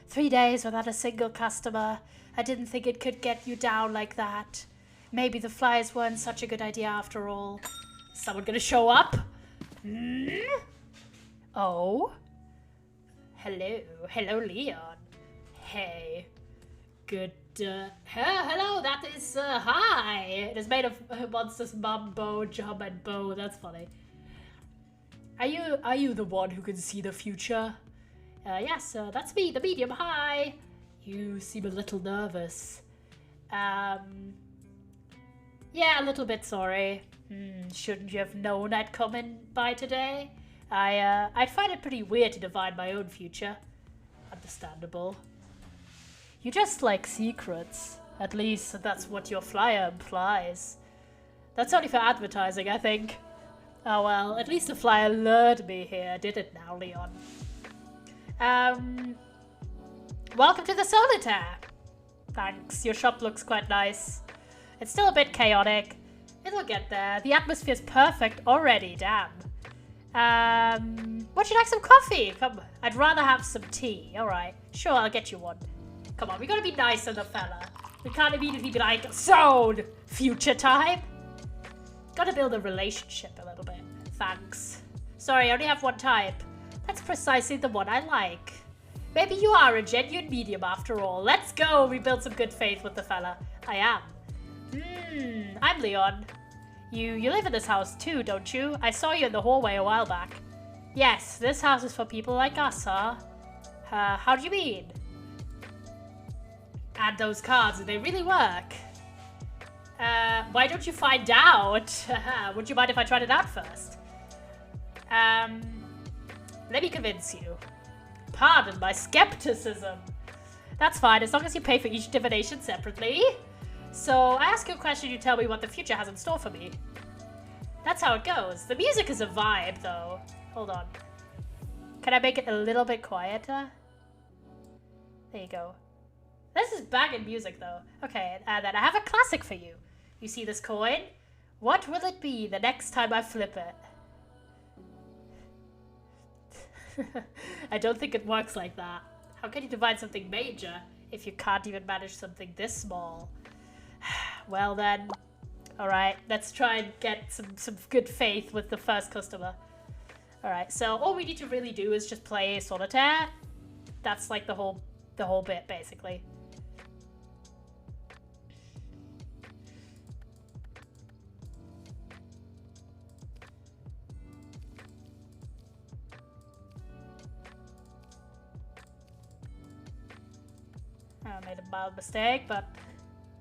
3 days without a single customer. I didn't think it could get you down like that. Maybe the flyers weren't such a good idea after all. Is someone gonna show up? Oh? Hello. Hello, Leon. Hey. Good, hello, that is, hi. It is made of monsters mumbo, jum, and bow. That's funny. Are you the one who can see the future? Yes, that's me, the medium. Hi. You seem a little nervous. Yeah, a little bit sorry. Shouldn't you have known I'd come in by today? I'd find it pretty weird to divine my own future. Understandable. You just like secrets. At least that's what your flyer implies. That's only for advertising, I think. Oh well, at least the flyer lured me here, did it now, Leon? Welcome to the Solitaire. Thanks, your shop looks quite nice. It's still a bit chaotic. It'll get there. The atmosphere's perfect already, damn. Would you like some coffee? Come, I'd rather have some tea. Alright, sure, I'll get you one. Come on, we gotta be nice to the fella. We can't immediately be like, sold! Future time? Gotta build a relationship a little bit. Thanks. Sorry, I only have one type. That's precisely the one I like. Maybe you are a genuine medium after all. Let's go! We build some good faith with the fella. I am. I'm Leon. You live in this house too, don't you? I saw you in the hallway a while back. Yes, this house is for people like us, huh? How do you mean? Add those cards, do they really work? Why don't you find out? Would you mind if I tried it out first? Let me convince you. Pardon my skepticism. That's fine, as long as you pay for each divination separately. So, I ask you a question, you tell me what the future has in store for me. That's how it goes. The music is a vibe, though. Hold on. Can I make it a little bit quieter? There you go. This is banging music, though. Okay, and then I have a classic for you. You see this coin? What will it be the next time I flip it? I don't think it works like that. How can you divide something major if you can't even manage something this small? Well then, alright, let's try and get some good faith with the first customer. Alright, so all we need to really do is just play Solitaire. That's like the whole bit, basically. I made a mild mistake, but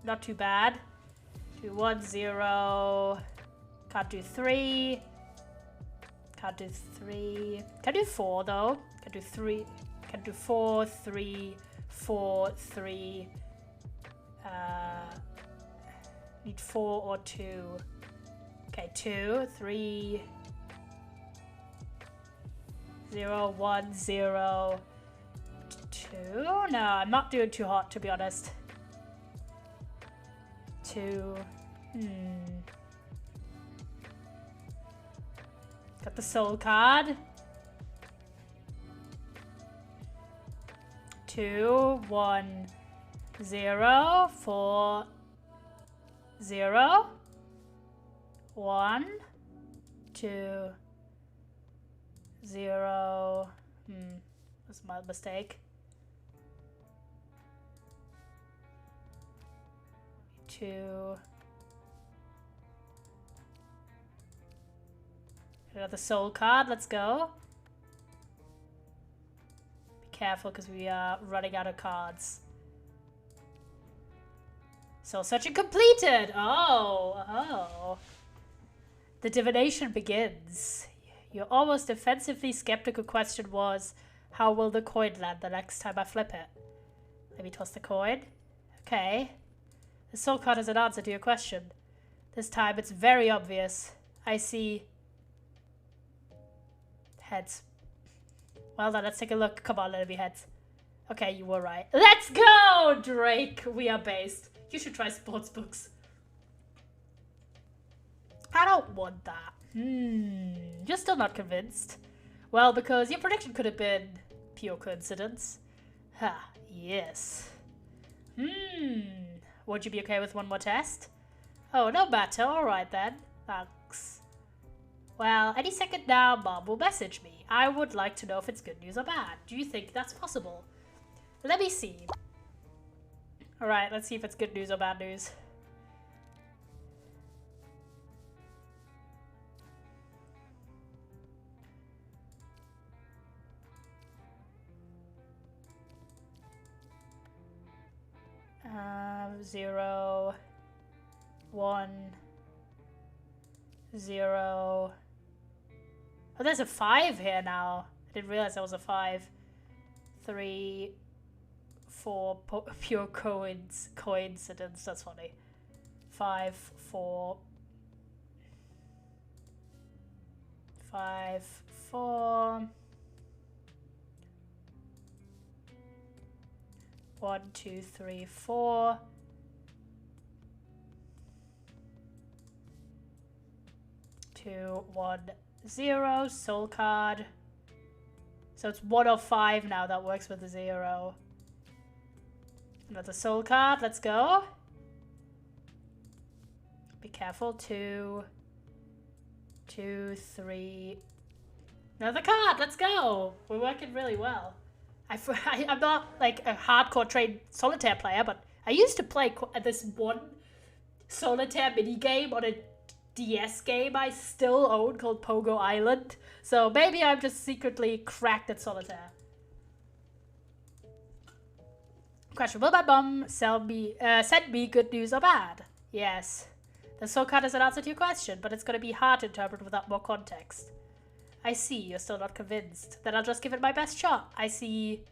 not too bad. 2, 1, 0. Can't do 3. Can't do 3. Can do 4 though. Can do 3. Can do 4, 3, 4, 3. Need 4 or 2. Okay, 2, 3, 0, 1, 0. 2? No, I'm not doing too hot, to be honest. 2. Got the soul card. 2, 1, 0, 4, 0. 1, 2, 0. That's my mistake. 2. Another soul card, let's go. Be careful because we are running out of cards. Soul searching completed! Oh. The divination begins. Your almost defensively skeptical question was, how will the coin land the next time I flip it? Let me toss the coin. Okay. The soul card has an answer to your question. This time it's very obvious. I see heads. Well then, let's take a look. Come on, let it be heads. Okay, you were right. Let's go, Drake! We are based. You should try sports books. I don't want that. You're still not convinced. Well, because your prediction could have been pure coincidence. Ha, yes. Would you be okay with one more test? Oh, no matter. Alright then. Thanks. Well, any second now, Mom will message me. I would like to know if it's good news or bad. Do you think that's possible? Let me see. Alright, let's see if it's good news or bad news. Zero, 1, 0. Oh, there's a 5 here now. I didn't realize there was a 5. 3, 4, pure coincidence. That's funny. 5, 4. 5, 4. 1, 2, 3, 4. 2, 1, 0. Soul card. So it's 1 of 5 now that works with the 0. Another soul card. Let's go. Be careful. 2, 2, 3. Another card. Let's go. We're working really well. I'm not like a hardcore trained solitaire player, but I used to play this one solitaire mini game on a DS game I still own called Pogo Island. So maybe I'm just secretly cracked at solitaire. Question: will my mom send me good news or bad? Yes. The soul card is an answer to your question, but it's going to be hard to interpret without more context. I see, you're still not convinced. Then I'll just give it my best shot. I see.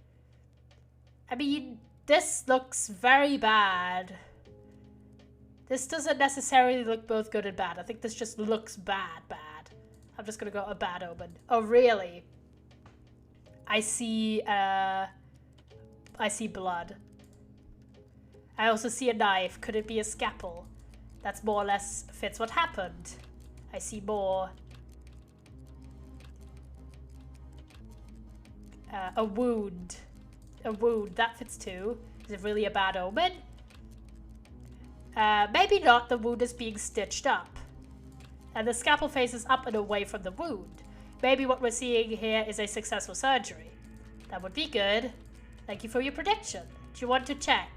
I mean, this looks very bad. This doesn't necessarily look both good and bad. I think this just looks bad. I'm just gonna go a bad omen. Oh, really? I see blood. I also see a knife. Could it be a scalpel? That's more or less fits what happened. I see more. A wound. A wound. That fits too. Is it really a bad omen? Maybe not. The wound is being stitched up. And the scalpel faces up and away from the wound. Maybe what we're seeing here is a successful surgery. That would be good. Thank you for your prediction. Do you want to check?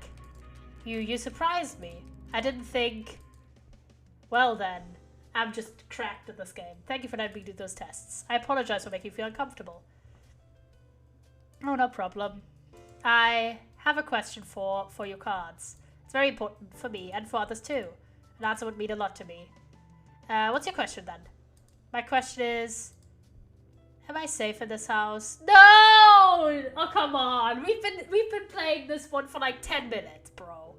You surprised me. I didn't think... Well then. I'm just cracked at this game. Thank you for letting me do those tests. I apologize for making you feel uncomfortable. Oh, no problem. I have a question for your cards. It's very important for me and for others too. An answer would mean a lot to me. What's your question then? My question is, am I safe in this house? No! Oh, come on. We've been playing this one for like 10 minutes, bro.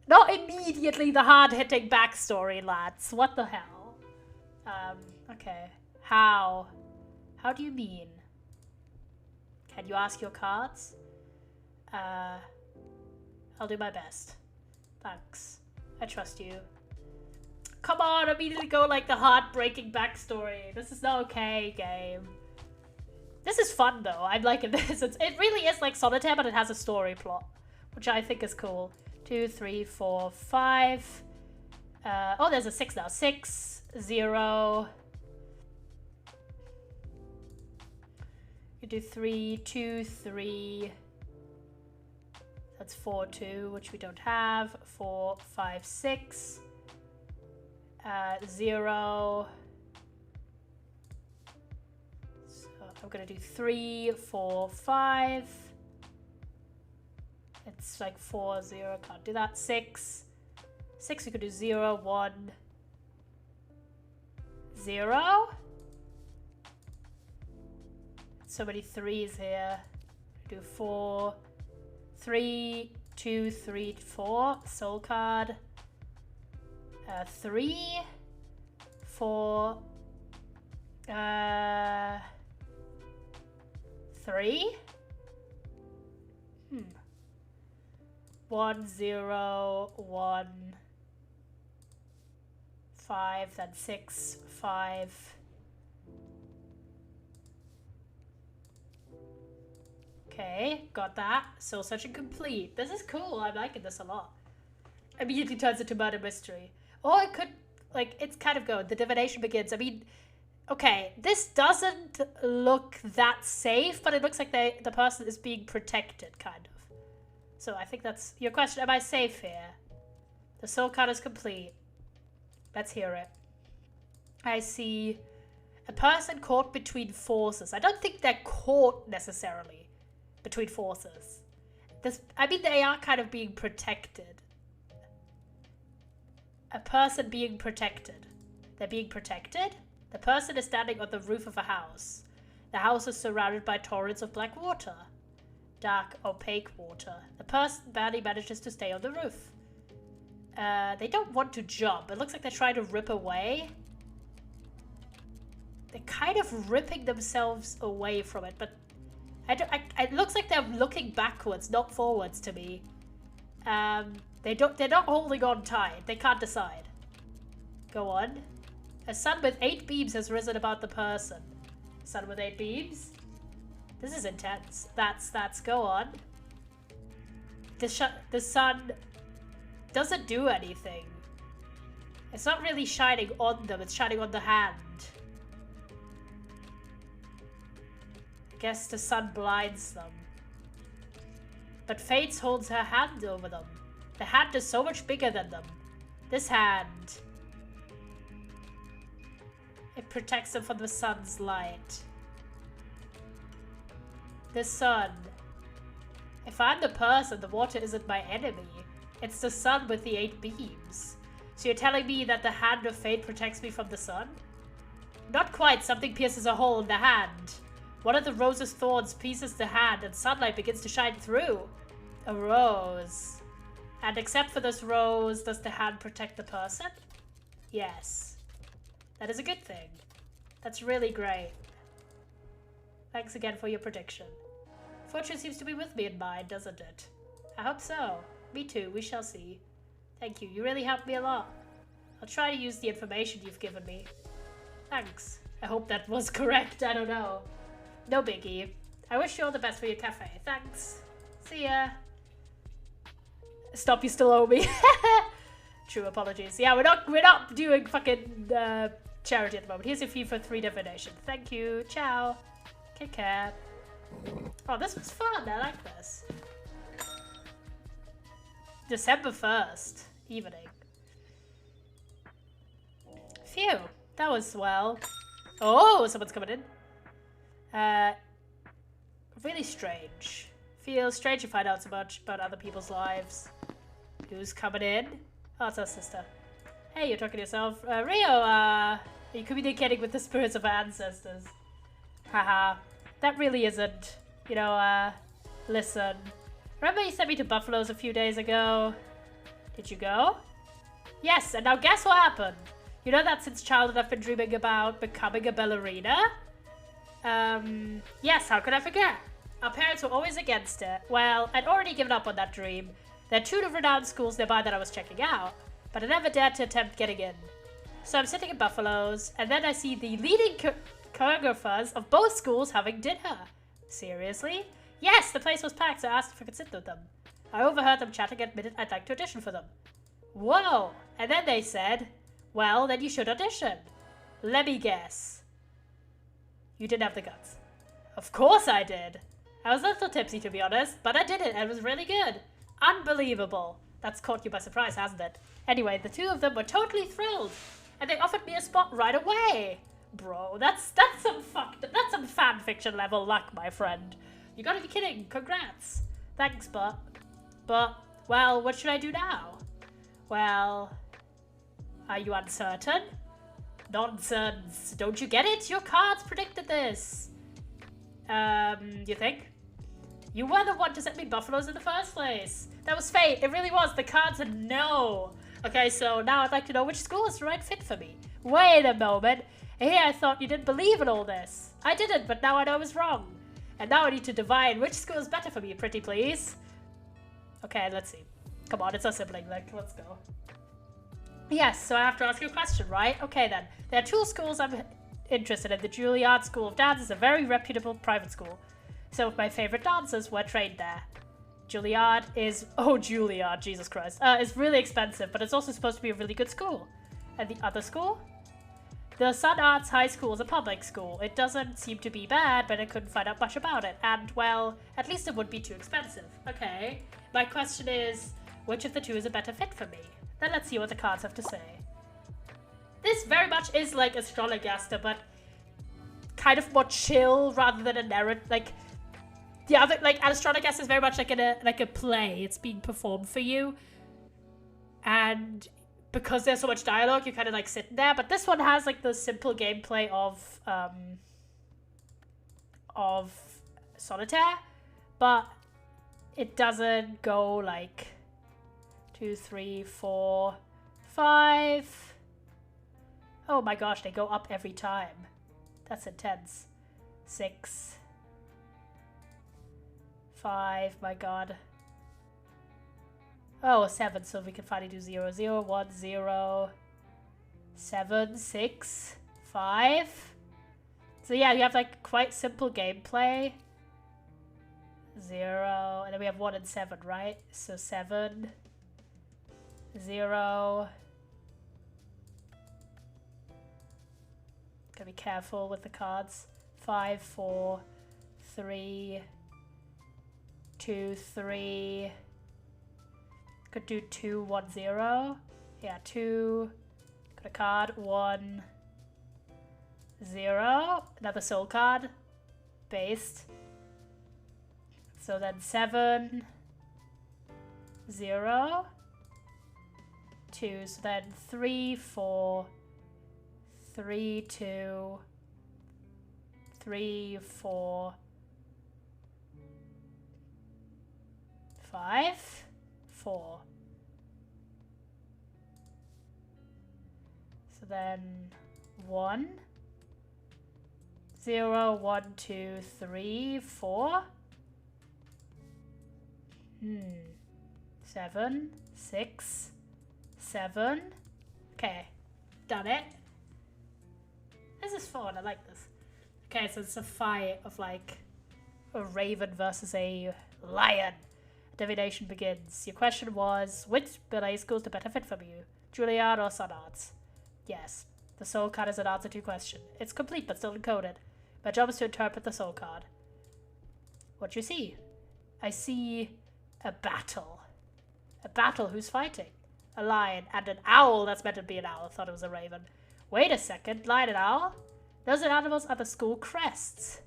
Not immediately the hard-hitting backstory, lads. What the hell? Okay. How? How do you mean? Can you ask your cards? I'll do my best. Thanks. I trust you. Come on, immediately go like the heartbreaking backstory. This is not okay, game. This is fun though. I'm liking this. It really is like Solitaire, but it has a story plot, which I think is cool. 2, 3, 4, 5. Oh, there's a 6 now. 6, 0. You do 3, 2, 3. That's 4, 2, which we don't have. 4, 5, 6. 0. So I'm gonna do 3, 4, 5. It's like 4, 0. Can't do that. 6. 6. We could do 0, 1, 0. So many threes here. Do 4. 3, 2, 3, 4. Soul card. 3, 4. 3. 1, 0, 1. 5, then 6, 5. Okay, got that. Soul searching complete. This is cool. I'm liking this a lot. Immediately turns into murder mystery. Or it could, like, it's kind of going. The divination begins. I mean, okay, this doesn't look that safe, but it looks like the person is being protected, kind of. So I think that's your question. Am I safe here? The soul card is complete. Let's hear it. I see a person caught between forces. I don't think they're caught necessarily between forces. I mean, they are kind of being protected. A person being protected. They're being protected? The person is standing on the roof of a house. The house is surrounded by torrents of black water. Dark, opaque water. The person barely manages to stay on the roof. They don't want to jump. It looks like they're trying to rip away. They're kind of ripping themselves away from it, but it looks like they're looking backwards, not forwards to me. They're not holding on tight. They can't decide. Go on. A sun with 8 beams has risen about the person. Sun with 8 beams? This is intense. That's go on. The sun doesn't do anything. It's not really shining on them, it's shining on the hand. I guess the sun blinds them. But Fates holds her hand over them. The hand is so much bigger than them. This hand. It protects them from the sun's light. The sun. If I'm the person, the water isn't my enemy. It's the sun with the 8 beams. So you're telling me that the hand of fate protects me from the sun? Not quite. Something pierces a hole in the hand. One of the rose's thorns pierces the hand and sunlight begins to shine through. A rose. And except for this rose, does the hand protect the person? Yes. That is a good thing. That's really great. Thanks again for your prediction. Fortune seems to be with me in mind, doesn't it? I hope so. Me too, we shall see. Thank you, you really helped me a lot. I'll try to use the information you've given me. Thanks. I hope that was correct, I don't know. No biggie. I wish you all the best for your cafe. Thanks. See ya. Stop, you still owe me. True, apologies. Yeah, we're not doing fucking charity at the moment. Here's your fee for 3 divination. Thank you. Ciao. Take care. Oh, this was fun. I like this. December 1st. Evening. Phew. That was swell. Oh, someone's coming in. Really strange. Feels strange to find out so much about other people's lives. Who's coming in? Oh, it's our sister. Hey, you're talking to yourself. Rio, are you communicating with the spirits of our ancestors? Haha. That really isn't. You know, listen. Remember you sent me to Buffalo's a few days ago? Did you go? Yes, and now guess what happened? You know that since childhood I've been dreaming about becoming a ballerina? Yes, how could I forget? Our parents were always against it. Well, I'd already given up on that dream. There are 2 renowned schools nearby that I was checking out, but I never dared to attempt getting in. So I'm sitting at Buffalo's, and then I see the leading choreographers of both schools having dinner. Seriously? Yes, the place was packed, so I asked if I could sit with them. I overheard them chatting and admitted I'd like to audition for them. Whoa! And then they said, well, then you should audition. Let me guess. You didn't have the guts. Of course I did. I was a little tipsy, to be honest, but I did it, and it was really good. Unbelievable. That's caught you by surprise, hasn't it? Anyway, the 2 of them were totally thrilled, and they offered me a spot right away. Bro, that's some fan fiction level luck, my friend. You gotta be kidding. Congrats. Thanks, but, well, what should I do now? Well, are you uncertain? Nonsense. Don't you get it? Your cards predicted this. You think? You were the one to send me buffaloes in the first place. That was fate. It really was. The cards said no. Okay, so now I'd like to know which school is the right fit for me. Wait a moment. Here I thought you didn't believe in all this. I didn't, but now I know I was wrong. And now I need to divine which school is better for me, pretty please. Okay, let's see. Come on, it's our sibling. Like, let's go. Yes, so I have to ask you a question, right? Okay then. There are 2 schools I'm interested in. The Juilliard School of Dance is a very reputable private school. Some of my favorite dancers were trained there. Juilliard is... Oh, Juilliard, Jesus Christ. It's really expensive, but it's also supposed to be a really good school. And the other school? The Sun Arts High School is a public school. It doesn't seem to be bad, but I couldn't find out much about it. And, well, at least it wouldn't be too expensive. Okay. My question is, which of the 2 is a better fit for me? Then let's see what the cards have to say. This very much is like Astrologaster, but kind of more chill rather than a narrative. Like, the other, like, Astrologaster is very much like a play. It's being performed for you. And because there's so much dialogue, you're kind of like sitting there. But this one has like the simple gameplay of Solitaire, but it doesn't go like 2, 3, 4, 5. Oh my gosh, they go up every time. That's intense. 6, 5, my god. Oh, 7, so we can finally do 0, 0, 1, 0, 7, 6, 5. So yeah, you have like quite simple gameplay. 0, and then we have 1 and 7, right? So 7, 0. Gotta be careful with the cards. 5, 4, 3, 2, 3. Could do 2, 1, 0. Yeah, 2. Got a card. 1, 0. Another soul card. Based. So then 7, 0, 2. So then 3, 4, 3, 2, 3, 4, 5, 4. So then 1, 0, 1, 2, 3, 4. 7, 6, 7. Okay, done it. This is fun, I like this. Okay, so it's a fight of like a raven versus a lion. Divination begins. Your question was, which ballet school is the better fit for you? Juilliard or Sun Arts? Yes. The soul card is an answer to your question. It's complete but still encoded. My job is to interpret the soul card. What do you see? I see a battle. A battle, who's fighting? A lion and an owl. That's meant to be an owl. I thought it was a raven. Wait a second. Lion and owl? Those are animals are the school crests.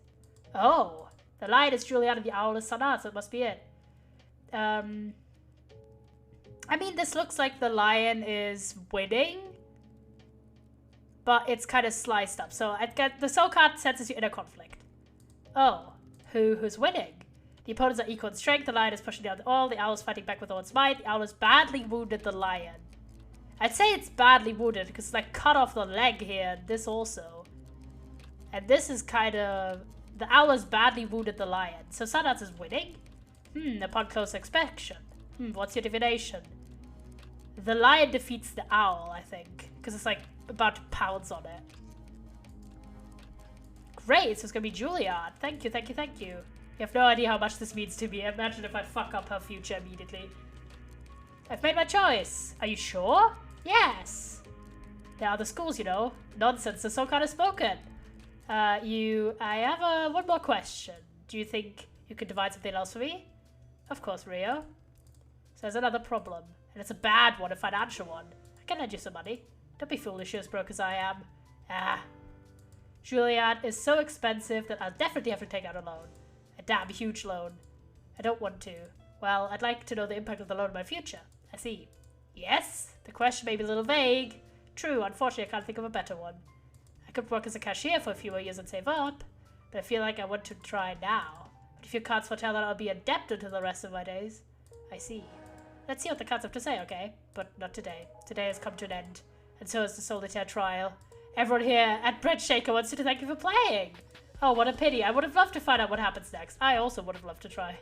Oh. The lion is Juilliard and the owl is Sun Arts, so it must be it. I mean, this looks like the lion is winning, but it's kind of sliced up. So I get the soul card senses your inner conflict. Oh, who's winning? The opponents are equal in strength. The lion is pushing down all. The owl is fighting back with all its might. The owl has badly wounded the lion. I'd say it's badly wounded because it's like cut off the leg here. And this also, and this is kind of the owl has badly wounded the lion. So Sun Arts is winning. Upon close inspection. What's your divination? The lion defeats the owl, I think. Because it's like about to pounce on it. Great, so it's going to be Juilliard. Thank you, thank you, thank you. You have no idea how much this means to me. Imagine if I fuck up her future immediately. I've made my choice. Are you sure? Yes. There are the schools, you know. Nonsense, the soul card has spoken. I have one more question. Do you think you could divide something else for me? Of course, Rio. So there's another problem, and it's a bad one, a financial one. I can lend you some money. Don't be foolish, you're as broke as I am. Juilliard is so expensive that I'll definitely have to take out a loan. A damn huge loan. I don't want to. Well, I'd like to know the impact of the loan on my future. I see. Yes? The question may be a little vague. True, unfortunately I can't think of a better one. I could work as a cashier for a few more years and save up. but I feel like I want to try now. But if your cards foretell that I'll be adept until the rest of my days. I see. Let's see what the cards have to say, okay? But not today. Today has come to an end. And so is the Solitaire trial. Everyone here at Bread Shaker wants to thank you for playing. Oh, what a pity. I would have loved to find out what happens next. I also would have loved to try.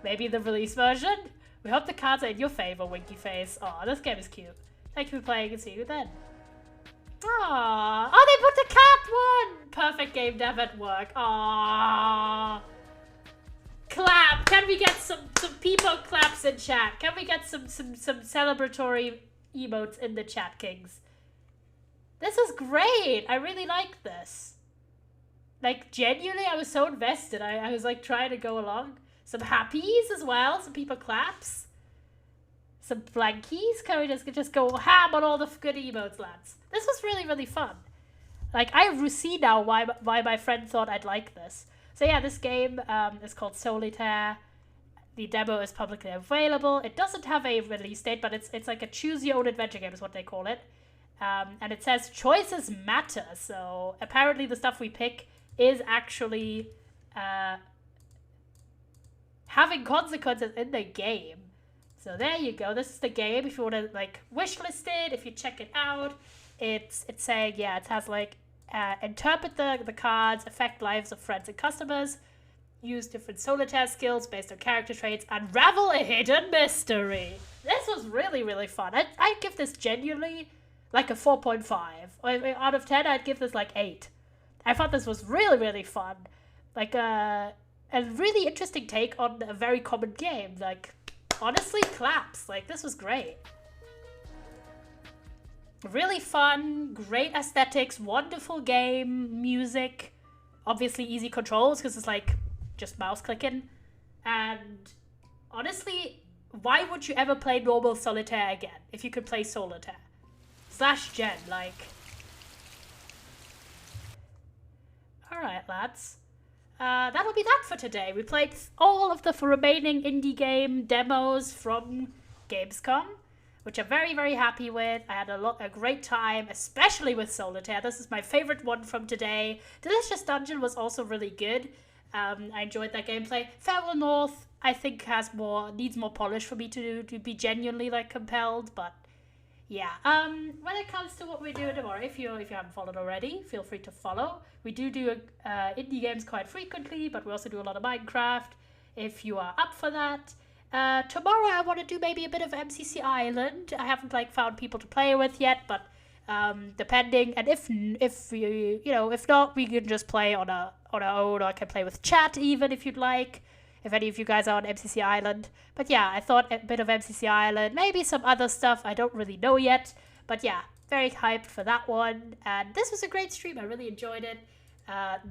Maybe the release version? We hope the cards are in your favor, Winky Face. Aw, this game is cute. Thank you for playing and see you then. Aww. Oh, they put the cat one! Perfect game dev at work. Aww. Clap! Can we get some people claps in chat? Can we get some celebratory emotes in the chat, Kings? This is great! I really like this. Like, genuinely, I was so invested. I was, like, trying to go along. Some happies as well. Some people claps. Some blankies. Can we just go ham on all the good emotes, lads? This was really, really fun. Like, I see now why my friend thought I'd like this. So yeah, this game is called Soulitaire. The demo is publicly available. It doesn't have a release date, but it's like a choose-your-own adventure game is what they call it. And it says choices matter. So apparently the stuff we pick is actually having consequences in the game. So there you go. This is the game. If you want to like wishlist it, if you check it out, it's saying, yeah, it has like interpret the cards, affect lives of friends and customers, use different solitaire skills based on character traits, unravel a hidden mystery. This was really, really fun. I'd give this genuinely like a 4.5. Out of 10, I'd give this like 8. I thought this was really, really fun. Like a really interesting take on a very common game. Like, honestly, claps. Like, this was great. Really fun, great aesthetics, wonderful game, music, obviously easy controls because it's like just mouse clicking. And honestly, why would you ever play normal Solitaire again if you could play Solitaire? /Gen, like. Alright, lads. That'll be that for today. We played all of the remaining indie game demos from Gamescom, which I'm very, very happy with. I had a great time, especially with Solitaire. This is my favorite one from today. Delicious Dungeon was also really good. I enjoyed that gameplay. Farewell North, I think, needs more polish for me to be genuinely like compelled, but yeah. When it comes to what we're doing tomorrow, if you haven't followed already, feel free to follow. We do indie games quite frequently, but we also do a lot of Minecraft. If you are up for that. Tomorrow I want to do maybe a bit of MCC Island. I haven't like found people to play with yet, but depending, and if not, we can just play on our own, or I can play with chat even if you'd like, if any of you guys are on MCC Island. But yeah, I thought a bit of MCC Island, maybe some other stuff I don't really know yet, but yeah, very hyped for that one. And this was a great stream. I really enjoyed it.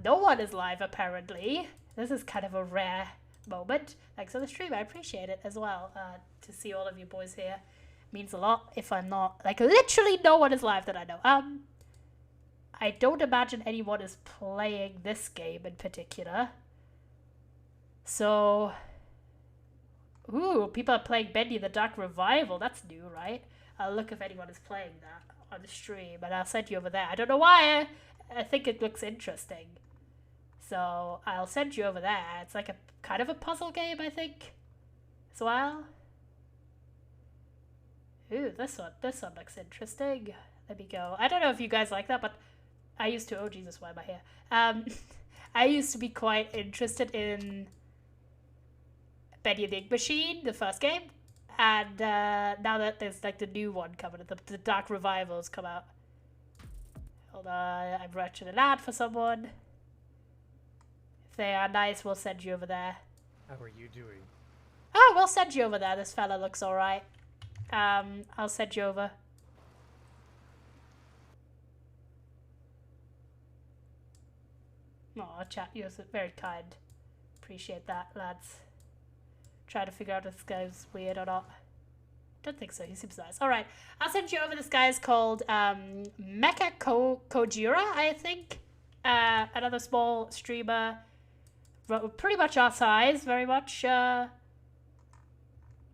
No one is live apparently. This is kind of a rare moment. Thanks for the stream. I appreciate it as well. To see all of you boys here means a lot. If I'm not, like, literally no one is live that I know. I don't imagine anyone is playing this game in particular. So, ooh, people are playing Bendy the Dark Revival. That's new, right? I'll look if anyone is playing that on the stream, and I'll send you over there. I don't know why. I think it looks interesting. So I'll send you over there. It's like a kind of a puzzle game, I think, as well. Ooh, this one looks interesting. Let me go. I don't know if you guys like that, but I used to. Oh Jesus, why am I here? I used to be quite interested in Bendy the Ink Machine, the first game, and now that there's like the new one coming, the Dark Revivals come out. Hold on, I'm writing an ad for someone. If they are nice, we'll send you over there. How are you doing? Oh, we'll send you over there. This fella looks alright. I'll send you over. Aw, chat, you're very kind. Appreciate that, lads. Try to figure out if this guy's weird or not. Don't think so, he seems nice. Alright, I'll send you over. This guy is called Mecha Kojira, I think. Another small streamer. Pretty much our size, very much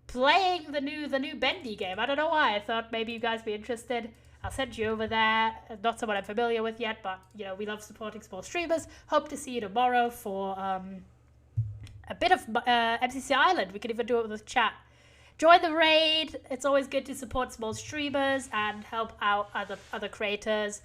playing the new Bendy game. I don't know why. I thought maybe you guys would be interested. I'll send you over there. Not someone I'm familiar with yet, but you know, we love supporting small streamers. Hope to see you tomorrow for a bit of MCC Island. We can even do it with chat. Join the raid. It's always good to support small streamers and help out other creators.